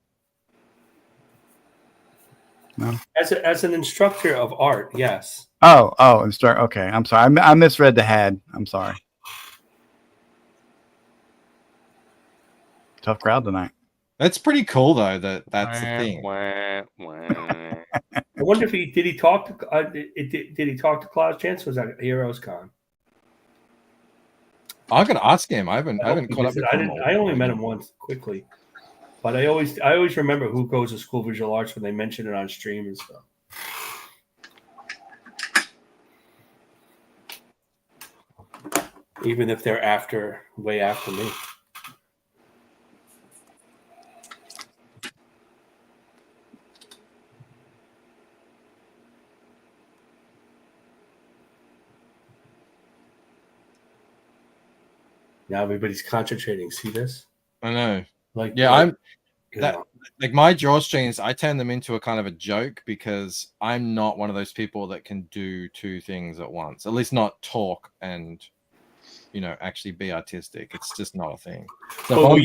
No. As an instructor of art, yes. Oh, instructor. Okay, I'm sorry. I misread the had. I'm sorry. Tough crowd tonight. That's pretty cool, though. That's the thing. I wonder if did he talk to did he talk to Klaus Janson? Was that Heroes Con? I'm gonna ask him. I haven't caught up with him. I only met him once quickly, but I always remember who goes to School of Visual Arts when they mention it on stream and stuff. Even if they're way after me. Now everybody's concentrating. See this? I know. Like, yeah, like my drawstrings, I turn them into a kind of a joke because I'm not one of those people that can do two things at once. At least not talk and actually be artistic. It's just not a thing. So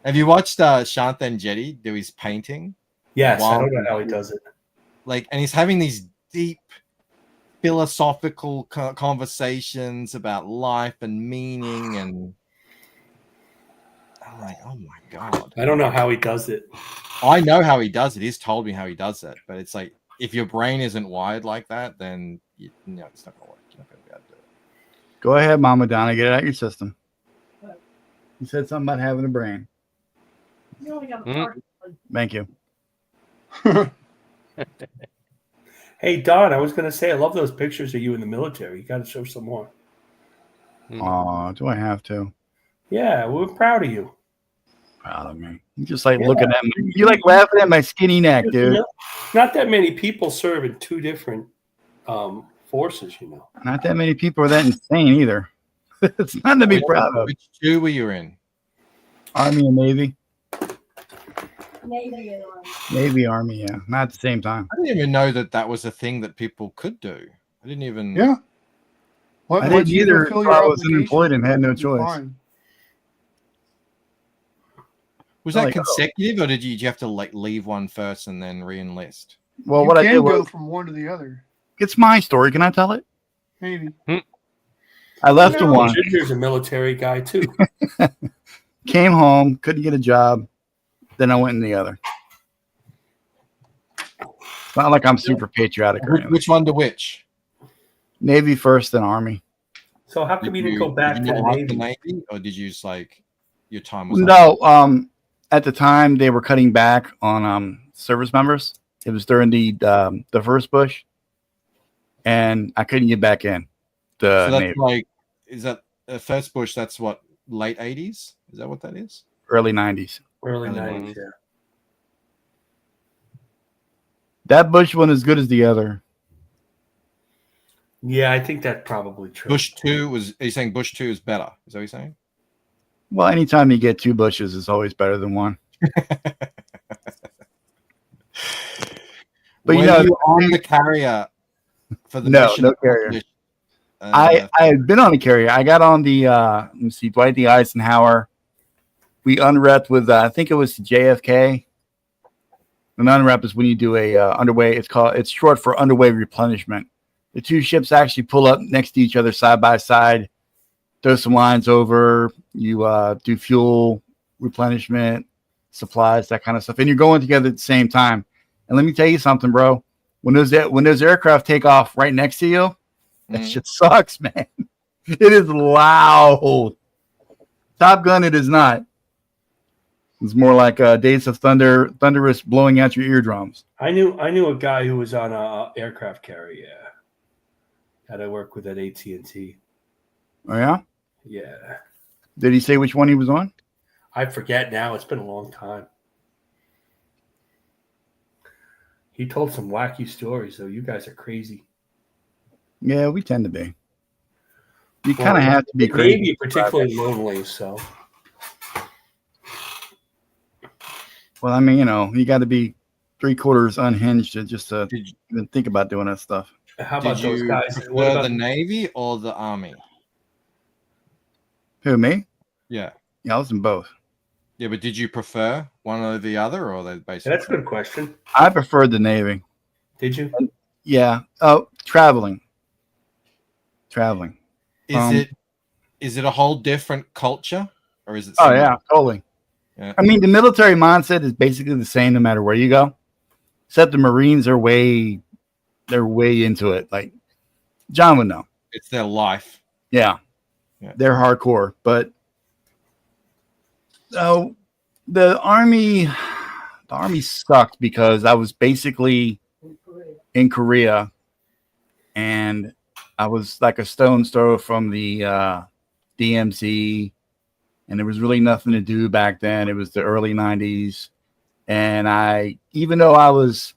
have you watched Shanthan Jetty do his painting? Yes, I don't know how he does it. Like, and he's having these deep philosophical conversations about life and meaning, and I'm like, oh my God. I don't know how he does it. I know how he does it. He's told me how he does it, but it's like, if your brain isn't wired like that, then it's not gonna work. You're not gonna be able to do it. Go ahead, Mama Donna, get it out of your system. You said something about having a brain. You only got a Thank you. Hey, Don, I was going to say, I love those pictures of you in the military. You got to show some more. Oh, do I have to? Yeah, we're proud of you. Proud of me. You just like looking at me. You like laughing at my skinny neck, dude. Not that many people serve in two different forces, you know. Not that many people are that insane either. It's not to be proud of. Which two were you in? Army and Navy. Navy and Army. Navy, Army, yeah. Not at the same time. I didn't even know that was a thing that people could do. I didn't even. Yeah. I didn't either. So I was unemployed and had no choice. Fine. Was that Like, consecutive, or did you have to like leave one first and then re-enlist? Well, You what I can did go was, from one to the other. it's my story. Can I tell it? Maybe. I left the one, Junior's a military guy too. came home, couldn't get a job. Then I went in the other. It's not like I'm super patriotic or anything. Which one to which? Navy first, then Army. So how come you didn't go back to Did the you like Navy? Navy, or did you just like your time was up? No, at the time they were cutting back on service members. It was during the first Bush, and I couldn't get back in. So that's Navy. like, is that first Bush? That's what, late 80s? Is that what that is? Early 90s. Early 90s, yeah. That Bush one as good as the other. Yeah, I think that's probably true. Bush 2 was, are you saying Bush 2 is better? Is that what you're saying? Well, anytime you get two Bushes, it's always better than one. But Were you on the carrier for the mission? No carrier. I had been on a carrier. I got on the let me see, Dwight D. Eisenhower. We unrepped with I think it was JFK. An unrep is when you do a underway. It's short for underway replenishment. The two ships actually pull up next to each other side by side, throw some lines over. You do fuel replenishment, supplies, that kind of stuff, and you're going together at the same time. And let me tell you something, bro. When those aircraft take off right next to you, that shit sucks, man. It is loud. Top Gun, it is not. It's more like Days of Thunder, thunderous blowing out your eardrums. I knew a guy who was on a aircraft carrier. Yeah, that I work with at AT&T. Oh yeah. Yeah. Did he say which one he was on? I forget now. It's been a long time. He told some wacky stories, though. You guys are crazy. Yeah, we tend to be. You kind of have to be crazy. Maybe particularly lonely, so. Well, I mean, you got to be 3/4 unhinged to just even think about doing that stuff. How about those guys? What about the Navy or the Army? Who, me? Yeah. Yeah, I was in both. Yeah, but did you prefer one over the other, or they basically? That's a good question. I preferred the Navy. Did you? Yeah. Oh, traveling. Is it a whole different culture, or is it? Oh yeah, totally. Yeah. I mean, the military mindset is basically the same no matter where you go, except the Marines are way into it. Like John would know. It's their life. Yeah. They're hardcore, but the army sucked because I was basically in Korea, and I was like a stone's throw from the DMZ, and there was really nothing to do back then. It was the early 90s, and even though I was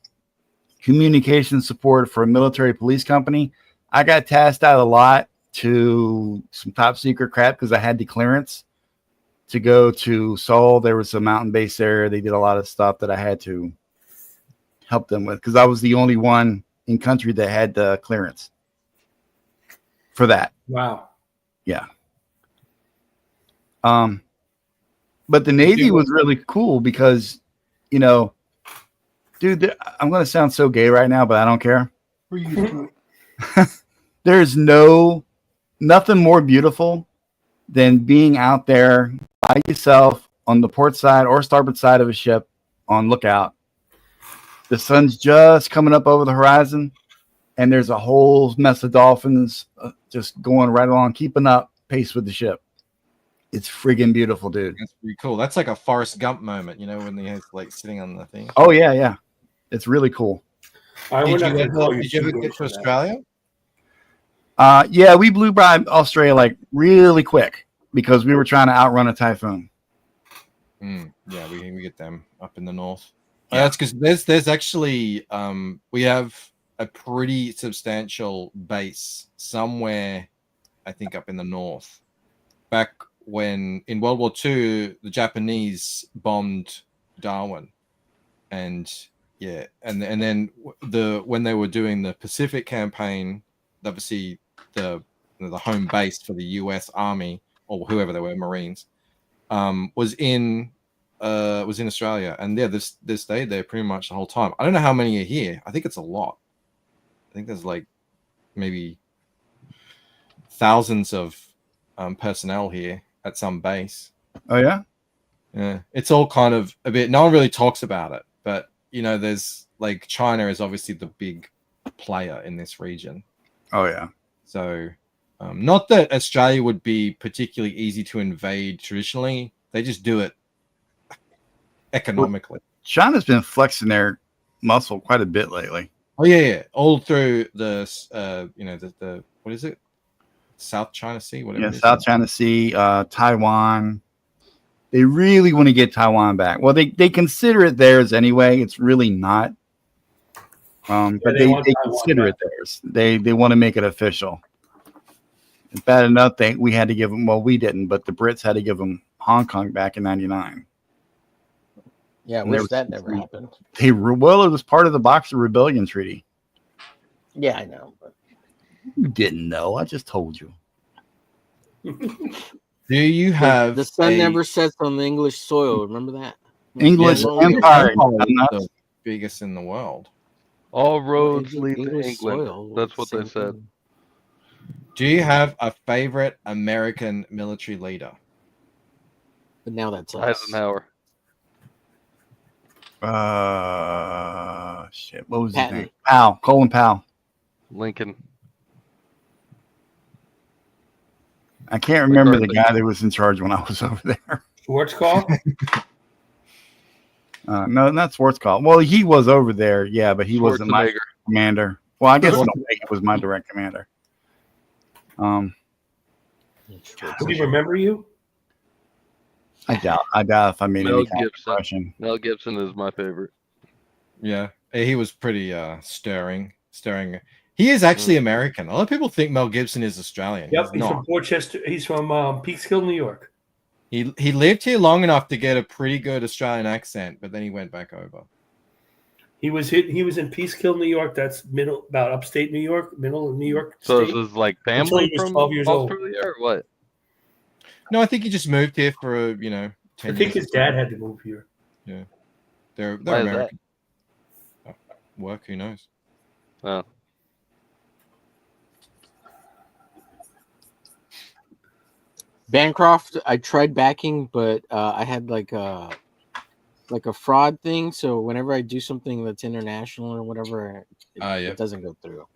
communication support for a military police company, I got tasked out a lot to some top secret crap because I had the clearance to go to Seoul. There was a mountain base there. They did a lot of stuff that I had to help them with because I was the only one in country that had the clearance for that. Wow. Yeah. But the Navy was really cool because, dude, I'm going to sound so gay right now, but I don't care. We're used to it. There's nothing more beautiful than being out there by yourself on the port side or starboard side of a ship on lookout. The sun's just coming up over the horizon, and there's a whole mess of dolphins just going right along, keeping up pace with the ship. It's friggin' beautiful, dude. That's pretty cool. That's like a Forrest Gump moment, when he's like sitting on the thing. Oh yeah. It's really cool. Did you ever get to Australia? Yeah, we blew by Australia like really quick because we were trying to outrun a typhoon. Yeah, we get them up in the north. That's because there's actually we have a pretty substantial base somewhere, I think up in the north. Back when in World War II, the Japanese bombed Darwin, and yeah, and then when they were doing the Pacific campaign, obviously the home base for the U.S. Army or whoever they were, Marines, was in Australia, and yeah, they stayed there pretty much the whole time. I don't know how many are here. I think it's a lot. I think there's like maybe thousands of personnel here at some base. Oh yeah, yeah. It's all kind of a bit. No one really talks about it, but you know, there's like China is obviously the big player in this region. Oh yeah. So, not that Australia would be particularly easy to invade traditionally. They just do it economically. Well, China's been flexing their muscle quite a bit lately. Oh yeah. All through the you know, the what is it? South China Sea, whatever. Yeah, South China Sea, Taiwan. They really want to get Taiwan back. Well, they consider it theirs anyway. It's really not. But they consider it theirs. They want to make it official. It's bad enough that we had to give them. Well, we didn't, but the Brits had to give them Hong Kong back in '99. Yeah, I wish that never happened. Well, it was part of the Boxer Rebellion Treaty. Yeah, I know. But... You didn't know. I just told you. Do you have the sun never sets on the English soil? Remember that? English Empire, the biggest in the world. All roads lead to England. Soil. That's what they said. Do you have a favorite American military leader? But now that's Eisenhower. Shit. What was his name? Powell. Colin Powell. Lincoln. I can't remember the guy that was in charge when I was over there. Schwarzkopf? No, not Schwarzkopf. Well, he was over there, yeah, but he wasn't my commander. Well, I guess it was my direct commander. Does he remember you? I doubt if I made any kind of impression. Mel Gibson is my favorite. Yeah, he was pretty stirring. He is actually American. A lot of people think Mel Gibson is Australian. Yep, he's from Portchester. He's from Peekskill, New York. He lived here long enough to get a pretty good Australian accent, but then he went back over. He was in Peekskill, New York. That's about upstate New York, middle of New York. So this is like family from 12 years Australia old. or what? No, I think he just moved here for 10 years. I think his dad had to move here. Yeah, they're Why is American. Work, who knows? Oh. Bancroft, I tried backing, but I had like a fraud thing. So whenever I do something that's international or whatever, it doesn't go through.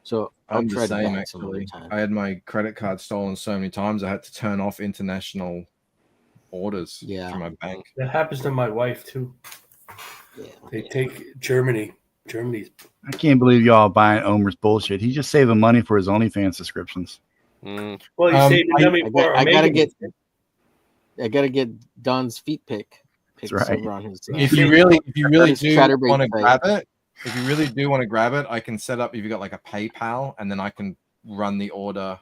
So I'm the same actually. I had my credit card stolen so many times I had to turn off international orders from my bank. That happens to my wife too. Yeah. They take Germany's. I can't believe y'all buying Omer's bullshit. He's just saving money for his OnlyFans subscriptions. Well, he's saving money for I gotta get Don's feet pics right. over on his. If you really do want to grab it, if you really do want to grab it, I can set up. If you got like a PayPal, and then I can run the order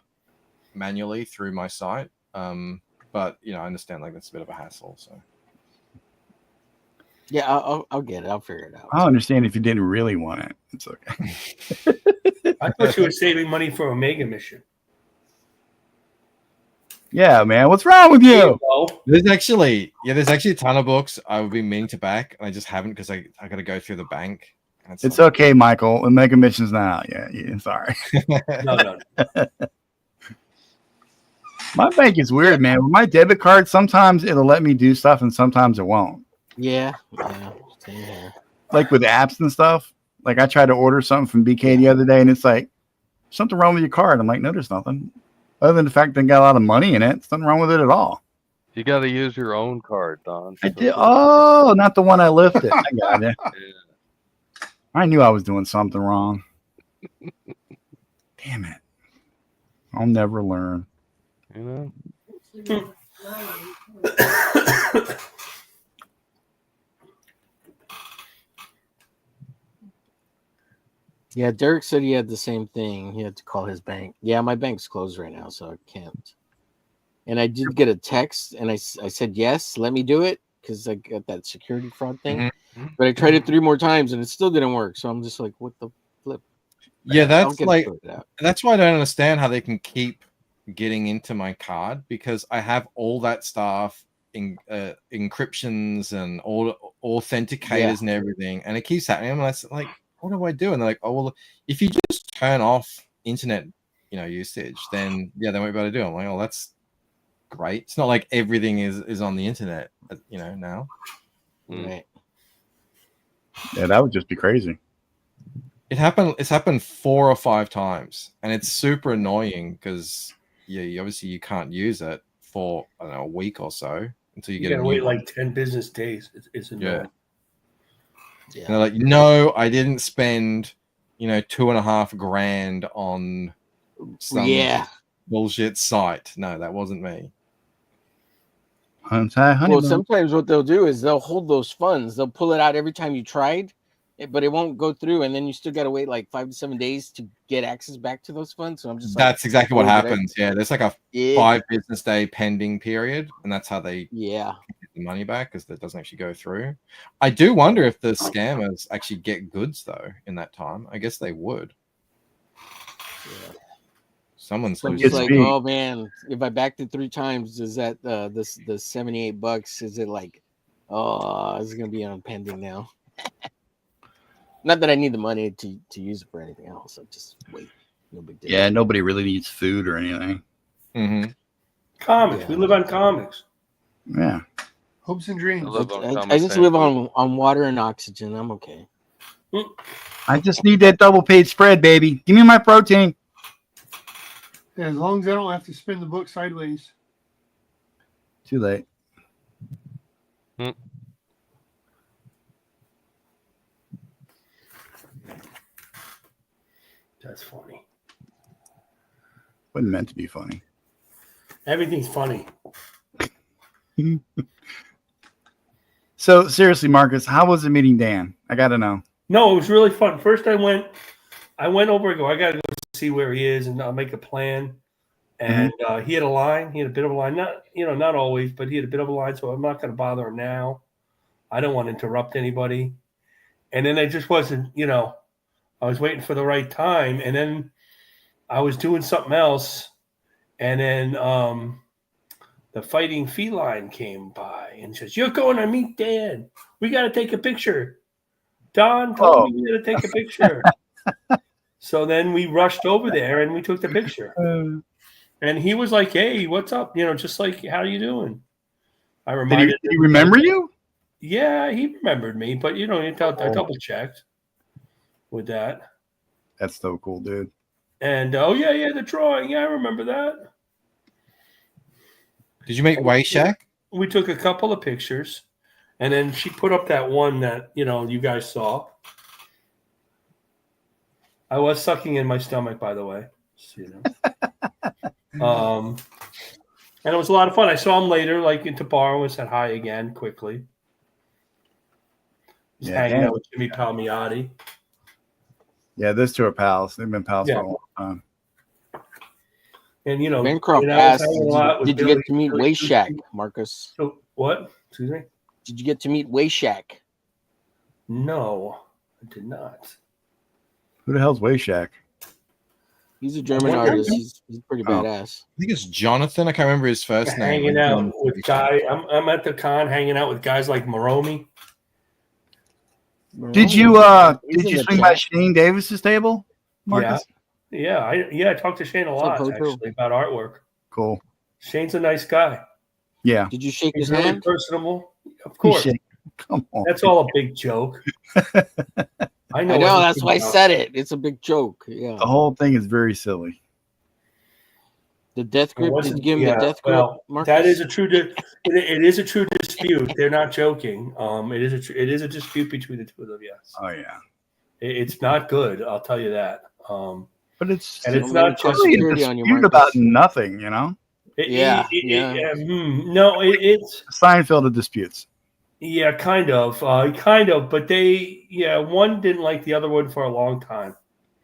manually through my site. But I understand like that's a bit of a hassle. So yeah, I'll get it. I'll figure it out. I understand if you didn't really want it. It's okay. I thought you were saving money for Omega mission. Yeah, man. What's wrong with you? There's actually a ton of books I would be meaning to back, and I just haven't because I got to go through the bank. It's okay, Michael. Omega mission's not out yet. Yeah, sorry. No. My bank is weird, man. With my debit card, sometimes it'll let me do stuff, and sometimes it won't. Yeah. Same here. Like with apps and stuff. Like I tried to order something from BK the other day, and it's like something wrong with your card. I'm like, no, there's nothing. Other than the fact that it got a lot of money in it, there's nothing wrong with it at all. You got to use your own card, Don. I did. Oh, not the one I lifted. I got it. Yeah. I knew I was doing something wrong. Damn it. I'll never learn. Yeah, Derek said he had the same thing. He had to call his bank. Yeah, my bank's closed right now, so I can't. And I did get a text, and I said yes, let me do it, because I got that security fraud thing. But I tried it 3 more times, and it still didn't work. So I'm just like, what the flip? Yeah, I'll that's get it like sorted out. that's why I don't understand how they can keep getting into my card, because I have all that stuff in encryptions and all authenticators and everything, and it keeps happening. I'm like, what do I do? And they're like, oh well, if you just turn off internet, usage, then yeah, they won't be able to do it. I'm like, oh, that's great. It's not like everything is on the internet, now. Right. Yeah, that would just be crazy. It's happened 4 or 5 times, and it's super annoying because you can't use it for a week or so until you get a gotta new wait one. like 10 business days. It's annoying. And they're like, no, I didn't spend $2.5 grand on some bullshit site. No, that wasn't me. Well, sometimes what they'll do is they'll hold those funds. They'll pull it out every time you tried, but it won't go through, and then you still got to wait like 5 to 7 days to get access back to those funds. So I'm just that's exactly what happens. Yeah, there's like a 5 business day pending period, and that's how they get the money back, because that doesn't actually go through. I do wonder if the scammers actually get goods though in that time. I guess they would. Yeah. Someone's So I'm just like, oh man, if I backed it 3 times, is that the $78? Is it like, oh, it's gonna be on pending now? Not that I need the money to use it for anything else. I just wait. No big deal. Yeah, nobody really needs food or anything. Comics. We live on comics. Yeah. Hopes and dreams. I just live on water and oxygen. I'm okay. I just need that double page spread, baby. Give me my protein. Yeah, as long as I don't have to spin the book sideways. Too late. That's funny. Wasn't meant to be funny. Everything's funny. So seriously, Marcus, how was the meeting Dan? I gotta know. No, it was really fun. First, I went over and I gotta go see where he is, and I'll make a plan. And he had a line. He had a bit of a line. Not always, but he had a bit of a line. So I'm not going to bother him now. I don't want to interrupt anybody. And then I just wasn't. I was waiting for the right time, and then I was doing something else, and then the fighting feline came by and says, "You're going to meet Dan. We got to take a picture." Don told me we got to take a picture. So then we rushed over there and we took the picture. And he was like, "Hey, what's up? Just like, how are you doing?" I reminded him. Did he remember you? Yeah, he remembered me, but I double checked with that. That's so cool, dude. And yeah, the drawing. Yeah, I remember that. Did you make Wayshak? We took a couple of pictures, and then she put up that one that you guys saw. I was sucking in my stomach, by the way. So, and it was a lot of fun. I saw him later, like into bar, and said hi again quickly. Just hanging out with Jimmy Palmiotti. Yeah, those two are pals. They've been pals for a long time. And Bancroft asked, "Did you get to meet Wayshak, Marcus?" So what? Excuse me. Did you get to meet Wayshak? No, I did not. Who the hell's Wayshak? He's a German artist. He's pretty badass. I think it's Jonathan. I can't remember his first name. Hanging out with guys. I'm at the con hanging out with guys like Moromi. Did you swing by Shane Davis's table, Marcus? Yeah. I talked to Shane a lot actually about artwork. Cool. Shane's a nice guy. Yeah. Did you shake He's his really hand? Personable. Of course. Come on. That's all a big joke. I know. That's why I said it. It's a big joke. Yeah. The whole thing is very silly. The death grip. Did you give him the death grip? Well, Marcus? that is a true. It is a true dispute. They're not joking. It is a dispute between the two of them. Yes. Oh yeah. It's not good. I'll tell you that. But it's not just really a dispute about nothing, No, it's Seinfeld of disputes. Yeah, kind of. But one didn't like the other one for a long time.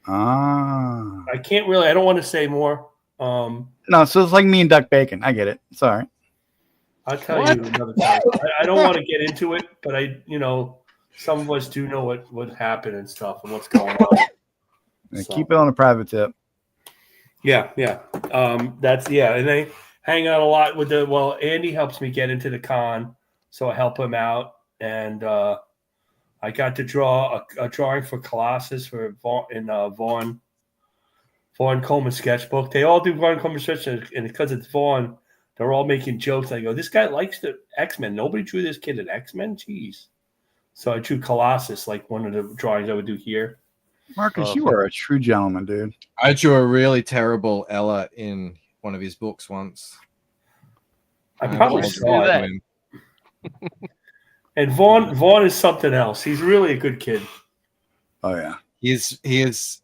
Ah. I can't really. I don't want to say more. No, so it's like me and Duck Bacon. I get it. Sorry. I'll tell you another time. I don't want to get into it, but some of us do know what happened and stuff and what's going on. So. Keep it on a private tip. Yeah. And I hang out a lot with Andy helps me get into the con, so I help him out, and I got to draw a drawing for Colossus for Vaughn Coleman sketchbook. They all do Vaughn Coleman sketchbook, and because it's Vaughn, they're all making jokes. I go, this guy likes the X-Men. Nobody drew this kid an X-Men? Jeez. So I drew Colossus, like one of the drawings I would do here. Marcus, you are a true gentleman, dude. I drew a really terrible Ella in one of his books once. I probably saw that. And Vaughn is something else. He's really a good kid. Oh yeah. He is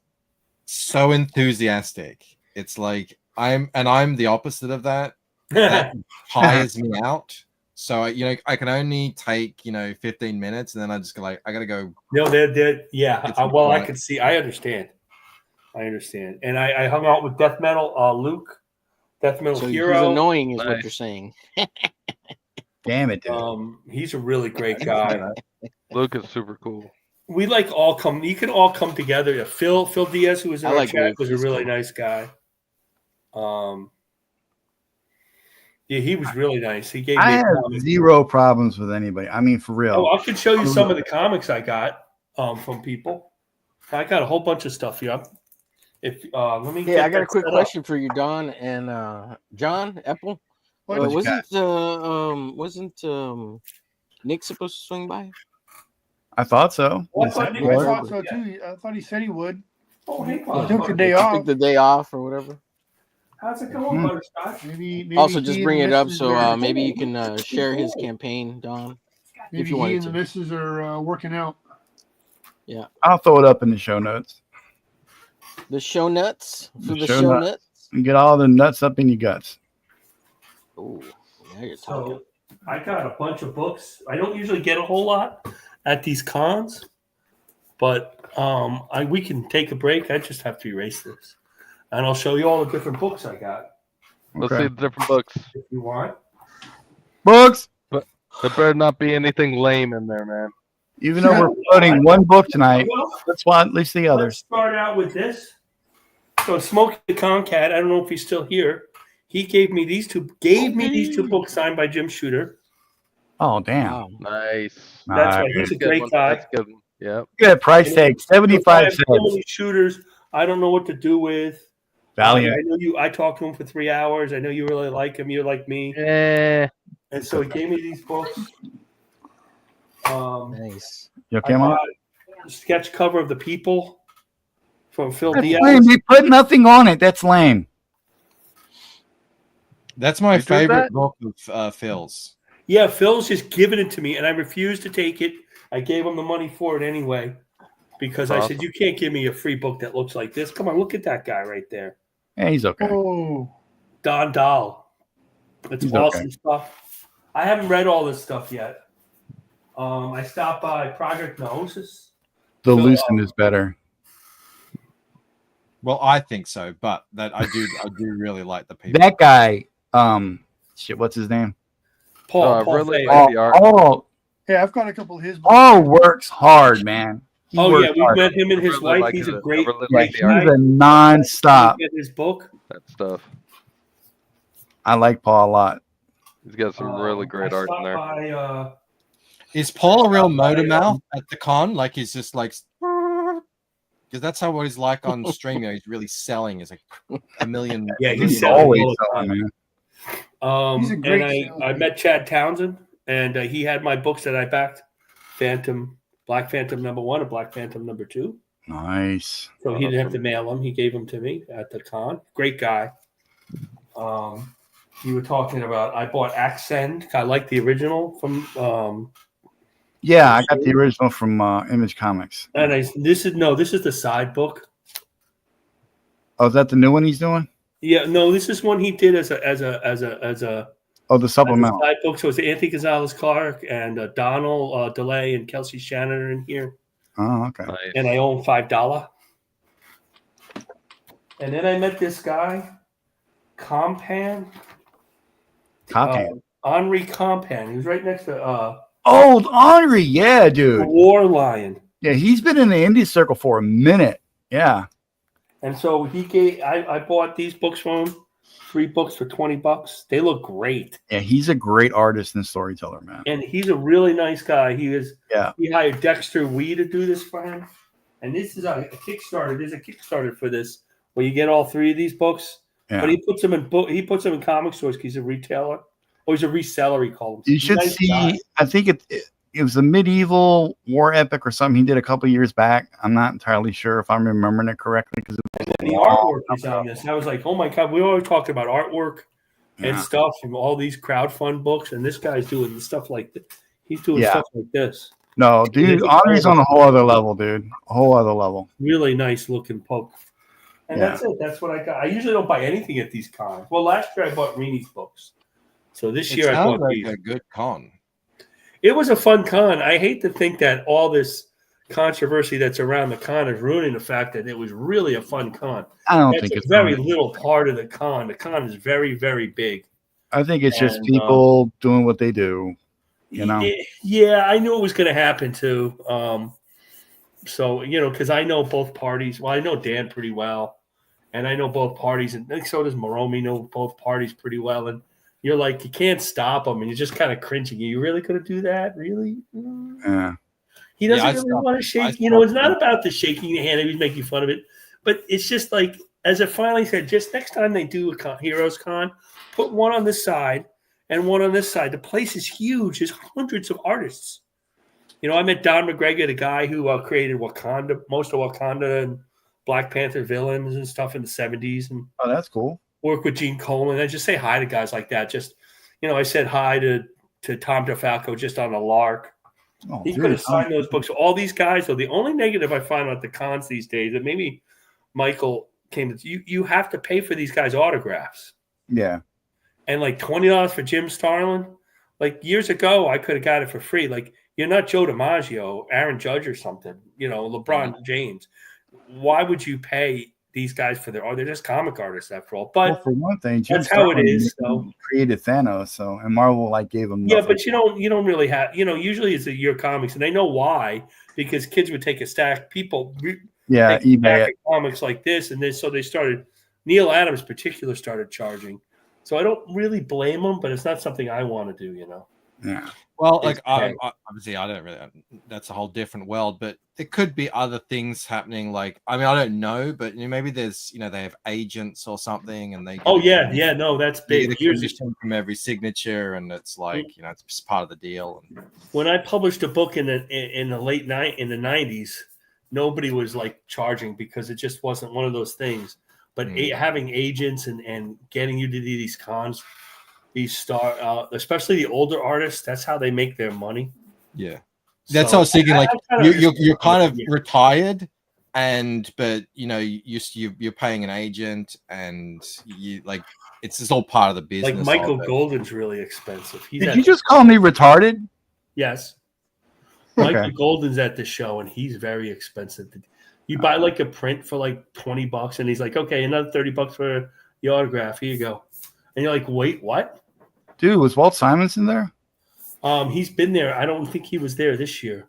so enthusiastic. It's like I'm the opposite of that. That tires me out. So I can only take 15 minutes, and then I just go like I gotta go. No, yeah. I can see. I understand. And I hung out with Death Metal Luke, Death Metal Hero. He's annoying, is what you're saying. Damn it, dude. He's a really great guy. Luke is super cool. We all come. You can all come together. Yeah, Phil Diaz, who was in our chat, was a really nice guy. Yeah, he was really nice. He gave me. I have zero problems with anybody. I mean, for real. Oh, I could show you some of the comics I got from people. I got a whole bunch of stuff here. If let me. Yeah, I got a quick question for you, Don and John Epple. Wasn't Nick supposed to swing by? I thought so. Well, I thought so too. I thought he said he would. Oh, hey, took the day off. Took the day off or whatever. How's it going, Butterscotch? Maybe also, just bring it up so maybe you can share his campaign, Don. Maybe if you he wanted and the to. missus are working out. Yeah. I'll throw it up in the show notes. The show nuts for the show show nuts. nuts. And get all the nuts up in your guts. Oh, now you're talking. So I got a bunch of books. I don't usually get a whole lot at these cons, but we can take a break. I just have to erase this, and I'll show you all the different books I got. Let's see the different books. If you want. Books. But there better not be anything lame in there, man. Even though we're promoting one book tonight, let's watch at least the others. Let's start out with this. So Smokey the Concat, I don't know if he's still here. He gave me these two books signed by Jim Shooter. Oh, damn. Wow. Nice. That's right. He's a great guy. That's good. Yeah. Good price tag, 75 So many cents. shooters I don't know what to do with. Valiant. I know you. I talked to him for 3 hours. I know you really like him. You're like me. Yeah. And so he gave me these books. Nice. You okay, Mom? Sketch cover of the people from Phil That's Diaz. lame. They put nothing on it. That's lame. That's my You did favorite that? book of Phil's. Yeah, Phil's just giving it to me, and I refused to take it. I gave him the money for it anyway because I said, you can't give me a free book that looks like this. Come on, look at that guy right there. Yeah, he's okay. Oh, Don Dahl. It's He's awesome okay. stuff. I haven't read all this stuff yet. I stopped by Project Gnosis. The Lucent is better. Well, I think so, but that I do really like the people. That guy, shit, what's his name? Paul really Fay. like the art. yeah, I've got a couple of his books. All works hard, man. He Oh works yeah, we hard. met him and his really wife. like He's it. a I great, really great like He's the art. guy. a non-stop. Get his book. That stuff. I like Paul a lot. He's got some really great art in there. By, Is Paul a real motor mouth at the con? Like he's just like, because that's how what he's like on stream. He's really selling. He's like a million. Yeah, He's selling always all the selling, time. man. He's a great And I met Chad Townsend, and he had my books that I backed: Black Phantom #1 and Black Phantom #2. Nice. So he didn't have to mail them; he gave them to me at the con. Great guy. You were talking about. I bought Accent. I like the original from. Yeah, I got the original from Image Comics. And this is the side book. Oh, is that the new one he's doing? Yeah, no, this is one he did as a Oh, the supplemental. side book. So it's Anthony Gonzalez Clark and Donald DeLay and Kelsey Shannon are in here. Oh, okay. Nice. And I own $5. And then I met this guy, Compan. Henri Compan. He was right next to Old Henri, yeah, dude. War Lion. Yeah, he's been in the indie circle for a minute. Yeah. And so he gave I bought these books from him. 3 books for $20. They look great. Yeah, he's a great artist and storyteller, man. And he's a really nice guy. He hired Dexter Wee to do this for him. And this is a Kickstarter. There's a Kickstarter for this where you get all 3 of these books. Yeah. But he puts them in comic stores because he's a retailer. Or he's a reseller, he calls him. You should see, I think it was a medieval war epic or something he did a couple years back. I'm not entirely sure if I'm remembering it correctly. And then the artwork is on this. And I was like, oh my God, we always talked about artwork and stuff from all these crowdfund books. And this guy's doing stuff like this. He's doing stuff like this. No, dude, Henri's on a whole other level, dude. A whole other level. Really nice looking poke. And that's it. That's what I got. I usually don't buy anything at these cons. Well, last year I bought Rini's books. So this year I bought these. A good con. It was a fun con. I hate to think that all this controversy that's around the con is ruining the fact that it was really a fun con. I don't think it's a very little part of the con. The con is very, very big. I think it's just people doing what they do. You know? Yeah, I knew it was going to happen too. So, because I know both parties. Well, I know Dan pretty well. And I know both parties. And so does Moromi know both parties pretty well. And you're like, you can't stop them, and you're just kind of cringing. Are you really going to do that? Really? Yeah. He doesn't really want to shake. It's not about the shaking the hand. He's making fun of it. But it's just like, as I finally said, just next time they do a Heroes Con, put one on this side and one on this side. The place is huge. There's hundreds of artists. I met Don McGregor, the guy who created Wakanda, most of Wakanda and Black Panther villains and stuff in the 70s. And oh, that's cool. Work with Gene Colan. I just say hi to guys like that. Just, I said hi to Tom DeFalco just on a lark. Oh, he could have signed those books. All these guys, though, the only negative I find at the cons these days, that maybe Michael came to, you have to pay for these guys' autographs. Yeah. And like $20 for Jim Starlin. Like years ago, I could have got it for free. Like, you're not Joe DiMaggio, Aaron Judge or something, LeBron James. Why would you pay these guys for they're just comic artists after all? But for one thing, that's how it is. So created Thanos, and Marvel gave him nothing. Yeah, but you don't really have usually it's your comics, and they know why, because kids would take a stack. People eBay comics like this, and so they started. Neil Adams, in particular, started charging. So I don't really blame them, but it's not something I want to do. Yeah. Well, obviously, I don't really. That's a whole different world, but there could be other things happening. Like, I don't know, but maybe there's, they have agents or something, and they. No, that's big. From every signature, and it's like it's just part of the deal. And when I published a book in the late in the 90s, nobody was like charging because it just wasn't one of those things. But having agents and getting you to these cons. These especially the older artists, that's how they make their money. Yeah, that's what I was thinking. Like you're kind of retired, but you're paying an agent, and it's just all part of the business. Like Michael Golden's really expensive. Did you just call me retarded? Yes, okay. Michael Golden's at the show, and he's very expensive. You buy like a print for like $20, and he's like, "Okay, another $30 for the autograph. Here you go." And you're like, "Wait, what?" Dude, was Walt Simonson there? He's been there. I don't think he was there this year.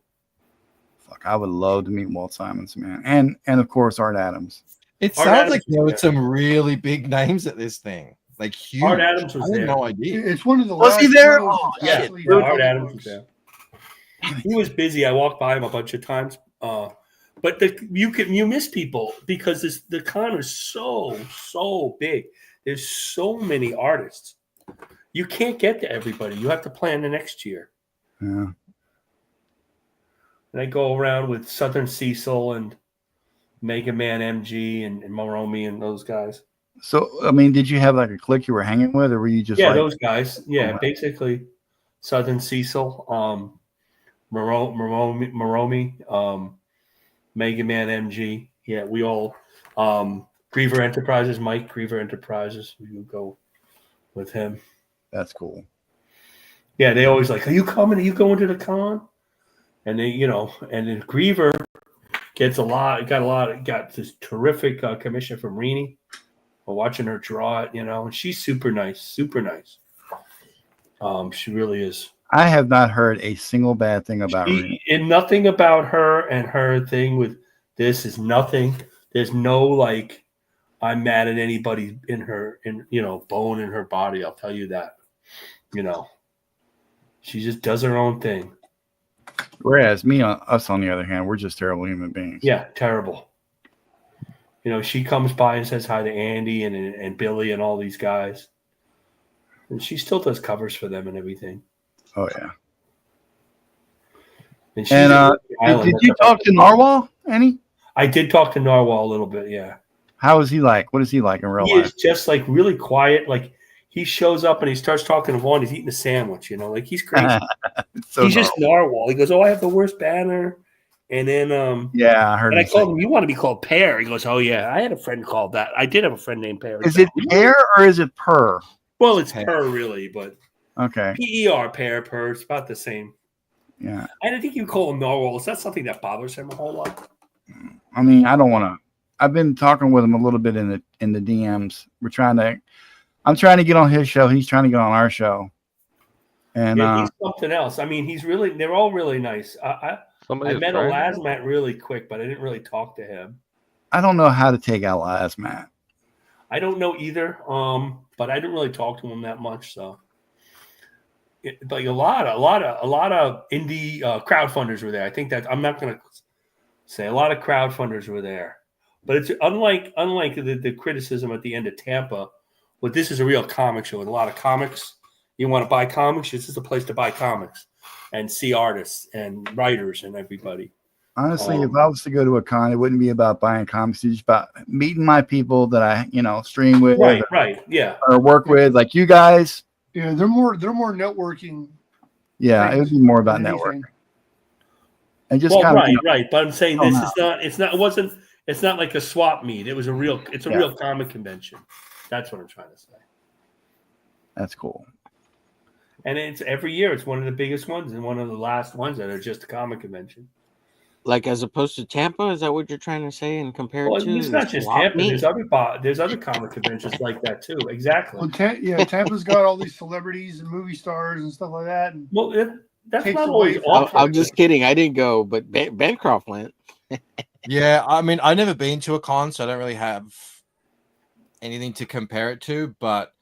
Fuck, I would love to meet Walt Simonson, man, and of course Art Adams. It sounds like there were some really big names at this thing, like huge. Art Adams was there. No idea. It's one of the. Was he there? Oh, yeah, Art Adams was there. He was busy. I walked by him a bunch of times. But you miss people because the con is so big. There's so many artists. You can't get to everybody. You have to plan the next year. Yeah. And I go around with Southern Cecil and Mega Man MG and Moromi and those guys. So, did you have like a clique you were hanging with, or were you just those guys? Yeah, basically Southern Cecil, Moromi, Mega Man MG. Yeah, we all Griever Enterprises, Mike Griever Enterprises. We would go with him. That's cool. Yeah, they always like, "Are you coming? Are you going to the con?" And they, and then Griever Got this terrific commission from Rini. We're watching her draw it, and she's super nice, super nice. She really is. I have not heard a single bad thing about Rini. And nothing about her and her thing with this is nothing. There's no like I'm mad at anybody in bone in her body. I'll tell you that. She just does her own thing. Whereas us on the other hand, we're just terrible human beings. Yeah, terrible. She comes by and says hi to Andy and Billy and all these guys. And she still does covers for them and everything. Oh, yeah. And did you talk to Narwhal, Annie? I did talk to Narwhal a little bit, yeah. How is he like? What is he like in real life? He is just like really quiet. Like he shows up and he starts talking to Vaughn. He's eating a sandwich, like he's crazy. He's just Narwhal. He goes, "Oh, I have the worst banner." And then, yeah, I heard. And I called him. You want to be called Pear? He goes, "Oh yeah, I had a friend called that. I did have a friend named Pear." Is it Pear or is it Purr? Well, it's Purr really, but okay. P-E-R, Pear, Purr. It's about the same. Yeah. And I think you call him Narwhal. Is that something that bothers him a whole lot? I mean, I don't want to. I've been talking with him a little bit in the DMs. I'm trying to get on his show. He's trying to get on our show. And he's something else. I mean, they're all really nice. I met Elasmat really quick, but I didn't really talk to him. I don't know how to take out Elasmat. I don't know either. But I didn't really talk to him that much. So, but a lot of indie crowdfunders were there. I think that I'm not going to say a lot of crowdfunders were there, but it's unlike the criticism at the end of Tampa. But this is a real comic show with a lot of comics. You want to buy comics? This is a place to buy comics and see artists and writers and everybody. Honestly, if I was to go to a con, it wouldn't be about buying comics. It's just about meeting my people that I, stream with, right, yeah, or work with, like you guys. Yeah, they're more networking. Yeah, it would be more about networking. And just right. But I'm saying this is not. It's not like a swap meet. It's a real comic convention. That's what I'm trying to say. That's cool. And it's every year. It's one of the biggest ones and one of the last ones that are just a comic convention. Like as opposed to Tampa, is that what you're trying to say? And compare it to? It's not just Tampa. There's other comic conventions like that too. Exactly. Well, Tampa's got all these celebrities and movie stars and stuff like that. And that's not always awful. I'm just kidding. I didn't go, but Bancroft went. Yeah, I mean, I've never been to a con, so I don't really have anything to compare it to. But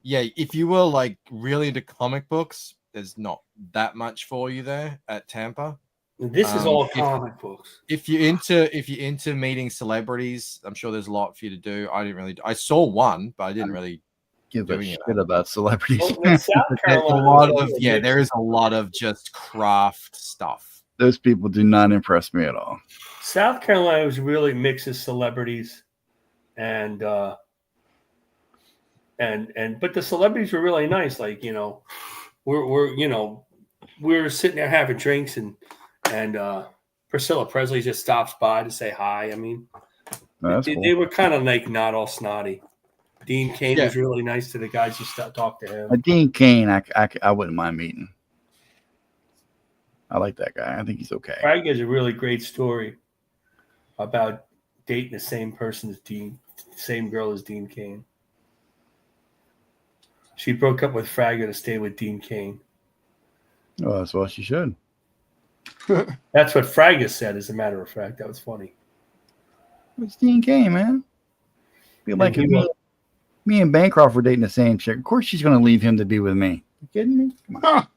yeah, if you were like really into comic books, there's not that much for you there at Tampa. This is all comic books. If you're into meeting celebrities, I'm sure there's a lot for you to do. I saw one, but I didn't really give a shit about celebrities. Well, South Carolina, there is a lot of just craft stuff. Those people do not impress me at all. South Carolina really mixes celebrities and but the celebrities were really nice. Like, we're sitting there having drinks and Priscilla Presley just stops by to say hi. I mean, they were kind of like not all snotty. Dean Cain was really nice to the guys who talked to him. Dean Cain, I wouldn't mind meeting. I like that guy. I think he's okay. Frank has a really great story about dating the same person as same girl as Dean Cain. She broke up with Fragga to stay with Dean Cain. Oh, that's what she should. That's what Fragga said, as a matter of fact. That was funny. It's Dean Cain, man. Feel like me and Bancroft were dating the same chick. Of course she's going to leave him to be with me. You kidding me? Come on.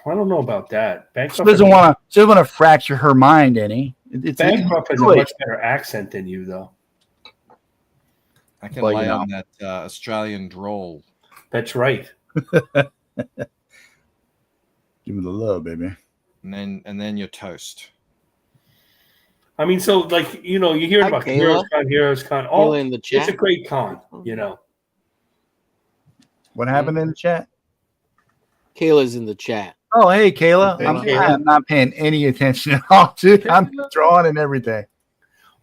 I don't know about that. She doesn't want to fracture her mind any. Bancroft has a much better accent than you, though. I can lay on that Australian drawl. That's right. Give me the love, baby. And then you're toast. I mean, so like you hear about Heroes Con. Oh, in the chat. It's a great con. What happened in the chat? Kayla's in the chat. Oh, hey, Kayla. I'm not paying any attention at all, dude. I'm drawing and everything.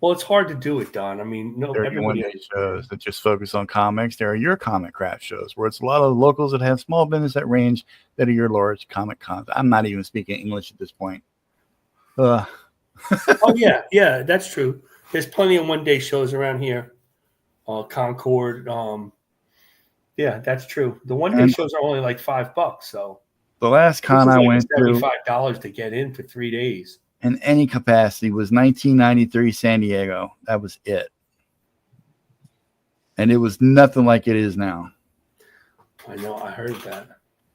Well, it's hard to do it, Don. I mean, everybody shows that just focus on comics. There are your comic craft shows where it's a lot of locals that have small business at range that are your large comic cons. I'm not even speaking English at this point. Oh yeah, that's true. There's plenty of one day shows around here. Concord. Yeah, that's true. The one day shows are only like $5, so the last con I went to, $75 to get in for 3 days. In any capacity, was 1993 San Diego. That was it. And it was nothing like it is now. I know, I heard that.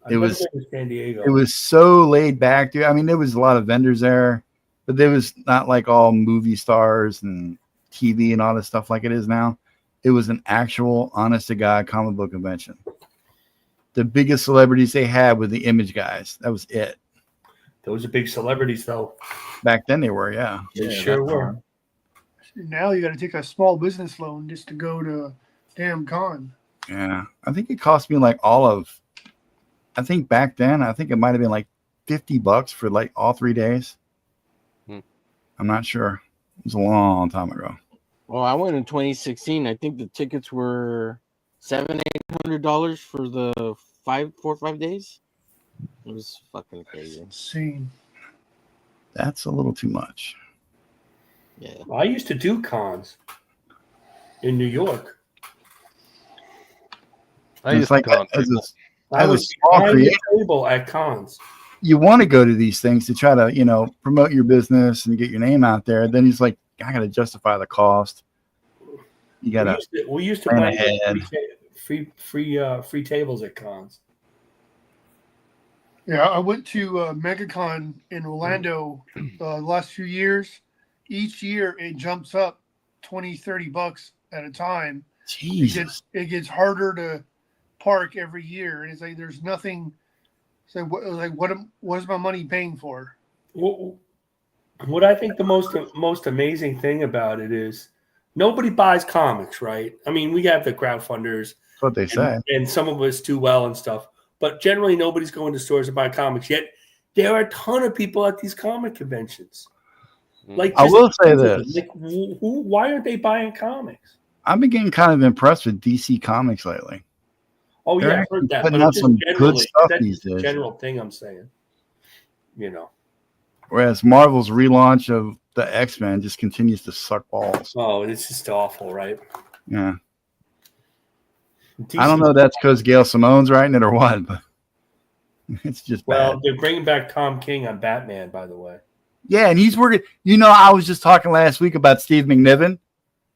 It was San Diego. It was so laid back, dude. I mean, there was a lot of vendors there, but there was not like all movie stars and TV and all this stuff like it is now. It was an actual, honest to God comic book convention. The biggest celebrities they had were the Image guys. That was it. Those are big celebrities, though. Back then they were, yeah. They sure were. Now you got to take a small business loan just to go to damn con. Yeah. I think it cost me like I think back then, I think it might have been like $50 for like all 3 days. I'm not sure. It was a long time ago. Well, I went in 2016. I think the tickets were $700-800 for the 4 or 5 days. It was fucking crazy. Insane. That's a little too much. Yeah. I used to do cons in New York. I used to con people. I was behind the table at cons. You want to go to these things to try to, promote your business and get your name out there. Then it's like, I got to justify the cost. You got to. We used to buy free tables at cons. Yeah, I went to MegaCon in Orlando the last few years. Each year it jumps up $20-30 at a time. Jesus. It gets harder to park every year, and it's like there's nothing. So what is my money paying for? What I think the most amazing thing about it is nobody buys comics, right? I mean, we have the crowdfunders. That's what they say. And some of us do well and stuff. But generally, nobody's going to stores to buy comics. Yet there are a ton of people at these comic conventions. Like, I will say this: like, why aren't they buying comics? I've been getting kind of impressed with DC Comics lately. Oh They're yeah, I've heard that. putting But out some good stuff that's these the days. general thing I'm saying. Whereas Marvel's relaunch of the X-Men just continues to suck balls. Oh, it's just awful, right? Yeah. I don't know if that's because Gail Simone's writing it or what, but it's just bad. They're bringing back Tom King on Batman, by the way. Yeah, and he's working. I was just talking last week about Steve McNiven,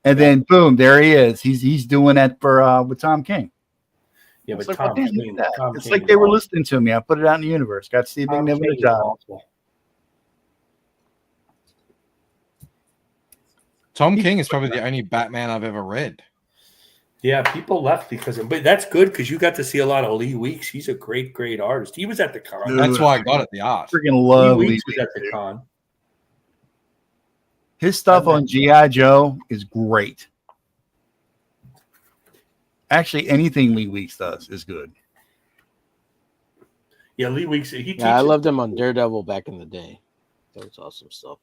and then boom, there he is. He's doing that for with Tom King. Yeah, but it's Tom like, King, it's like they were listening to me. I put it out in the universe. Got Steve McNiven a job. Tom King is probably the only Batman I've ever read. Yeah, people left because of, but that's good because you got to see a lot of Lee Weeks. He's a great artist. He was at the con. Dude, that's why I got it. The art. Freaking love Lee Lee Weeks was at the con. His stuff on G.I. Joe is great. Actually, anything Lee Weeks does is good. Yeah, Lee Weeks. I loved him on Daredevil back in the day. That was awesome stuff.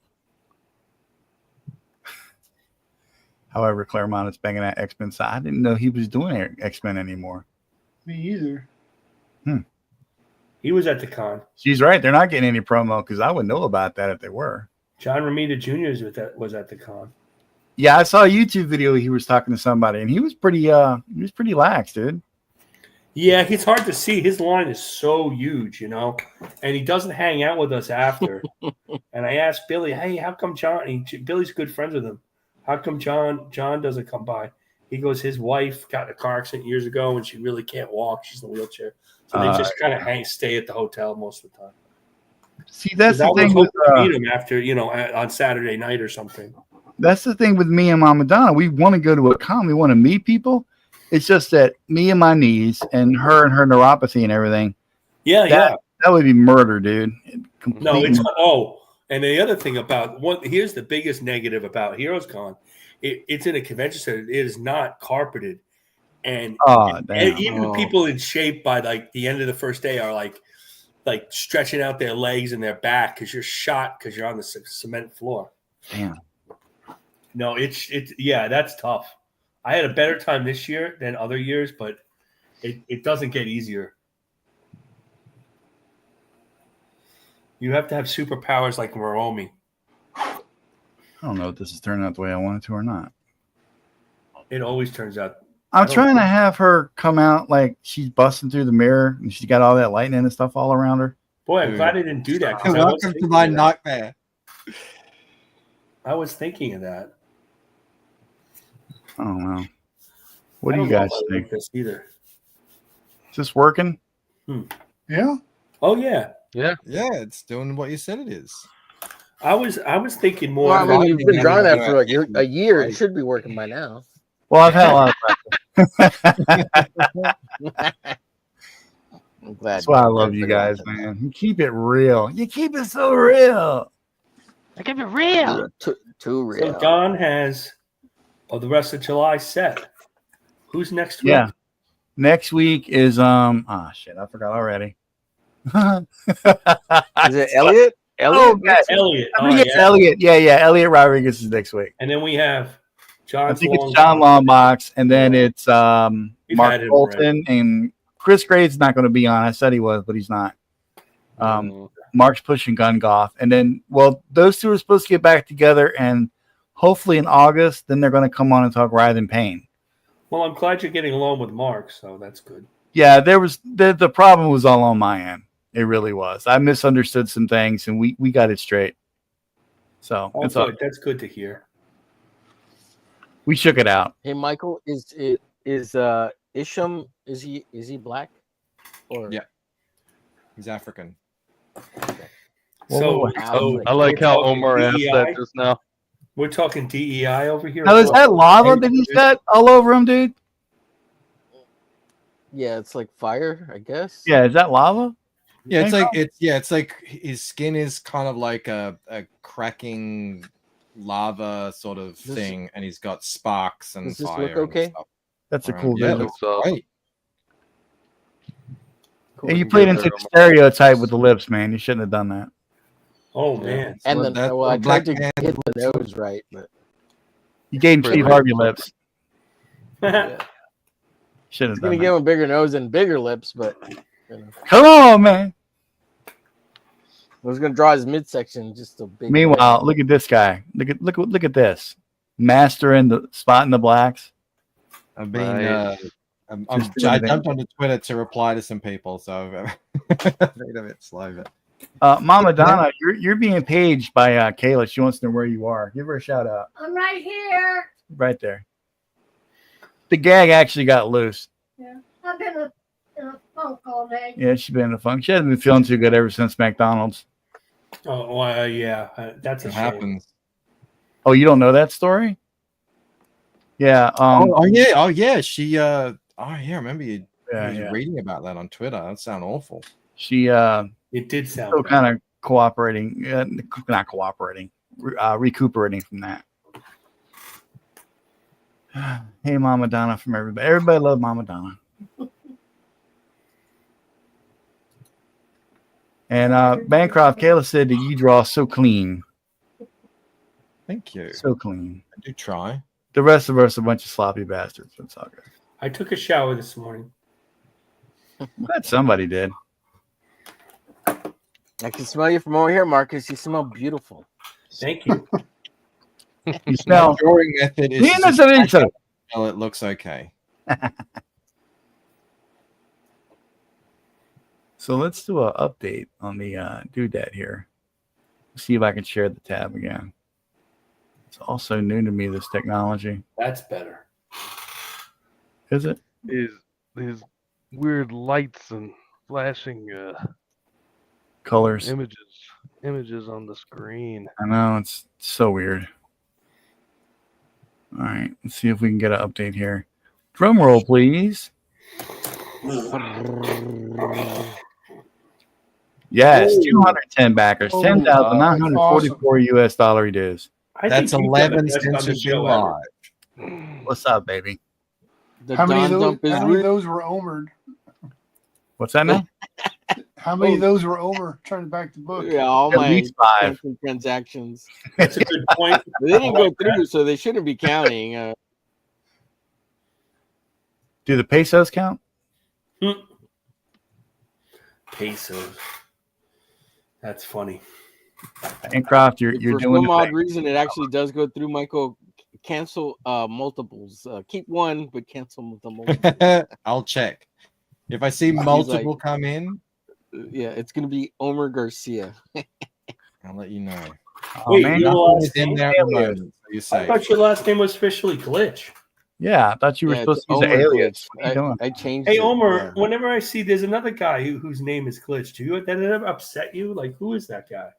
However, Claremont is banging that X-Men side. I didn't know he was doing X-Men anymore. Me either. He was at the con. She's right. They're not getting any promo because I would know about that if they were. John Romita Jr. was at the con. Yeah, I saw a YouTube video. He was talking to somebody, and he was pretty lax, dude. Yeah, it's hard to see. His line is so huge, and he doesn't hang out with us after. And I asked Billy, "Hey, how come John?" Billy's good friends with him. How come John doesn't come by? He goes, his wife got in a car accident years ago, and she really can't walk. She's in a wheelchair, so they just kind of stay at the hotel most of the time. See, that's the thing with meet him after on Saturday night or something. That's the thing with me and Mama Donna. We want to go to a con. We want to meet people. It's just that me and my knees and her neuropathy and everything. Yeah, that would be murder, dude. No, it's and the other thing about here's the biggest negative about Heroes Con. It's in a convention center. It is not carpeted, and even people in shape by like the end of the first day are like stretching out their legs and their back because you're shot because you're on the cement floor. Damn. No, it's that's tough. I had a better time this year than other years, but it doesn't get easier. You have to have superpowers like Moromi. I don't know if this is turning out the way I want it to or not. It always turns out. I'm trying to have her come out like she's busting through the mirror and she's got all that lightning and stuff all around her. Boy, I'm glad I didn't do that. 'cause Welcome to my nightmare. I was thinking of that. I don't know. What I do don't you know guys if I think? like this either. Is this working? Yeah. Oh yeah. Yeah. Yeah, it's doing what you said it is. I was thinking more. Well, I mean, you've been drawing that for like Yeah. a year. It should be working by now. Well, I've had a lot of practice. I'm glad. That's why I love you guys, man. You keep it real. You keep it so real. I keep it real. Too real. So Don has the rest of July set. Who's next week? Yeah. Next week is shit, I forgot already. Is it Elliot? Oh, God. Elliot. I think it's Elliot. Yeah. Elliot Rodriguez is next week. And then we have John. I think it's John Longbox, and then it's Mark had him Bolton, and Chris Grade's not going to be on. I said he was, but he's not. Mark's pushing Gun Golf, and then those two are supposed to get back together, and hopefully in August, then they're going to come on and talk Writhe and Pain. Well, I'm glad you're getting along with Mark, so that's good. Yeah, there was the problem was all on my end. It really was. I misunderstood some things, and we got it straight. So Oh, it's all, good. That's good to hear. we shook it out. Hey, Michael, is Isham? Is he black? Or Yeah, he's African. So, I like how Omar asked that just now. We're talking DEI over here. Now, is that lava that he's got all over him, dude? Yeah, it's like fire, I guess. Yeah, is that lava? Yeah, it's like his skin is kind of like a cracking lava sort of thing, and he's got sparks and Does this fire. look okay? And stuff That's a around. cool Yeah, it video. looks great. Cool. And you played into the stereotype with the lips, man. You shouldn't have done that. Oh man! And Well, then that- I black tried to man- get the nose right, but You gave him Steve Harvey lips. yeah. Shouldn't It's have gonna done give that. him a bigger nose and bigger lips, but you know. Come on, man. I was gonna draw his midsection just a big. Meanwhile, look at this guy. Look at this. Master in the spot in the blacks. I've been. Nice. I jumped onto Twitter to reply to some people, so I've made a bit slow. But Mama Donna, you're being paged by Kayla. She wants to know where you are. Give her a shout out. I'm right here. Right there. The gag actually got loose. Yeah. I've been in a funk all day. Yeah, she's been in a funk. She hasn't been feeling too good ever since McDonald's. Oh, yeah. That's a it shame. happens. Oh, you don't know that story? Yeah. Oh yeah. She. I remember you Yeah. reading about that on Twitter. That sounds awful. She It did sound still bad. kind of cooperating, not cooperating, recuperating from that. Hey, Mama Donna from everybody. Everybody love Mama Donna. And Bancroft, Kayla said that you draw so clean. Thank you. So clean. I do try. The rest of us are a bunch of sloppy bastards. That's all good. I took a shower this morning. Glad somebody did. I can smell you from over here, Marcus. You smell beautiful. Thank you. You smell. My drawing method is. Yeah, that's an intro. Well, it looks okay. So let's do an update on the doodad here. See if I can share the tab again. It's also new to me, this technology. That's better. Is it? These weird lights and flashing Colors. images on the screen. I know, it's so weird. All right, let's see if we can get an update here. Drum roll, please. Yes, 210 backers, Oh, 10,944 US dollar dues. I That's think you've done 11 the best on since the you've been show ever. live. What's up, baby? The How many, Don of dump those, is how many of real. those were Omered? What's that now? How many of those were Omer trying to back the book? Yeah, all At my least 5. transactions. That's a good point. But they didn't go through, so they shouldn't be counting. Do the pesos count? Pesos. That's funny. Bancroft, you're For doing some the odd thing. reason, it actually does go through, Michael. Cancel multiples. Keep one, but cancel the multiple. I'll check. If I see He's multiple like, come in, yeah, it's gonna be Omer Garcia. I'll let you know. Oh, Wait, man. your Nothing last is in name? there at the moment. So you're I safe. thought your last name was officially Glitch. Yeah, I thought you were Yeah, supposed it's to use an Omer alias. Glitch. What are you doing? I changed Hey, it. Omer, Yeah. whenever I see there's another guy whose name is Glitch, that ever upset you? Like, who is that guy?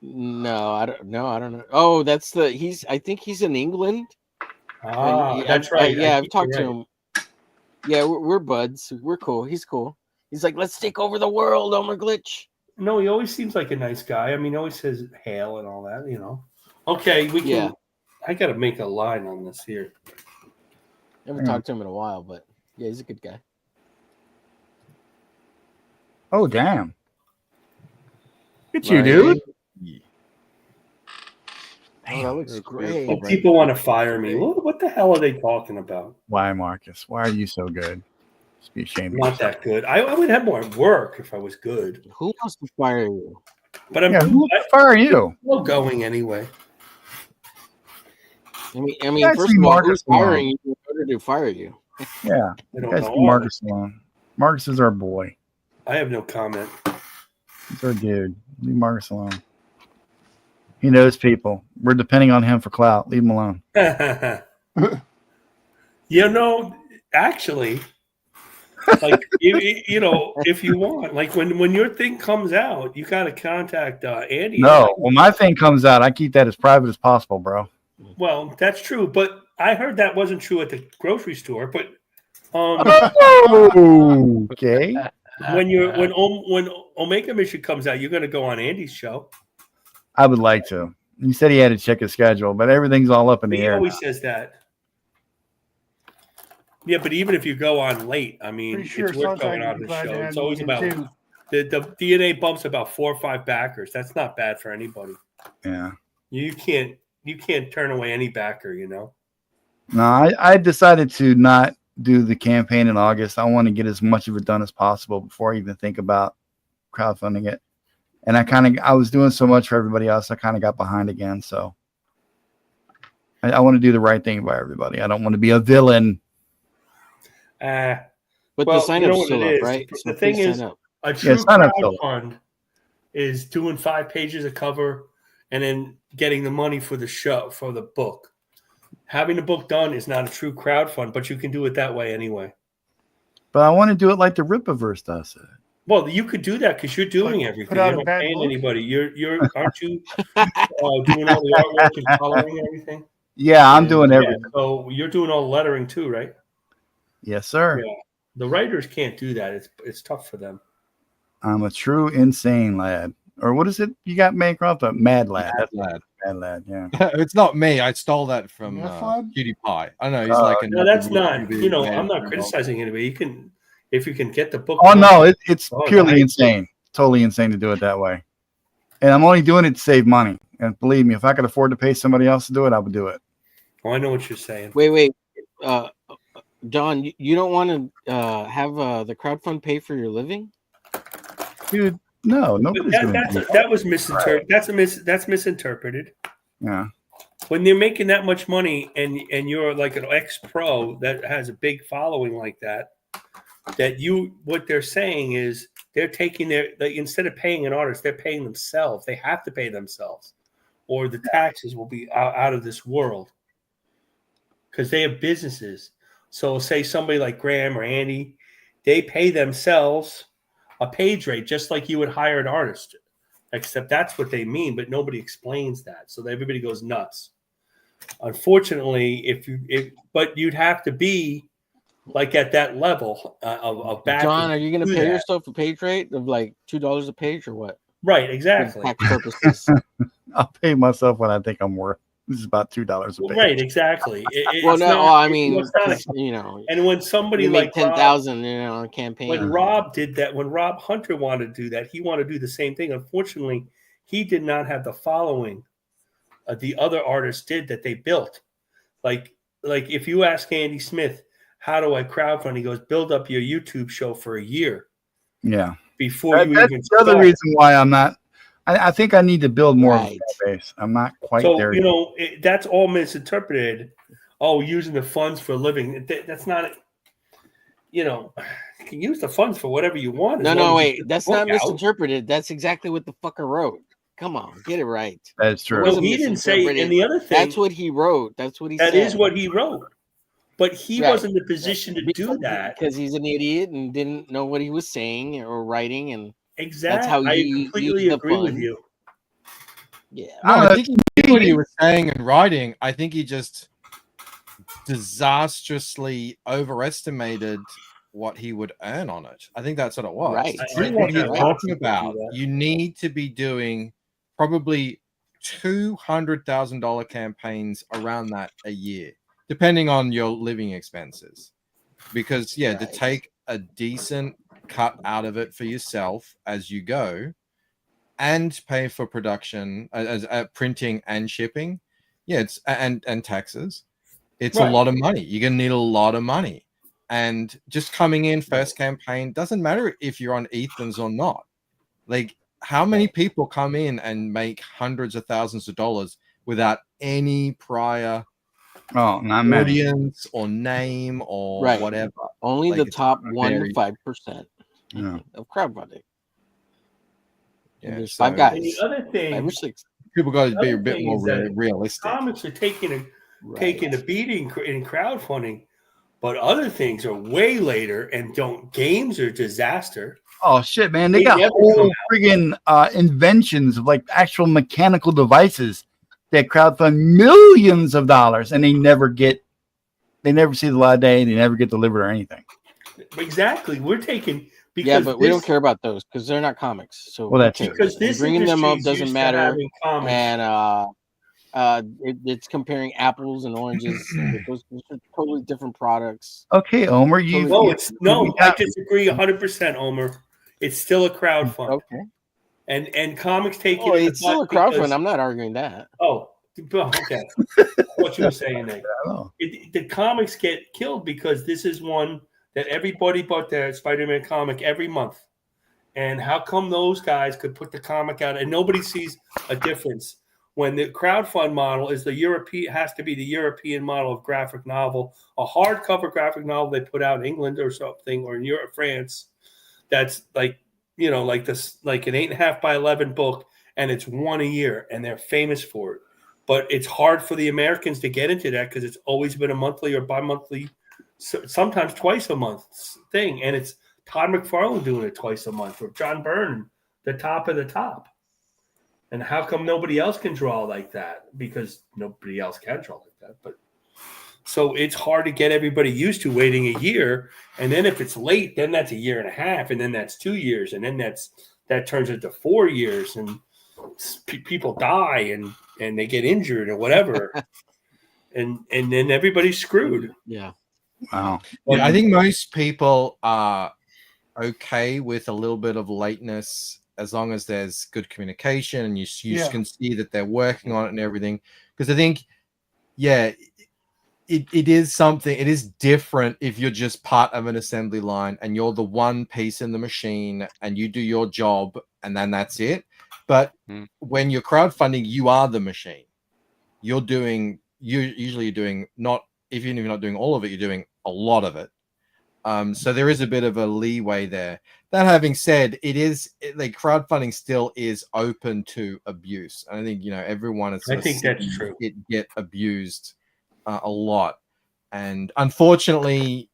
No, I don't know. I don't know. Oh, that's the I think he's in England. That's right. Yeah, I I've think talked to you're him. Yeah, we're buds. We're cool. He's cool. He's like, let's take over the world, Omer Glitch. No, he always seems like a nice guy. I mean, he always says hail and all that, you know. Okay, we can. Yeah. I got to make a line on this here. Never talked to him in a while, but yeah, he's a good guy. Oh, damn. Look at you, dude. Oh, that looks great. Well, people want to fire me. What the hell are they talking about? Why, Marcus? Why are you so good? Just be ashamed of Not yourself. that good. I would have more work if I was good. Who wants to fire you? But I'm who would fire you? still going anyway. I mean, guys first leave of all, Marcus who's firing you in order to fire you? Yeah. I don't Guys, know. leave Marcus alone. Marcus is our boy. I have no comment. He's our dude. Leave Marcus alone. He knows people. We're depending on him for clout. Leave him alone. You know, actually, like you know, if you want, like when your thing comes out, you got to contact Andy. No, when my thing comes out, I keep that as private as possible, bro. Well, that's true, but I heard that wasn't true at the grocery store. But okay, when Omega Mission comes out, you're going to go on Andy's show. I would like to. He said he had to check his schedule, but everything's all up in the He air. always says that. Yeah, but even if you go on late, I mean, Pretty sure it's worth going Sunshine on would the be glad to show. have It's me always in, about too. the DNA bumps about 4 or 5 backers. That's not bad for anybody. Yeah. You can't turn away any backer, you know. No, I decided to not do the campaign in August. I want to get as much of it done as possible before I even think about crowdfunding it. And I was doing so much for everybody else. I kind of got behind again. So I want to do the right thing by everybody. I don't want to be a villain. But the sign-up's still up, right? The So thing please is, sign up. a true sign-up's still up. crowdfund is doing 5 pages of cover and then getting the money for the show, for the book. Having the book done is not a true crowdfund, but you can do it that way anyway. But I want to do it like the Rippaverse does it. Well, you could do that because you're doing everything. put out You're a not bad paying book? anybody. Aren't you doing all the artwork and coloring and everything? Yeah, I'm doing everything. So you're doing all the lettering too, right? Yes, sir. Yeah. The writers can't do that. It's tough for them. I'm a true insane lad. Or what is it? You got Bancroft? A mad lad. Mad lad. Mad lad, yeah. It's not me. I stole that from Meth lad? Cutie Pie. I know he's like a No, that's not. YouTube You know, man I'm not from criticizing anybody. You can, if you can get the book. Oh, done- no, it's Oh, purely nice. insane. Totally insane to do it that way. And I'm only doing it to save money. And believe me, if I could afford to pay somebody else to do it, I would do it. Oh, I know what you're saying. Wait. Don, you don't want to have the crowdfund pay for your living? Dude, no, But nobody's doing that. that was misinterpreted. That's misinterpreted. Yeah. When they're making that much money and you're like an ex-pro that has a big following like that, what they're saying is they're taking instead of paying an artist, they're paying themselves. They have to pay themselves, or the taxes will be out of this world because they have businesses. So say somebody like Graham or Andy, they pay themselves a page rate just like you would hire an artist, except that's what they mean, but nobody explains that. So everybody goes nuts. Unfortunately, but you'd have to be like at that level of back. John, are you going to pay yourself a page rate of like $2 a page or what? Right, exactly. For tax purposes. I'll pay myself what I think I'm worth. This is about $2 a page. Right, exactly. Well, no, I mean, it's not you know, and when somebody you like make 10,000, you know, on a campaign. when Rob did that, when Rob Hunter wanted to do that, he wanted to do the same thing. Unfortunately, he did not have the following the other artists did that they built. Like if you ask Andy Smith, how do I crowdfund? He goes, build up your YouTube show for a year. Yeah. Before That's you even the other start. reason why I'm not I think I need to build more of a Right. fan base. I'm not quite So there. you know that's all misinterpreted. Oh, using the funds for a living. That's not. You know, you can use the funds for whatever you want. as long No, as you wait. get the That's book not out. misinterpreted. That's exactly what the fucker wrote. Come on, get it right. That's It true. wasn't He didn't say. misinterpreted. And the other thing, That's what he wrote. That's what he that said. is what he wrote. But he Right. wasn't in the position to do that. Because he's an idiot and didn't know what he was saying or writing, and Exactly. that's how I he completely used the agree with fund. you. Yeah. No, I think he knew what he was saying and writing. I think he just disastrously overestimated what he would earn on it. I think that's what it was. Right. To do I what think he's I talking do about, that. you need to be doing probably $200,000 campaigns around that a year, depending on your living expenses. Because to Right. take a decent cut out of it for yourself as you go, and pay for production, as printing and shipping, it's and taxes. It's Right. a lot of money. You're gonna need a lot of money, and just coming in first campaign doesn't matter if you're on Ethan's or not. Like, how many people come in and make hundreds of thousands of dollars without any prior Oh, not many. audience or name or Right. whatever? Only Like, the it's top 1 to very- 5% Yeah. of crowdfunding. Yeah, There's so 5 And guys. the other thing, 5 or 6. people got to the be a other bit thing more is that realistic. comics are taking a Right. beating in crowdfunding, but other things are way later. And games are disaster. Oh shit, man! They They got never whole come friggin' inventions of like actual mechanical devices that crowdfund millions of dollars, and they never see the light of day. They never get delivered or anything. Exactly. We're taking because Yeah, but we don't this- care about those because they're not comics. So Well, that's who cares? because And this bringing them up industry is doesn't used to matter. having comics. And it's comparing apples and oranges. those are totally different products. Okay, Omer, you. No, I disagree 100%, Omer. It's still a crowdfund. Okay. And comics take Oh, it. in the it's still a butt because- crowdfund. I'm not arguing that. Oh, okay. What you were saying there. The comics get killed because this is one that everybody bought their Spider-Man comic every month. And how come those guys could put the comic out and nobody sees a difference when the crowdfund model is has to be the European model of graphic novel, a hardcover graphic novel they put out in England or something, or in Europe, France. That's like, like this, like an 8.5 by 11 book, and it's one a year, and they're famous for it. But it's hard for the Americans to get into that because it's always been a monthly or bi-monthly, sometimes twice a month thing. And it's Todd McFarlane doing it twice a month, or John Byrne, the top of the top. And how come nobody else can draw like that? Because nobody else can draw like that. But so it's hard to get everybody used to waiting a year. And then if it's late, then that's a year and a half, and then that's 2 years, and then that turns into 4 years, and people die and they get injured or whatever. and then everybody's screwed. Yeah. Wow. Yeah, I think most people are okay with a little bit of lateness as long as there's good communication and you can see that they're working on it and everything. Because I think, it is something, it is different if you're just part of an assembly line and you're the one piece in the machine and you do your job and then that's it. But when you're crowdfunding, you are the machine. You're doing, you're doing not, even if you're not doing all of it, you're doing a lot of it. So there is a bit of a leeway there. That having said, like crowdfunding still is open to abuse. I think, everyone is. I think that's true. It get abused a lot. And unfortunately,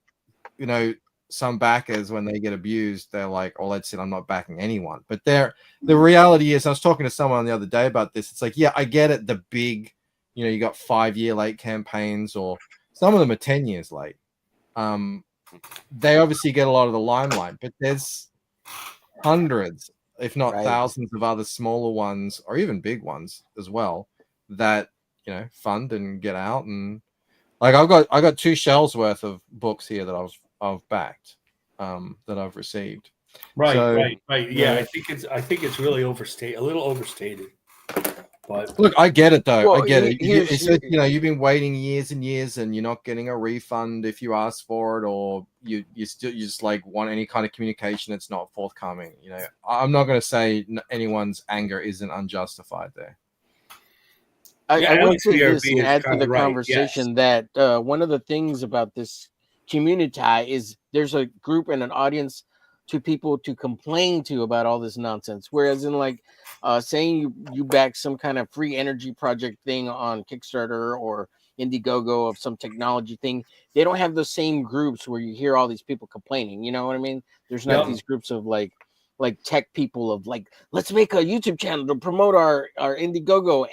some backers, when they get abused, they're like, oh, that's it, I'm not backing anyone. But the reality is, I was talking to someone the other day about this. It's like, yeah, I get it. The big, you got 5-year late campaigns, or some of them are 10 years late. They obviously get a lot of the limelight, but there's hundreds, if not thousands of other smaller ones, or even big ones as well, that, fund and get out. And like, I got 2 shelves worth of books here that I've backed, that I've received. Right. So, Yeah. I think it's really overstated, a little overstated. But look, I get it though. Well, I get it. here's- It's just, you know, you've been waiting years and years, and you're not getting a refund if you ask for it, or you just like want any kind of communication that's not forthcoming. You know, I'm not going to say anyone's anger isn't unjustified there. I would say this and is add to kinda the right, conversation that one of the things about this community is there's a group and an audience to people to complain to about all this nonsense. Whereas in like saying you back some kind of free energy project thing on Kickstarter or Indiegogo of some technology thing, they don't have the same groups where you hear all these people complaining. You know what I mean? There's not Yep. these groups of like tech people of like, let's make a YouTube channel to promote our Indiegogo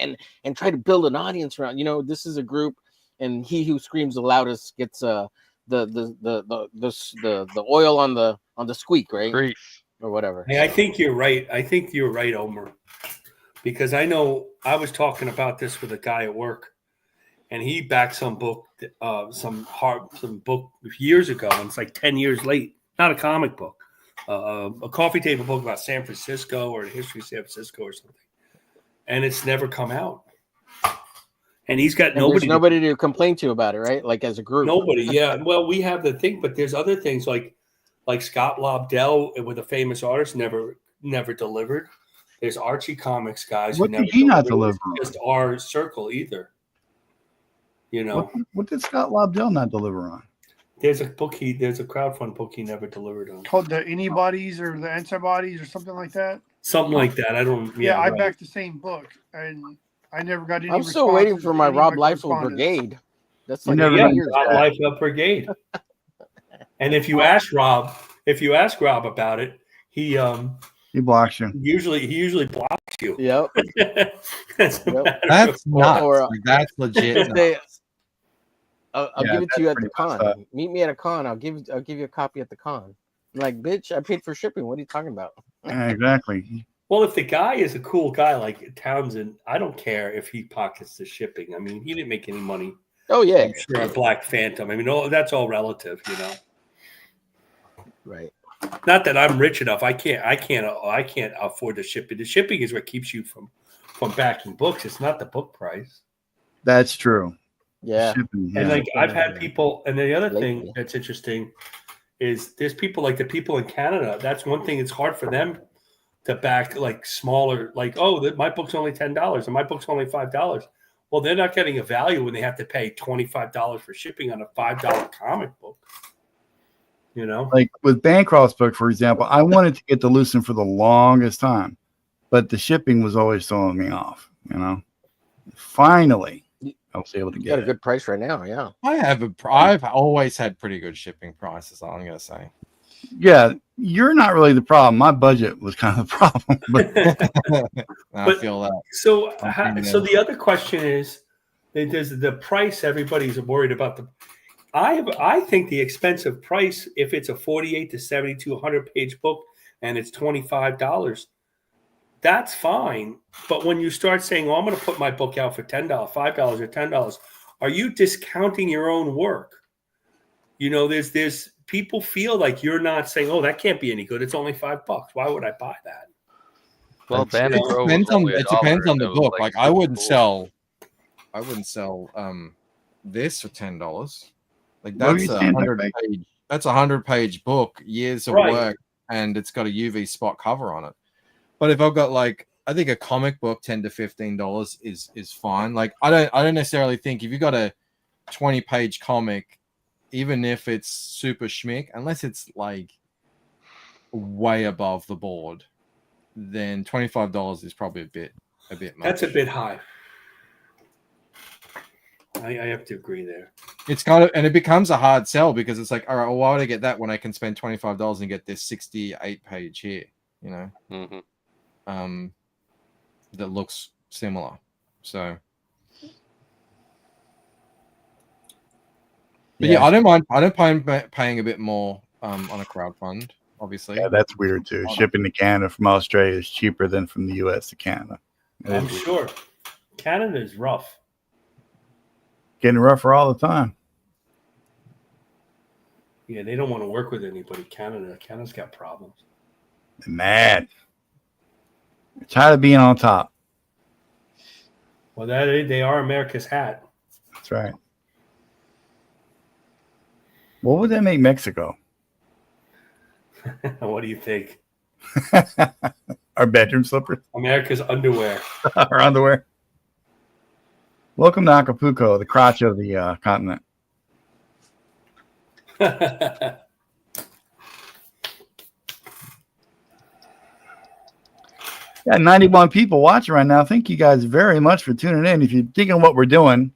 and try to build an audience around. You know, this is a group, and he who screams the loudest gets the oil on the squeak, right? Grease. Or whatever. Hey, I think you're right. I think you're right, Omer, because I know I was talking about this with a guy at work, and he backed some book, some book years ago, and it's like 10 years late. Not a comic book, a coffee table book about San Francisco or the history of San Francisco or something, and it's never come out. And he's got nobody to complain to about it, right? Like as a group. Nobody, yeah. Well, we have the thing, but there's other things like Scott Lobdell with a famous artist never delivered. There's Archie Comics guys. What who did never he not delivered. deliver? It's just our circle either. You know, What did Scott Lobdell not deliver on? there's a crowdfund book he never delivered on. Called the Antibodies or the Antibodies or something like that. Something like that. I don't. Yeah, I right. backed the same book, and I never got any. I'm still waiting for my Rob Liefeld correspondence. Brigade. That's You like never 8 done years Rob back. Liefeld Brigade. And if you ask Rob about it, he blocks you. He usually blocks you. Yep. That's That's nuts. Or- Like, that's legit. They- nuts. I'll Yeah, give it to you at that's the pretty messed up. con. Meet me at a con. I'll give you a copy at the con. I'm like, bitch, I paid for shipping. What are you talking about? Yeah, exactly. Well, if the guy is a cool guy like Townsend, I don't care if he pockets the shipping. I mean, he didn't make any money. Oh yeah, I'm sure on Black Phantom. I mean, that's all relative, you know. right. Not that I'm rich enough. I can't afford the shipping. The shipping is what keeps you from backing books. It's not the book price. That's true. Yeah. Shipping, And yeah. like I've had people, and the other Lately. thing that's interesting is there's people like the people in Canada. That's one thing. It's hard for them to back like smaller, like, oh, my book's only $10 and my book's only $5. Well, they're not getting a value when they have to pay $25 for shipping on a $5 comic book. You know, Like with Bancroft's book, for example, I wanted to get to Lucent for the longest time, but the shipping was always throwing me off. You know, finally, I was able to You get got a it. good price right now. Yeah. I've always had pretty good shipping prices. I'm gonna say. Yeah, you're not really the problem. My budget was kind of the problem. But I feel that. So, so the other question is, there's the price. Everybody's worried about the. I think the expensive price, if it's a 48 to 72, 100 page book and it's $25, that's fine. But when you start saying, "Oh, I'm going to put my book out for $10, $5, or $10," are you discounting your own work? You know, there's people feel like you're not saying, "Oh, that can't be any good. It's only $5. Why would I buy that?" Well, it depends on the book. Like I wouldn't sell this for $10. Like What are that's you a saying, 100-page. That's a 100-page book, years of Right. work, and it's got a UV spot cover on it. But if I've got like, I think a comic book, $10 to $15 is fine. Like I don't necessarily think if you got a 20-page comic, even if it's super schmick, unless it's like way above the board, then $25 is probably a bit much. That's a bit high. I have to agree there. It's kind of, and it becomes a hard sell because it's like, all right, well, why would I get that when I can spend $25 and get this 68-page here, you know, that looks similar. So, but yeah, I don't mind paying a bit more on a crowdfund, obviously. yeah, that's weird too. Shipping to Canada from Australia is cheaper than from the U.S. to Canada. It I'm is weird. sure Canada is rough. Getting rougher all the time. Yeah, they don't want to work with anybody. Canada's got problems. They're mad. They're tired of being on top. Well, they are America's hat. That's right. What would that make Mexico? What do you think? Our bedroom slippers? America's underwear. Our underwear. Welcome to Acapulco, the crotch of the continent. Got 91 people watching right now. Thank you guys very much for tuning in. If you're digging what we're doing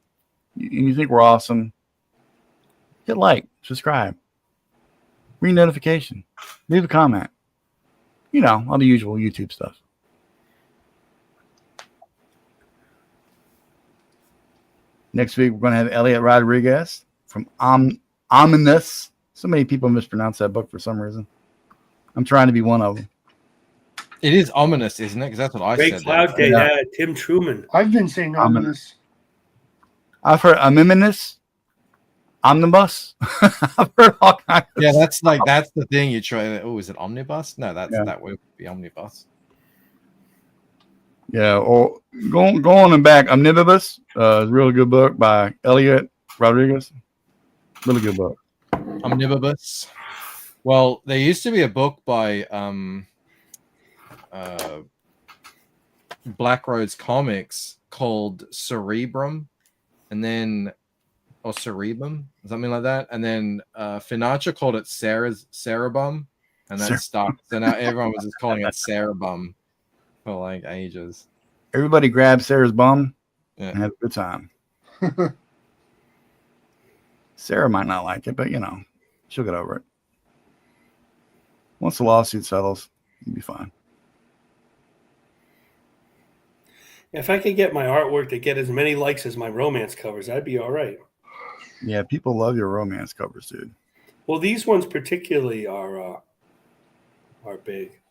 and you think we're awesome, hit like, subscribe, ring notification, leave a comment. You know, all the usual YouTube stuff. Next week, we're going to have Elliot Rodriguez from Ominous. So many people mispronounce that book for some reason. I'm trying to be one of them. It is ominous, isn't it? Because that's what I Great said. Cloud Day. Yeah. Tim Truman. I've been saying ominous. I've heard ominous, omnibus. I've heard all kinds. Yeah, that's the thing you try. Oh, is it omnibus? No, that would be omnibus. Yeah, or go on and back. Omnibus is a really good book by Elliot Rodriguez. Really good book. Omnibus. Well, there used to be a book by Black Roads Comics called Cerebrum, and then Cerebum, something like that, and then Finacha called it Cerebum, and that stuck. So now everyone was just calling it Cerebum for like ages. Everybody grab Sarah's bum and have a good time. Sarah might not like it, but you know, she'll get over it. Once the lawsuit settles, you'll be fine. If I could get my artwork to get as many likes as my romance covers, I'd be all right. Yeah, people love your romance covers, dude. Well, these ones particularly are big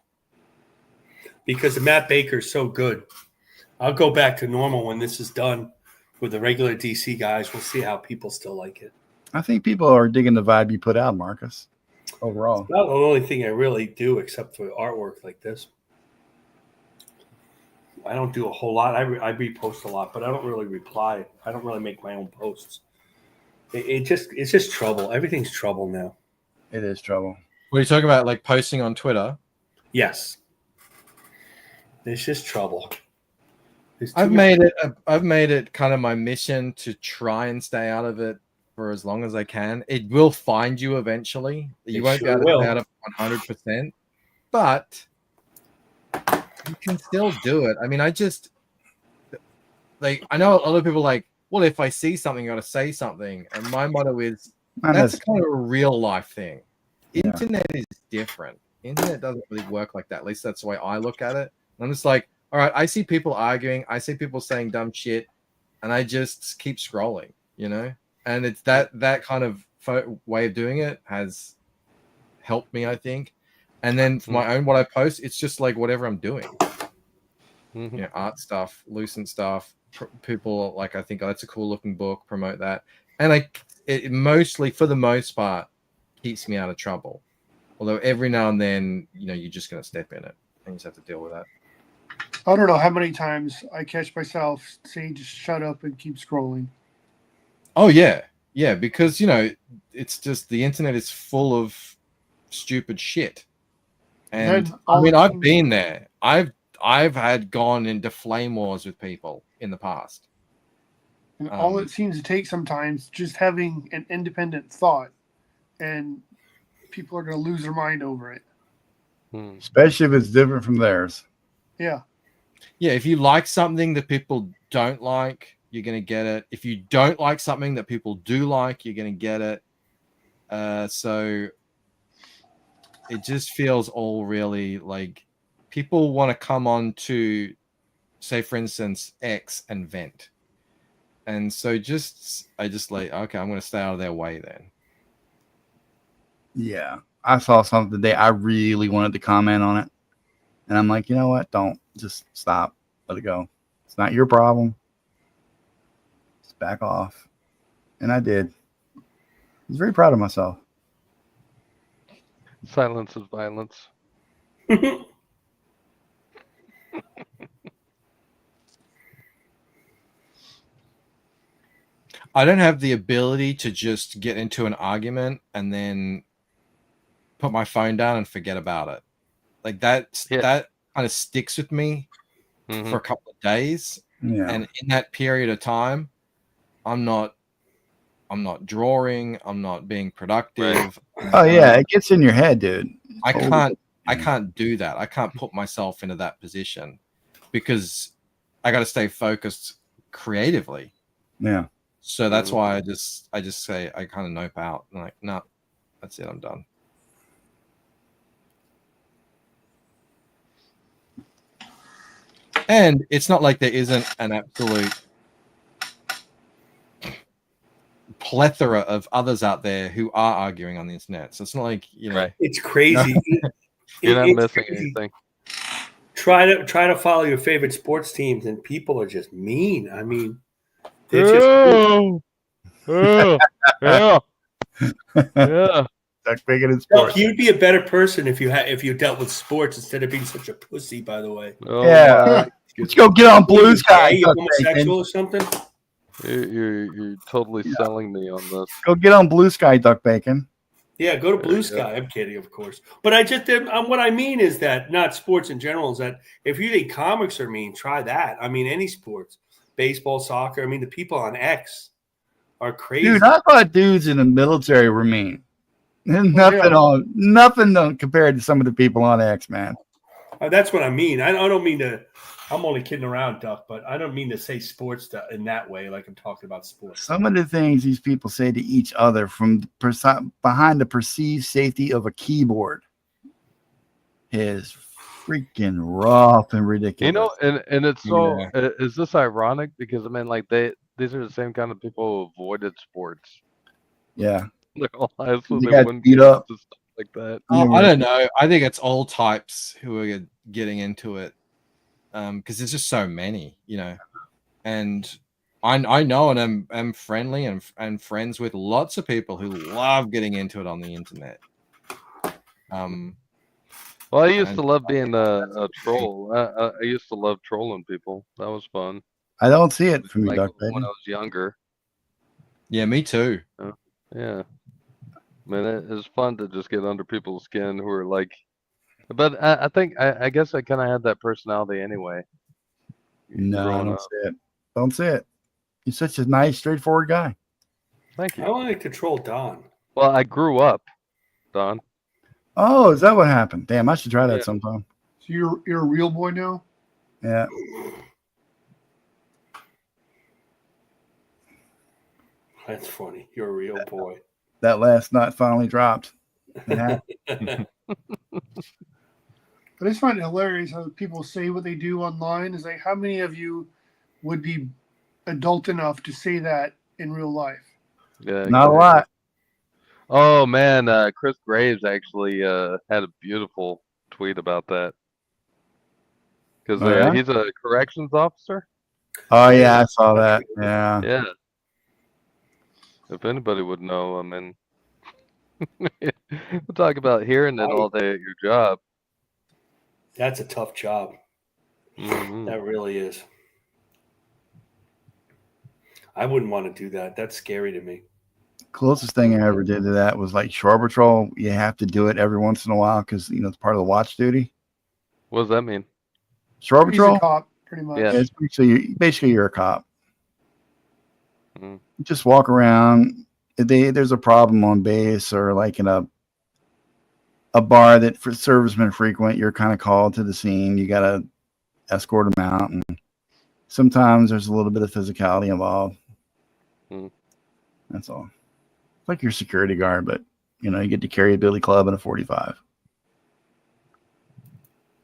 because Matt Baker's so good. I'll go back to normal when this is done with the regular DC guys. We'll see how people still like it. I think people are digging the vibe you put out, Marcus. Overall, It's not the only thing I really do except for artwork like this. I don't do a whole lot. I repost a lot, but I don't really reply. I don't really make my own posts. It's just trouble. Everything's trouble now. It is trouble. What are you talking about? Like posting on Twitter? Yes. It's just trouble. I've made it kind of my mission to try and stay out of it for as long as I can. It will find you eventually. You won't be able to get out of 100%, but you can still do it. I mean, I know a lot of people like, well, if I see something, I got to say something. And my motto is that's kind of a real life thing. Internet is different. Internet doesn't really work like that. At least that's the way I look at it. I'm just like, all right, I see people arguing. I see people saying dumb shit. And I just keep scrolling, you know? And it's that kind of way of doing it has helped me, I think. And then for my own, what I post, it's just like whatever I'm doing. You know, art stuff, Lucent stuff. People like, I think, oh, that's a cool looking book. Promote that, and it mostly, for the most part, keeps me out of trouble. Although every now and then, you know, you're just gonna step in it, and you just have to deal with that. I don't know how many times I catch myself saying, "Just shut up and keep scrolling." Oh yeah, because you know, it's just the internet is full of stupid shit, and I mean, I've been there. I've had gone into flame wars with people in the past. And all it seems to take sometimes just having an independent thought, and people are going to lose their mind over it. Especially if it's different from theirs. Yeah. Yeah, if you like something that people don't like, you're going to get it. If you don't like something that people do like, you're going to get it. So it just feels all really like people want to come on to, say, for instance, X and vent. And so I just like, okay, I'm going to stay out of their way then. Yeah. I saw something today. I really wanted to comment on it. And I'm like, you know what? Don't. Just stop. Let it go. It's not your problem. Just back off. And I did. I was very proud of myself. Silence is violence. I don't have the ability to just get into an argument and then put my phone down and forget about it. Like that kind of sticks with me for a couple of days. Yeah. And in that period of time, I'm not drawing, I'm not being productive. Oh yeah, it gets in your head, dude. I can't do that. I can't put myself into that position because I got to stay focused creatively. Yeah. So that's why I just say I kind of nope out. I'm like, no, that's it. I'm done. And it's not like there isn't an absolute plethora of others out there who are arguing on the internet. So it's not like, you know, it's crazy. You're not It's missing crazy. anything. Try to follow your favorite sports teams, and people are just mean. I mean, they're just yeah. Duck bacon and Look, sports. you'd be a better person if you dealt with sports instead of being such a pussy. By the way, Yeah. Let's go get on Blue Sky. Are you Duck homosexual bacon. or something? You're totally selling me on this. Go get on Blue Sky, Duck Bacon. Yeah, go to Blue Sky. I'm kidding, of course. But what I mean is that not sports in general is that if you think comics are mean, try that. I mean, any sports, baseball, soccer. I mean, the people on X are crazy. Dude, I thought dudes in the military were mean. Nothing compared to some of the people on X, man. That's what I mean. I don't mean to. I'm only kidding around, Duck, but I don't mean to say sports in that way, like I'm talking about sports. Some of the things these people say to each other from behind the perceived safety of a keyboard is freaking rough and ridiculous. You know, and it's so is this ironic? Because I mean, like these are the same kind of people who avoided sports. Yeah. Their whole lives, so They they got wouldn't beat get up. into stuff like that. I don't know. I think it's all types who are getting into it because there's just so many, you know. And I know and I'm friendly and friends with lots of people who love getting into it on the internet. Well, I used to love being a troll. I used to love trolling people. That was fun. I don't see it from you, Like Duck when Bacon. I was younger. Yeah, me too. Yeah. Man, it's fun to just get under people's skin who are like, but I think I guess I kind of had that personality anyway. No, I growing don't up. see it. Don't see it. You're such a nice, straightforward guy. Thank you. I want to control Don. Well, I grew up, Don. Oh, is that what happened? Damn, I should try that Yeah. sometime. So you're a real boy now? Yeah. That's funny. You're a real boy. That last nut finally dropped. Yeah. I just find it hilarious how people say what they do online. Is like, how many of you would be adult enough to say that in real life? Yeah, Not a lot. Oh man, Chris Graves actually had a beautiful tweet about that because Oh, yeah? he's a corrections officer. Oh yeah, I saw that. Yeah. Yeah. If anybody would know, I mean, we'll talk about hearing it all day at your job. That's a tough job. Mhm. That really is. I wouldn't want to do that. That's scary to me. Closest thing I ever did to that was like Shore Patrol. You have to do it every once in a while because it's part of the watch duty. What does that mean? Shore He's Patrol. a cop, pretty much. Yeah. It's basically you're a cop. Mm. You just walk around. There's a problem on base or like in a bar that for servicemen frequent. You're kind of called to the scene. You gotta escort them out, and sometimes there's a little bit of physicality involved. Mm. That's all. It's like your security guard, but you get to carry a billy club and a 45.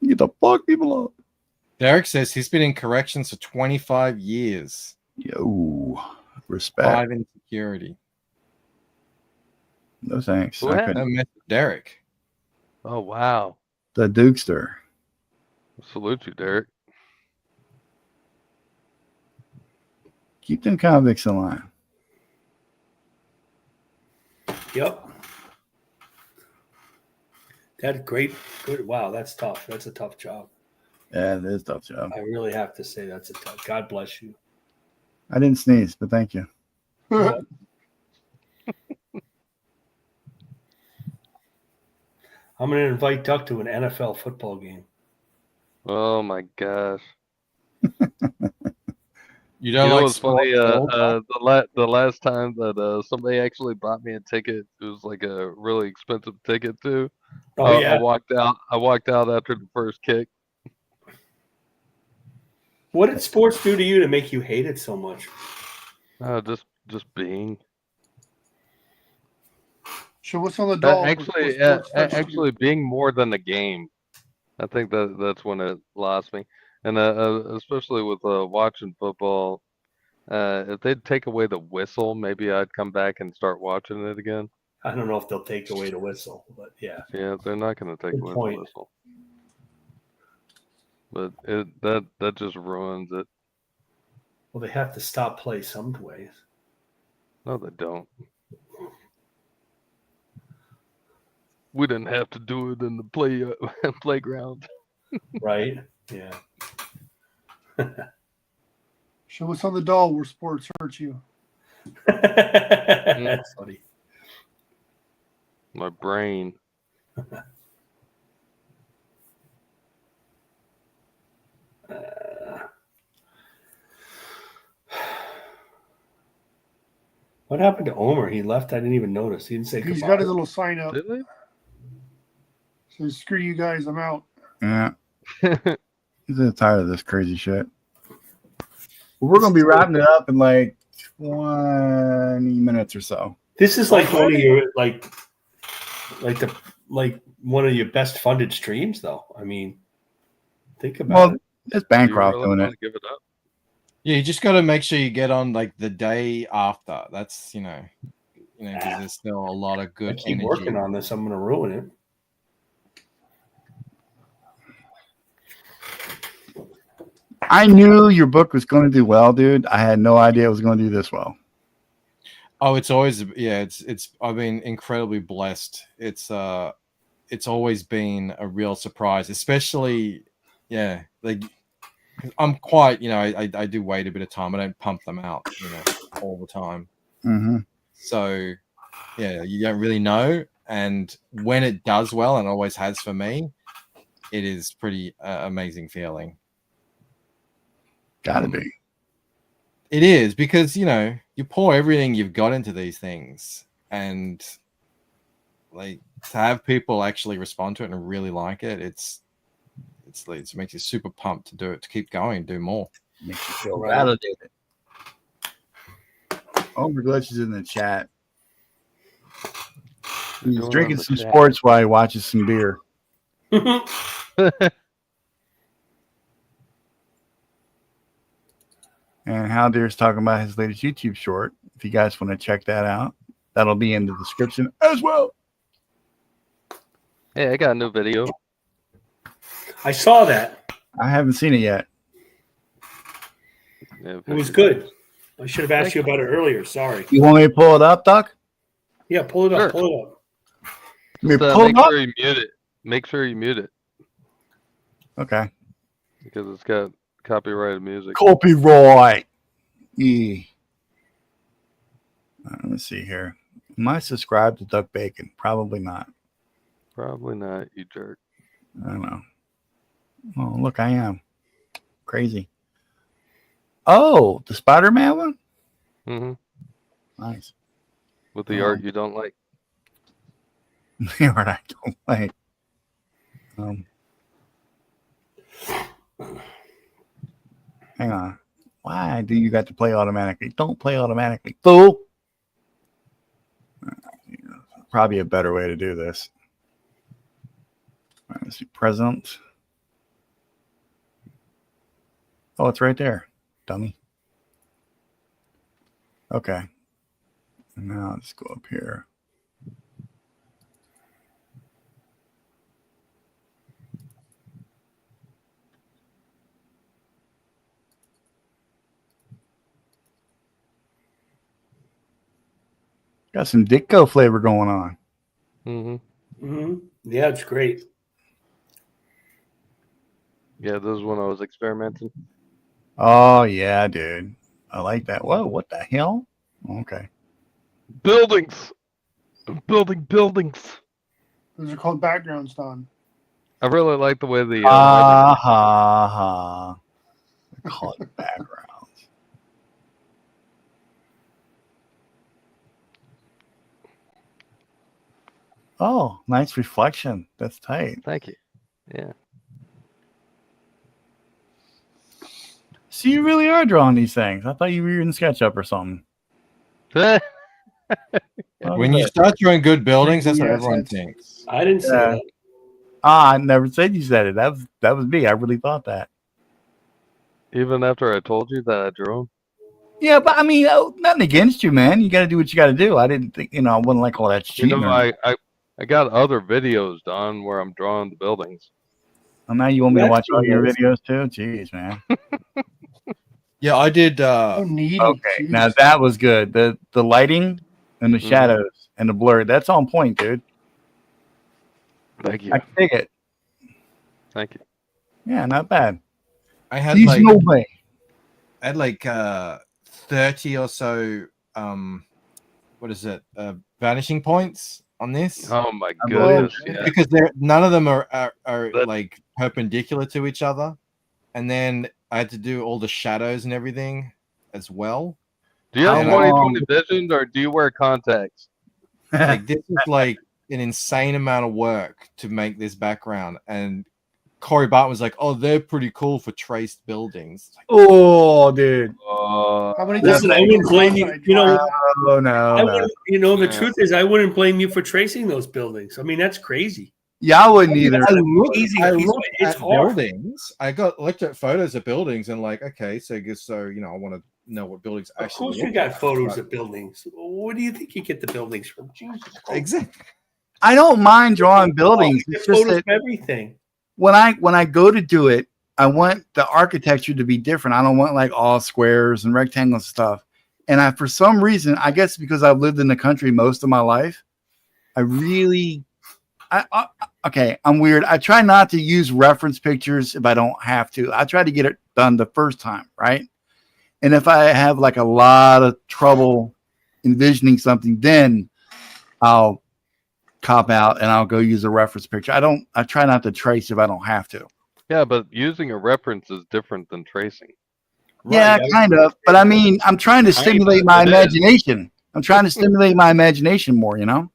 You get to fuck people up. Derek says he's been in corrections for 25 years. Yo, respect. 5 in security. No thanks. Who I had- couldn't. I met Derek. Oh wow! The Dukester. Salute you, Derek. Keep them convicts in line. Yep. That's great. Good. Wow, that's tough. That's a tough job. Yeah, it is a tough job. I really have to say that's a tough. God bless you. I didn't sneeze, but thank you. I'm going to invite Duck to an NFL football game. Oh my gosh! You know what's funny? The last time that somebody actually bought me a ticket, it was like a really expensive ticket too. Oh yeah. I walked out after the first kick. What did sports do to you to make you hate it so much? Just being. So what's on the doll? Actually, being more than the game. I think that's when it lost me, and especially with watching football. If they'd take away the whistle, maybe I'd come back and start watching it again. I don't know if they'll take away the whistle, but yeah. Yeah, they're not going to take Good away point. the whistle. But that just ruins it. Well, they have to stop play some ways. No, they don't. We didn't have to do it in the playground. Right? Yeah. So what's on the doll where sports hurt you? That's funny. My brain. What happened to Omer? He left. I didn't even notice. He didn't say goodbye. He's got his little sign up. Did they? Says, "Screw you guys, I'm out." Yeah. He's tired of this crazy shit. We're going to be wrapping it up in like 20 minutes or so. This is like one of your like one of your best funded streams, though. I mean, think about it. It's Bancroft doing it. Give it up. Yeah, you just got to make sure you get on like the day after. That's because there's still a lot of good I keep energy. working on this. I'm going to ruin it. I knew your book was going to do well, dude. I had no idea it was going to do this well. Oh, it's always it's I've been incredibly blessed. It's always been a real surprise, especially like I'm quite, I do wait a bit of time. I don't pump them out, all the time. Mm-hmm. So yeah, you don't really know. And when it does well, and always has for me, it is pretty amazing feeling. Gotta be. It is, because you pour everything you've got into these things, and like to have people actually respond to it and really like it, it makes you super pumped to do it, to keep going, do more. Makes you feel validated. OMERGLITCH is in the chat. He's drinking some sports while he watches some beer. And How Deer's talking about his latest YouTube short. If you guys want to check that out, that'll be in the description as well. Hey, I got a new video. I saw that. I haven't seen it yet. It was good. I should have asked you about it earlier. Sorry. You want me to pull it up, Doc? Yeah, pull it up. Sure. Pull it up. Make sure you mute it. Make sure you mute it. Okay. Because it's got copyrighted music. Copyright. Yeah. Let me see here. Am I subscribed to DUCKBACON? Probably not. Probably not, you jerk. I don't know. Oh, look, I am. Crazy. Oh, the Spider-Man one? Mm-hmm. Nice. With the art you don't like. The art I don't like. Hang on. Why do you got to play automatically? Don't play automatically, fool. Probably a better way to do this. Let's see, present. Oh, it's right there, dummy. Okay. And now let's go up here. Got some Ditko flavor going on. Mm-hmm. Mm-hmm. Yeah, it's great. Yeah, this is when I was experimenting. Oh, yeah, dude. I like that. Whoa, what the hell? Okay. Buildings. I'm building buildings. Those are called backgrounds, Don. I really like the way the ha ha. Call it backgrounds. Oh, nice reflection. That's tight. Thank you. Yeah. So you really are drawing these things. I thought you were using SketchUp or something. When you start drawing good buildings, that's what everyone thinks. I didn't say that. I never said you said it. That was me. I really thought that. Even after I told you that I drew them. Yeah, but I mean, nothing against you, man. You got to do what you got to do. I didn't think, I wouldn't like all that cheating. You know, I got other videos done where I'm drawing the buildings. And now you want me to watch all your videos too? Jeez, man. Yeah, I did. Okay, now that was good. The lighting and the shadows and the blur. That's on point, dude. Thank you. I can dig it. Thank you. Yeah, not bad. I had Seasonal way. I had like 30 or so. What is it? Vanishing points on this. Oh my goodness! Yeah. Because none of them are like perpendicular to each other, and then I had to do all the shadows and everything as well. Do you have 20/20 vision, or do you wear contacts? Like, this is like an insane amount of work to make this background, and Corey Barton was like, "Oh, they're pretty cool for traced buildings." Oh, dude. Listen, I wouldn't blame you. You know, oh no. I wouldn't, you know, the truth is, I wouldn't blame you for tracing those buildings. I mean, that's crazy. Yeah, I wouldn't either. I looked It's at hard. buildings. I looked at photos of buildings and like, okay, so you know, I want to know what buildings Of actually. course, you got photos of buildings. Where do you think you get the buildings from? Jesus Christ. Exactly. I don't mind drawing buildings. You It's get just photos that of everything. when I go to do it, I want the architecture to be different. I don't want like all squares and rectangles stuff. And for some reason, I guess because I've lived in the country most of my life, okay, I'm weird. I try not to use reference pictures if I don't have to. I try to get it done the first time, right? And if I have like a lot of trouble envisioning something, then I'll cop out and I'll go use a reference picture. I try not to trace if I don't have to. Yeah, but using a reference is different than tracing. Yeah, kind of. But I mean, I'm trying to stimulate my imagination. I'm trying to stimulate my imagination more, you know?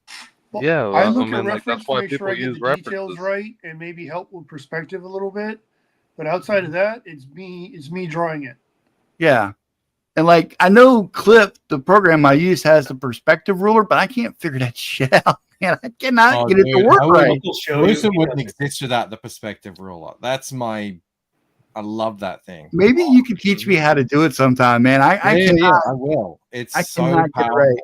Yeah, well, I look at like, reference that's to why make sure people I get use the details references. right and maybe help with perspective a little bit. But outside of that, it's me drawing it. Yeah. And like, I know Clip, the program I use, has the perspective ruler, but I can't figure that shit out. Man, I cannot get it to work right. Lucian wouldn't exist without the perspective ruler. I love that thing. Maybe you could teach me how to do it sometime, man. I will. I so cannot get it powerful. right.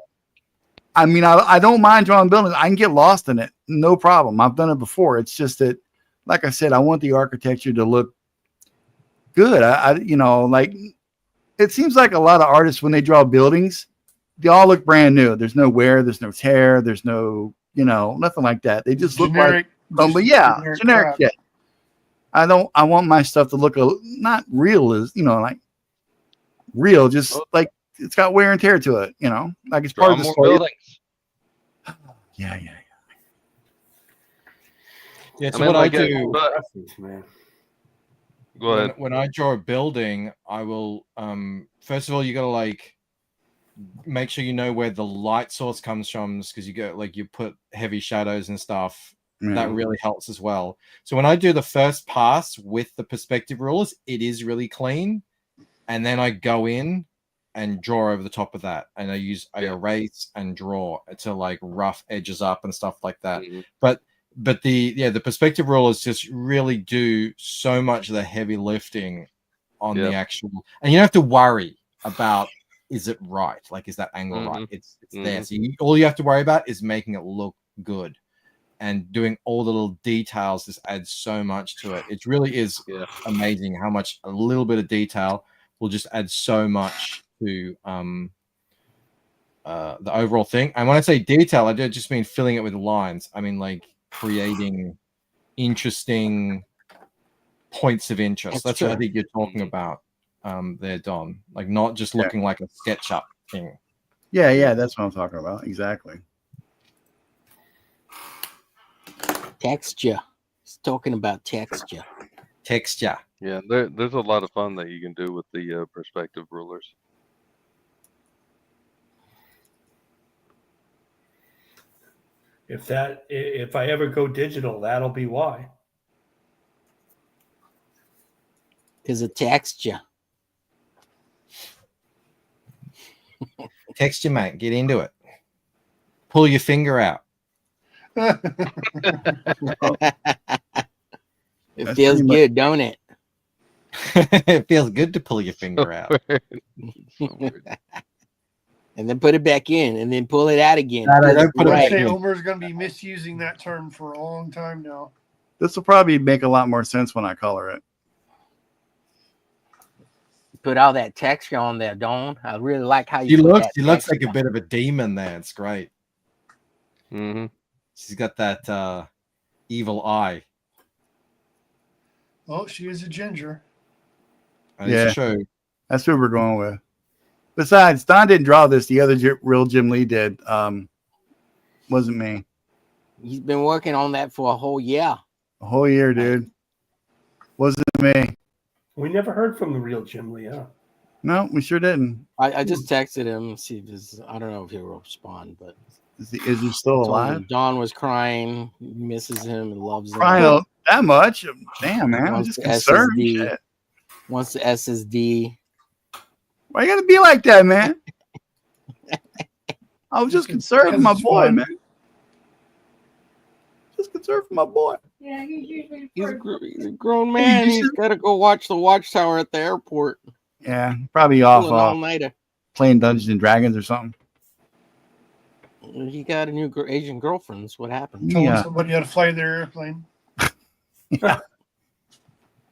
I mean, I don't mind drawing buildings. I can get lost in it. No problem. I've done it before. It's just that, like I said, I want the architecture to look good. Like it seems like a lot of artists, when they draw buildings, they all look brand new. There's no wear, there's no tear, there's no, nothing like that. They just Generic, look like, generic shit. I want my stuff to look not real as, like real, just like it's got wear and tear to it, like it's part of the story. Buildings. Yeah. Yeah, so I mean, what like, do, Go ahead. when I draw a building, I will first of all, you gotta like make sure you know where the light source comes from, because you put heavy shadows and stuff. That really helps as well. So when I do the first pass with the perspective rulers, it is really clean, and then I go in and draw over the top of that, and I erase and draw to like rough edges up and stuff like that. But the perspective rulers just really do so much of the heavy lifting on the actual, and you don't have to worry about, is it right? Like, is that angle right? It's there. So all you have to worry about is making it look good, and doing all the little details just adds so much to it. It really is amazing how much a little bit of detail will just add so much to the overall thing. And when I say detail, I don't just mean filling it with lines. I mean like creating interesting points of interest. That's what I think you're talking about there, Don. Like not just looking like a SketchUp thing. Yeah, that's what I'm talking about. Exactly. Texture. He's talking about texture. Texture. Yeah, there's a lot of fun that you can do with the perspective rulers. If I ever go digital, that'll be why. Because of texture. Texture, mate. Get into it. Pull your finger out. It feels good, don't it? It feels good to pull your finger out. And then put it back in, and then pull it out again. Omer's going to be misusing that term for a long time now. This will probably make a lot more sense when I color it. Put all that texture on there, Dawn. I really like how you. She looks like a bit of a demon there. It's great. Mm-hmm. She's got that evil eye. Oh, she is a ginger. Yeah, that's what we're going with. Besides, Don didn't draw this. The other real Jim Lee did. Wasn't me. He's been working on that for a whole year. A whole year, dude. Wasn't me. We never heard from the real Jim Lee, huh? No, we sure didn't. I just texted him. See if this. I don't know if he'll respond, but is he still alive? Don was crying. He misses him and loves him. Crying that much? Damn, man. I'm just concerned. SSD, wants the SSD. Why you gotta be like that, man? I was just concerned for my boy, man. Just concerned for my boy. Yeah, he's a grown man. He's got to go watch the Watchtower at the airport. Yeah, probably off all-nighter. Playing Dungeons and Dragons or something. He got a new Asian girlfriend. What happened? Telling somebody how to fly their airplane. Yeah.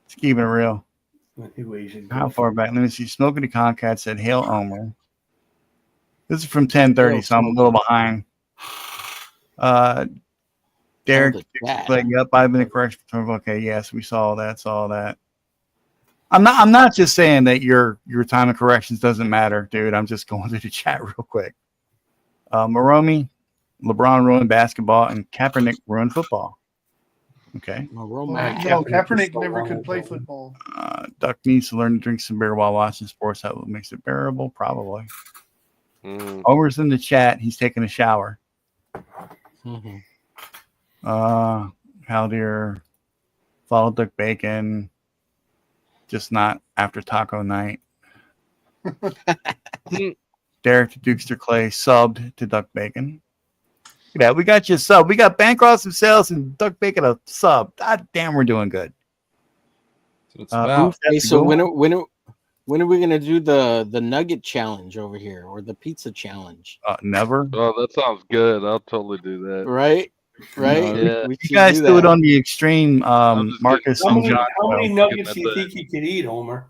It's keeping it real. Asian How far back? Let me see. Smoking the Concat said, "Hail Omer." This is from 10:30, so I'm a little behind. Derek, like, yep, 5 minute correction. Okay, yes, we saw that. I'm not just saying that your time of corrections doesn't matter, dude. I'm just going to the chat real quick. Maromi, LeBron ruined basketball, and Kaepernick ruined football. Okay. No, Kaepernick never could play football. Duck needs to learn to drink some beer while watching sports. That makes it bearable, probably. Omer's in the chat. He's taking a shower. Mm-hmm. How dear, follow Duck Bacon, just not after taco night. Derek to Dukester Clay subbed to Duck Bacon. Look at that, we got you a sub. We got Bancroft's themselves and Duck Bacon a sub. God damn, we're doing good. Hey, so when are we gonna do the nugget challenge over here or the pizza challenge? Never. Oh, that sounds good. I'll totally do that. Right. Yeah. You guys do it on the extreme. Marcus and John. How many nuggets do you think you could eat, Homer?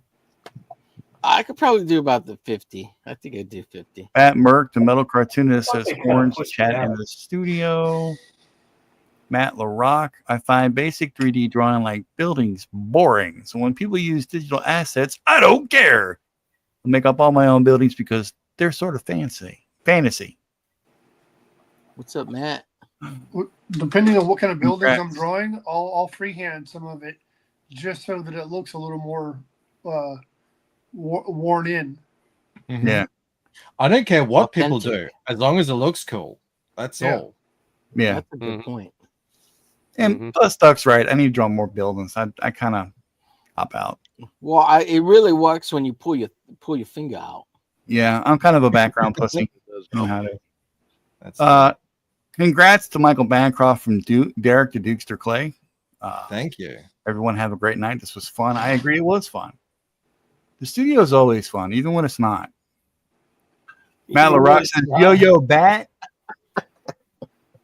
I could probably do about the 50. I think I'd do 50. Matt Merck, the metal cartoonist, says orange chat in the studio. Matt LaRock, I find basic 3D drawing like buildings boring. So when people use digital assets, I don't care. I make up all my own buildings because they're sort of fantasy. What's up, Matt? Depending on what kind of buildings I'm drawing, I'll freehand some of it just so that it looks a little more worn in. Mm-hmm. Yeah. I don't care what people do as long as it looks cool. That's all. Yeah. That's a good point. And plus, Duck's right. I need to draw more buildings. I kind of hop out. Well, it really works when you pull your finger out. Yeah, I'm kind of a background pussy. You know how to. Congrats to Michael Bancroft from Derek to Dukester Clay. Thank you. Everyone have a great night. This was fun. I agree, it was fun. The studio is always fun, even when it's not. Matt LaRock says, "Yo, Bat."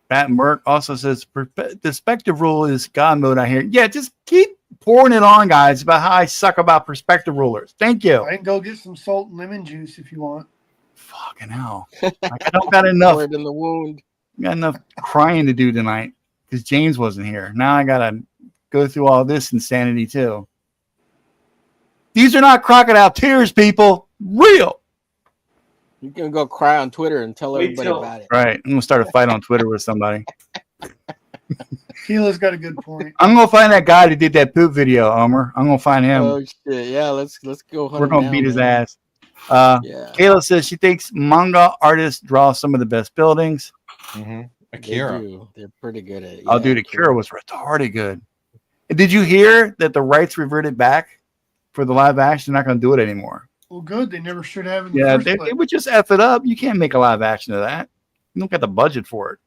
Bat Merck also says, "Perspective rule is God mode out here." Yeah, just keep pouring it on, guys, about how I suck about perspective rulers. Thank you. I can go get some salt and lemon juice if you want. Fucking hell. I don't got enough. In the wound. Got enough crying to do tonight because James wasn't here. Now I got to go through all this insanity too. These are not crocodile tears, people. Real. You can go cry on Twitter and tell Wait everybody till- about it. Right. I'm gonna start a fight on Twitter with somebody. Keela's got a good point. I'm gonna find that guy that did that poop video, Omer. I'm gonna find him. Oh shit! Yeah, let's go. Hunt We're him gonna down, beat his man. ass. Yeah. Kayla says she thinks manga artists draw some of the best buildings. Akira. They do. They're pretty good at it. Oh, dude, Akira was retarded good. And did you hear that the rights reverted back for the live action? They're not going to do it anymore. Well, good. They never should have. In the Yeah, first they place. would just F it up. You can't make a live action of that. You don't got the budget for it.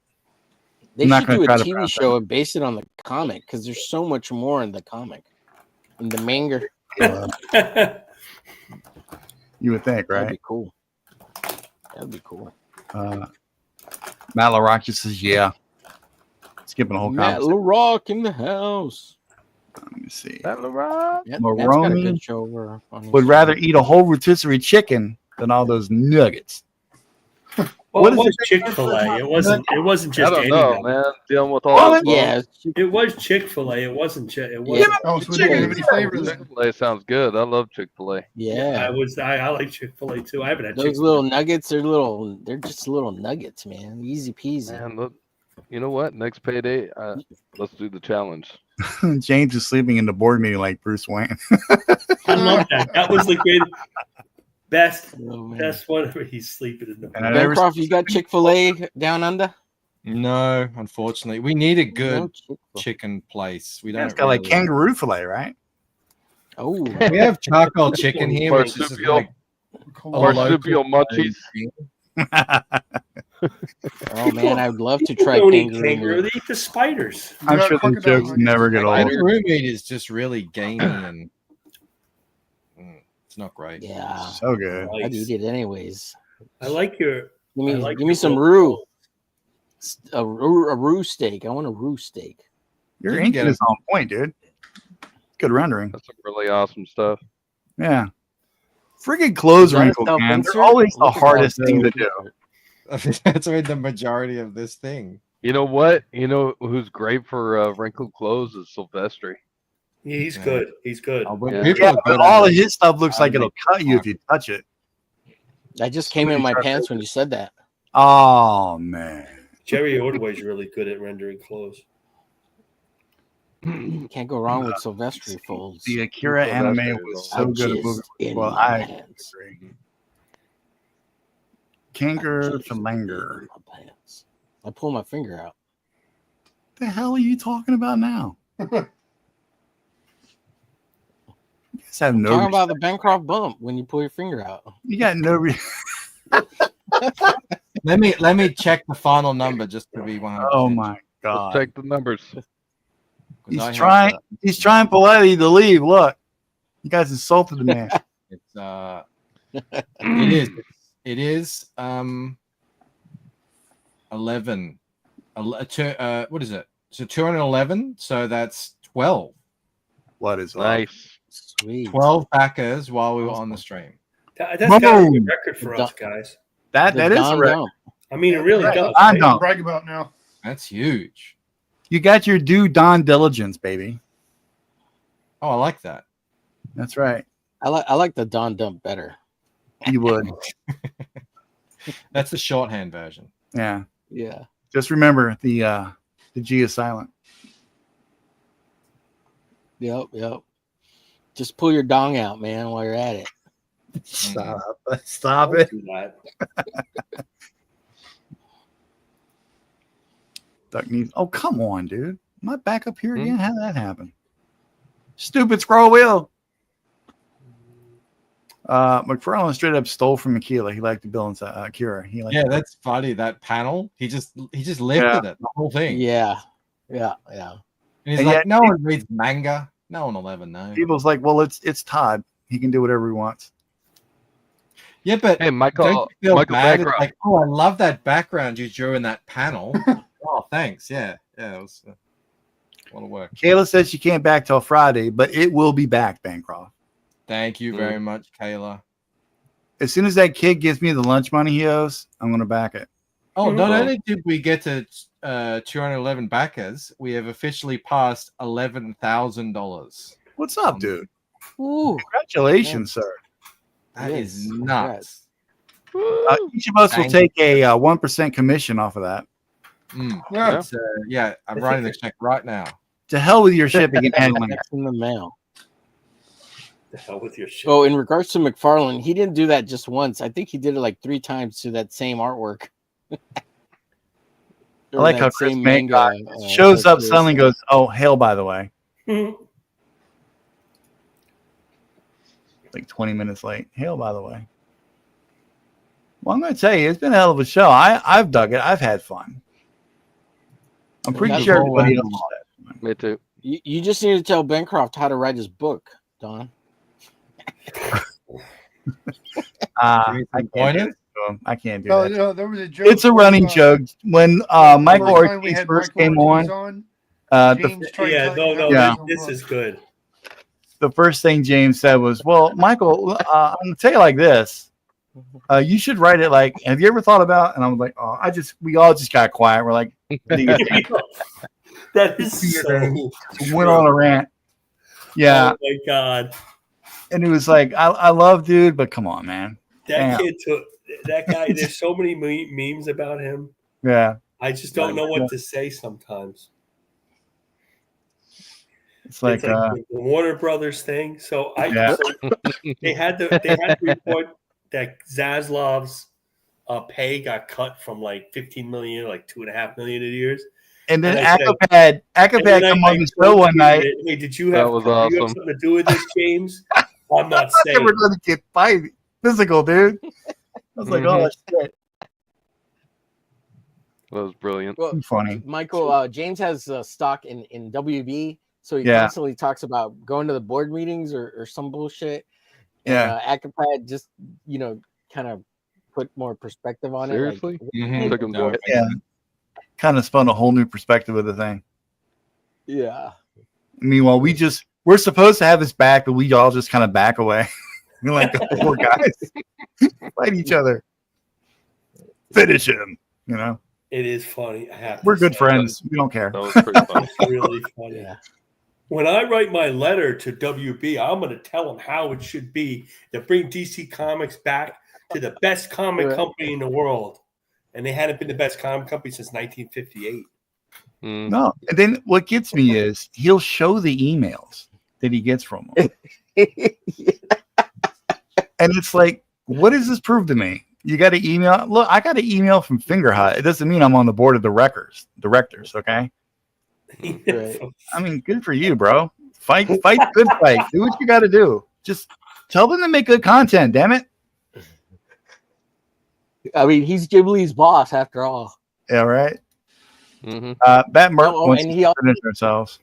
They I'm not should gonna do a try to TV pronounce show and base it on the comic because there's so much more in the comic, in the manga. You would think, That'd right? be cool. That'd be cool. Matt LaRocca says, yeah. Skipping the whole Matt conversation. LaRock in the house. Let me see. Matt LaRock. Matt's got a Moroni good show over on his would channel. rather eat a whole rotisserie chicken than all those nuggets. Well, What it is was it? Chick-fil-A. It wasn't. It wasn't just I don't any know, nugget. man. Dealing with all Well, that. Yeah, It was Chick-fil-A. It wasn't. It Yeah. wasn't. Oh, so we didn't have any flavors. Chick-fil-A sounds good. I love Chick-fil-A. yeah. I like Chick-fil-A too. I haven't had Those Chick-fil-A. little nuggets, they're just little nuggets, man. Easy peasy. Man, look, you know what? Next payday, let's do the challenge. James is sleeping in the board meeting like Bruce Wayne. I love that. That was the great, best Oh, one where he's sleeping in the. And I never Bancroft, you got Chick-fil-A down under? No, unfortunately, we need a No good Chick-fil-A. chicken place. We Yeah, don't. it's got like really- kangaroo fillet, right? Oh, We have charcoal chicken here, which is just Marsupial. like Marsupial munchies. oh man, I would love to try They don't eat kangaroo. kangaroo. meat. They eat the spiders. I'm Yeah, sure the crocodile jokes nuggets. never get old. Kangaroo meat is just really gamey and it's not great. Yeah, So good. I'd eat it anyways. I like your. Give me some roux. A roux steak. I want a roux steak. Your You can ink get is on point, dude. Good rendering. That's some really awesome stuff. Yeah. Friggin' clothes Is that a wrinkles, man. They're self-insert? always the Look at hardest that. thing to do. That's where the majority of this thing. You know what? You know who's great for wrinkled clothes is Sylvester. Yeah, he's good. He's good. When Yeah. people Yeah, are but good all at of it, his stuff looks like I it'll make cut you if you touch it. I just came in my pants when you said that. Oh, man. Jerry Ordway's really good at rendering clothes. Can't go wrong with Sylvester folds. The Akira Well, anime that's was good. so I good. just A movie. in Well, my I pants. agree. Kangaroo to Langer. My pants. I pull my finger out. The hell are you talking about now? You guys have no. Talking about the Bancroft bump when you pull your finger out. You got no. let me check the final number just to be 100%. Oh my Let's god! check the numbers. 'Cause He's I have trying. He's trying politely to leave. Look, you guys insulted the man. It is 11. What is it? So 211. So that's 12. What is up? Nice. Sweet. 12 backers while we were on the stream. That's got to be a record for us, guys. That is a record. I mean, it really does. I right? know. Brag about now. That's huge. You got your due Don diligence, baby. Oh, I like that. That's right. I like the Don Dump better. You would. That's the shorthand version. Yeah. Yeah. Just remember the G is silent. Yep. Just pull your dong out, man, while you're at it. Stop. Stop it. Do that. Duck needs. Oh, come on, dude. Am I back up here again? How did that happen? Stupid scroll wheel. McFarlane straight up stole from Akira. He liked the bill inside Akira. He liked Yeah, that's funny. That panel, he just lifted it, the whole thing. Yeah. And he's And like, yet- no one reads manga. No one will ever know. People's like, well, it's Todd. He can do whatever he wants. Yeah, but Hey, Michael. don't you feel Michael bad? It's Bancroft. like, oh, I love that background you drew in that panel. Oh, thanks. Yeah, it was a lot of work. Kayla says she can't back till Friday, but it will be back, Bancroft. Thank you very much, Kayla. As soon as that kid gives me the lunch money he owes, I'm going to back it. Oh, not only did we get to 211 backers, we have officially passed $11,000. What's up, dude? Ooh. Congratulations, sir. That is Yes, nuts. Each of us will take a 1% commission off of that. Yeah, I'm writing the check right now. To hell with your shipping and handling. That's in the mail. The hell with your shit. Oh, in regards to McFarlane, he didn't do that just once. I think he did it like 3 times to that same artwork. I like how Chris Manga shows up suddenly and goes, "Oh, hail, by the way." Like 20 minutes late. Hail, by the way. Well, I'm going to tell you, it's been a hell of a show. I've dug it. I've had fun. I'm pretty sure everybody else has. Me too. You just need to tell Bancroft how to write his book, Don. I can't do it. I can't do that. No, there was a joke. It's a running joke. When Michael Ortiz first came on, this is good. The first thing James said was, "Well, Michael, I'm gonna tell you like this. You should write it like. Have you ever thought about?" And I was like, "Oh, we all just got quiet. We're like, that is so went on a rant. Yeah. Oh my god. And it was like, I love dude, but come on, man. That kid took that guy. There's so many memes about him. Yeah. I just don't know what to say sometimes. It's like the Warner Brothers thing. So they had to report that Zaslav's pay got cut from like 15 million, like 2.5 million a year. And then Akapad come on the show one night. Hey, did you have something to do with this, James? I'm not saying. We're going to get physical, dude. I was like, oh shit. That was brilliant. Well, funny. Michael, James has stock in WB, so he constantly talks about going to the board meetings or some bullshit. Yeah. Akapad just, kind of put more perspective on Seriously? it. Like, yeah. Kind of spun a whole new perspective of the thing. Yeah. Meanwhile, we're supposed to have his back, but we all just kind of back away. We're like, the poor guys fight each other. Finish him, It is funny. We're good friends. We don't care. That was pretty funny. It's really funny. Yeah. When I write my letter to WB, I'm going to tell them how it should be to bring DC Comics back to the best comic company in the world. And they hadn't been the best comic company since 1958. No. And then what gets me is he'll show the emails that he gets from them. And it's like, what does this prove to me? You got an email? Look, I got an email from Fingerhut. It doesn't mean I'm on the board of directors, okay? Right. I mean, good for you, bro. Fight, good fight. Do what you got to do. Just tell them to make good content, damn it. I mean, he's Ghibli's boss after all. Yeah, right. Mm-hmm. That Mark wants to finish ourselves.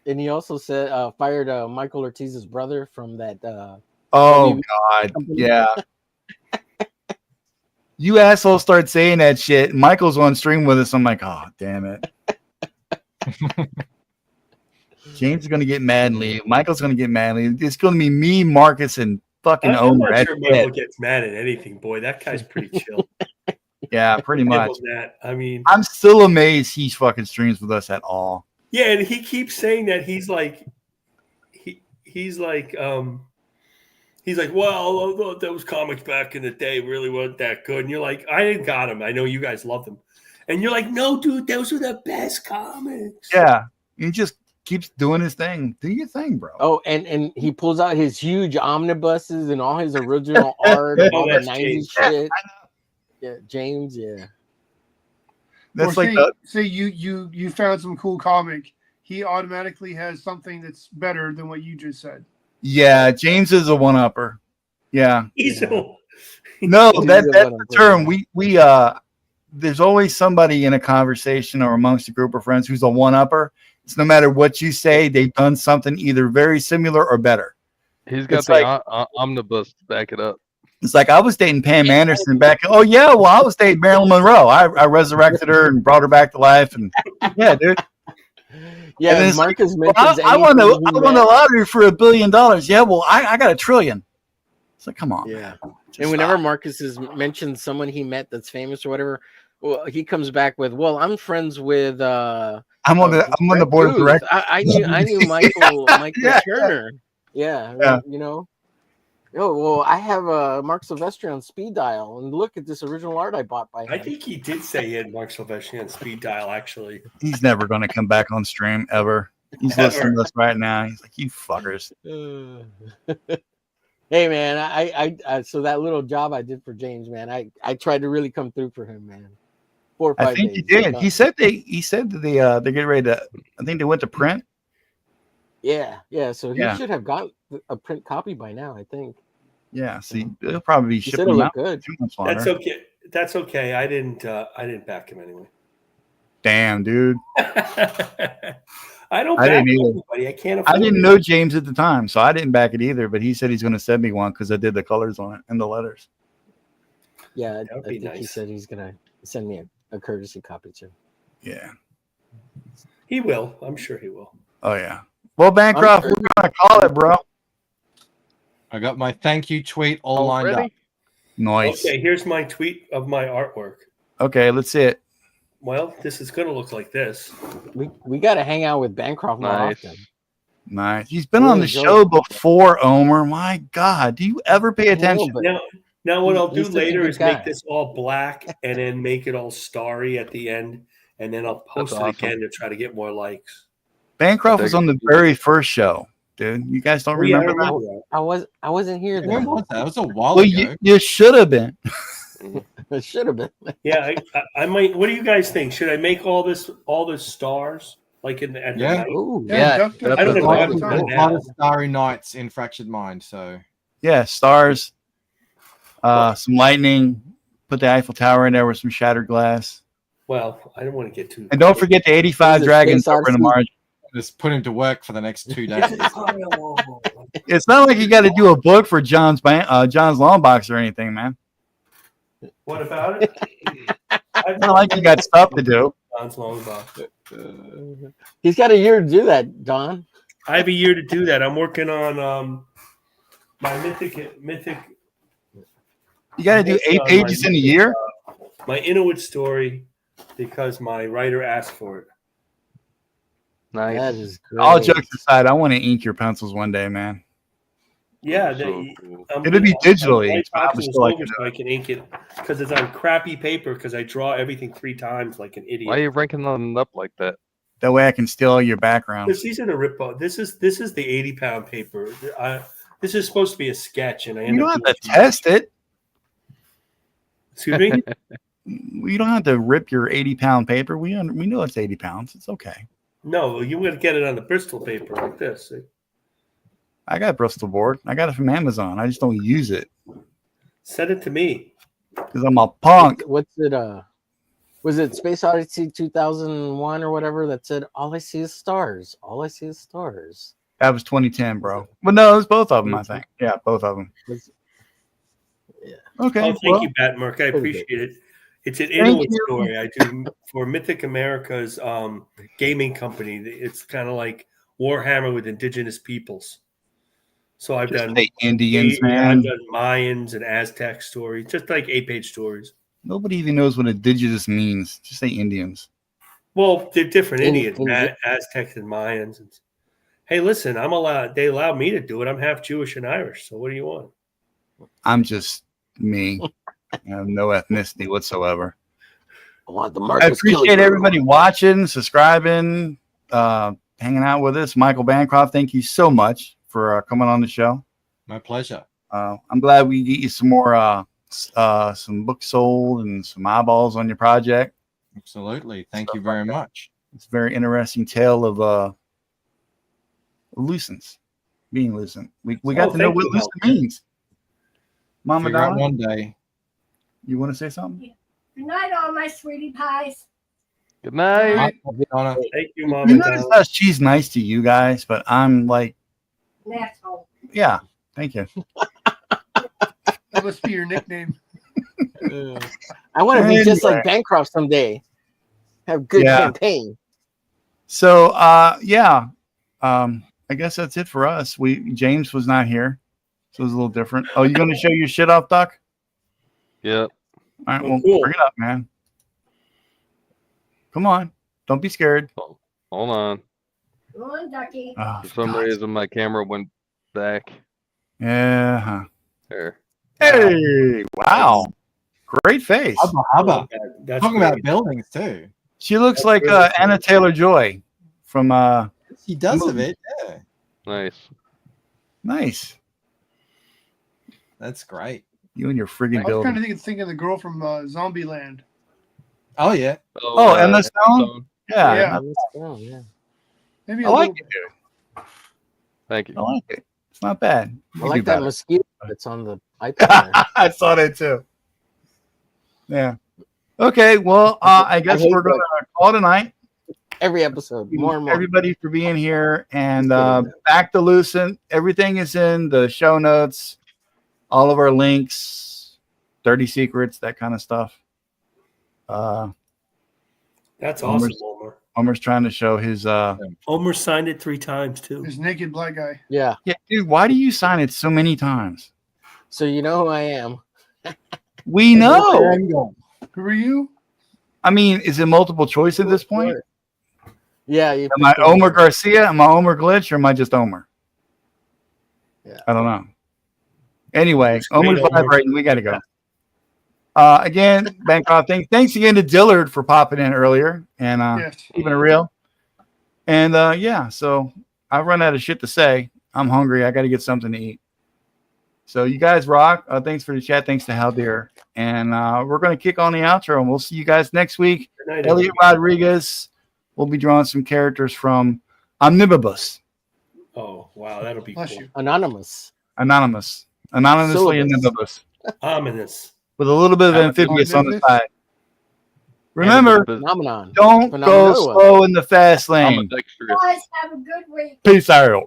And he also said fired Michael Ortiz's brother from that. Oh God, yeah. You assholes start saying that shit. Michael's on stream with us. I'm like, oh damn it. James is gonna get mad and leave. Michael's gonna get mad and leave. It's gonna be me, Marcus, and fucking Omer. I'm not sure Michael gets mad at anything, boy. That guy's pretty chill. Yeah, pretty much. I mean, I'm still amazed he fucking streams with us at all. Yeah, and he keeps saying that he's like, well, those comics back in the day really weren't that good. And you're like, I didn't got them. I know you guys love them. And you're like, no, dude, those are the best comics. Yeah, he just keeps doing his thing. Do your thing, bro. Oh, and he pulls out his huge omnibuses and all his original art and all the 90s shit. Yeah, James, yeah. That's say you found some cool comic. He automatically has something that's better than what you just said. Yeah, James is a one-upper. Yeah. No, that's the term. We there's always somebody in a conversation or amongst a group of friends who's a one-upper. It's no matter what you say, they've done something either very similar or better. He's got the omnibus to back it up. It's like I was dating Pam Anderson back. Oh yeah, well I was dating Marilyn Monroe. I resurrected her and brought her back to life. And yeah, dude. Yeah, Marcus mentions I won the lottery for $1 billion. Yeah, well I got $1 trillion. It's like, come on. Yeah. And whenever Marcus has mentioned someone he met that's famous or whatever, well, he comes back with, "Well, I'm friends with." I'm on the board of directors. I knew Michael Turner. Yeah, you know. Oh well, I have Mark Silvestri on speed dial, and look at this original art I bought by him. I think he did say he had Mark Silvestri on speed dial. Actually, He's never going to come back on stream ever. He's listening to us right now. He's like, you fuckers. Hey man, I so that little job I did for James, man, I tried to really come through for him, man. 4 or 5 I think days. he did. He said that they're getting ready to. I think they went to print. Yeah. So he should have got a print copy by now, I think. Yeah. See, they'll probably be He said shipping it them looked out good. 2 months longer. that's okay. That's okay. I didn't back him anyway. Damn, dude. I don't I back didn't either. anybody. I can't I afford didn't it. know James at the time, so I didn't back it either. But he said he's going to send me one because I did the colors on it and the letters. Yeah, I would be think he nice. said he's gonna send me a courtesy copy too. Yeah. He will. I'm sure he will. Oh yeah. Well, Bancroft, we're going to call it, bro. I got my thank you tweet all lined up. Nice. Okay, here's my tweet of my artwork. Okay, let's see it. Well, this is going to look like this. We got to hang out with Bancroft more often. Nice. He's been on the show before, Omer. My God, do you ever pay attention? Now what I'll do he's such a later good is guy. make this all black and then make it all starry at the end, and then I'll post it That's awesome. again to try to get more likes. Bancroft was on the very first show, dude. You guys don't remember that? I wasn't here then. When was that? That was a while Well, ago. you should have been. It should have been. Yeah, I might. What do you guys think? Should I make all this stars like at the Yeah. night? Ooh. I don't know. I haven't A done it lot now. of starry nights in Fractured Mind. So Yeah, stars, some lightning. Put the Eiffel Tower in there with some shattered glass. Well, I don't want to get too. And don't forget the 85 dragons over in the margin. just put him to work for the next 2 days. It's not like you got to do a book for John's long box or anything, man. What about it? It's not like you got stuff to do. John's long box. He's got a year to do that, Don. I have a year to do that. I'm working on my mythic. You got to do 8 pages in a year? My Inuit story, because my writer asked for it. Nice. That is great. All jokes aside, I want to ink your pencils one day, man. Yeah, It'll be digitally. I like so I can ink it because it's on crappy paper because I draw everything 3 times like an idiot. Why are you ranking them up like that? That way I can steal your background. These are the rip off. This is the 80-pound paper. This is supposed to be a sketch, and I You end don't up have to test it. Excuse me. You don't have to rip your 80-pound paper. We know it's 80 pounds. It's okay. No, you would get it on the Bristol paper like this. See? I got Bristol board. I got it from Amazon. I just don't use it Send it to me. because I'm a punk. What's it? Was it Space Odyssey 2001 or whatever that said, "All I see is stars. All I see is stars." That was 2010, bro. But no, it was both of them, I think. Yeah, both of them. Yeah. Okay. Oh, thank well, you, Bat Mark. I appreciate it. It's an Thank Inuit you. story I do for Mythic America's gaming company. It's kind of like Warhammer with indigenous peoples. So I've Just done say Indians, I've man. done Mayans and Aztec stories, just like 8-page stories. Nobody even knows what indigenous means. Just say Indians. Well, they're different Indians, Indians. Aztecs and Mayans. Hey, listen, I'm allowed. They allow me to do it. I'm half Jewish and Irish. So what do you want? I'm just me. I have no ethnicity whatsoever. I want the I Marcus appreciate Killigrew. everybody watching, subscribing, hanging out with us. Michael Bancroft, thank you so much for coming on the show. My pleasure. I'm glad we get you some more some books sold and some eyeballs on your project. Absolutely. Thank you very much. It's a very interesting tale of lucence, being lucent. We got to know thank what you, lucent Malcolm. means. Mama Figure out Donna, one day. you want to say something? Good night, all my sweetie pies. Good night. I'll be on it. Thank you, You Mama. notice how she's nice to you guys, but I'm like, An asshole. yeah, thank you. That must be your nickname. I want to be just Anyway. like Bancroft someday. Have good Yeah. campaign. So yeah, I guess that's it for us. James was not here, so it was a little different. Oh, you going to show your shit off, Doc? Yep. All right, Oh, well, cool. bring it up, man. Come on, don't be scared. Hold on. Go on, Ducky. Oh, For some God. reason, my camera went back. Yeah. Huh. There. Hey, wow. Great face. Hubba. That's Talking great. about buildings too. She looks like Anna Taylor-Joy from She does a bit, yeah. Nice. Nice. That's great. You and your I friggin' was kind building. of thinking of the girl from Zombieland. Oh yeah. Oh, Emma Stone? Yeah. Yeah. Maybe I a like little it, dude. Thank you. I like it. It's not bad. I like that mosquito. mosquito that's on the iPad. I saw that too. Yeah. Okay. Well, I guess hate we're going to call tonight. Every episode, more and more. Everybody for being here, and back to Lucent. Everything is in the show notes. All of our links, 30 secrets, that kind of stuff. That's awesome, Omer. Omer's trying to show his Omer signed it 3 times too. This naked black guy. Yeah. Yeah, dude, why do you sign it so many times? So you know who I am. We know. Who are you? I mean, is it multiple choice at this point? Yeah. You Am I Omer Garcia? Am I OMERGLITCH, or am I just Omer? Yeah. I don't know. Anyway, great, Omer's Omer. vibrating. We got to go. Again, Bancroft, thanks again to Dillard for popping in earlier and Yes. keeping it real. And yeah, so I've run out of shit to say. I'm hungry. I got to get something to eat. So you guys rock. Thanks for the chat. Thanks to Haldir. And we're going to kick on the outro, and we'll see you guys next week. Good night, Elliot Rodriguez. We'll be drawing some characters from Omnibus. Oh, wow. That'll be Bless cool. you. Anonymously Omnibus. Ominous. With a little bit of amphibious on the side. Remember, Phenomenon. don't go Phenomenal. slow in the fast lane. Guys, have a good week. Peace out.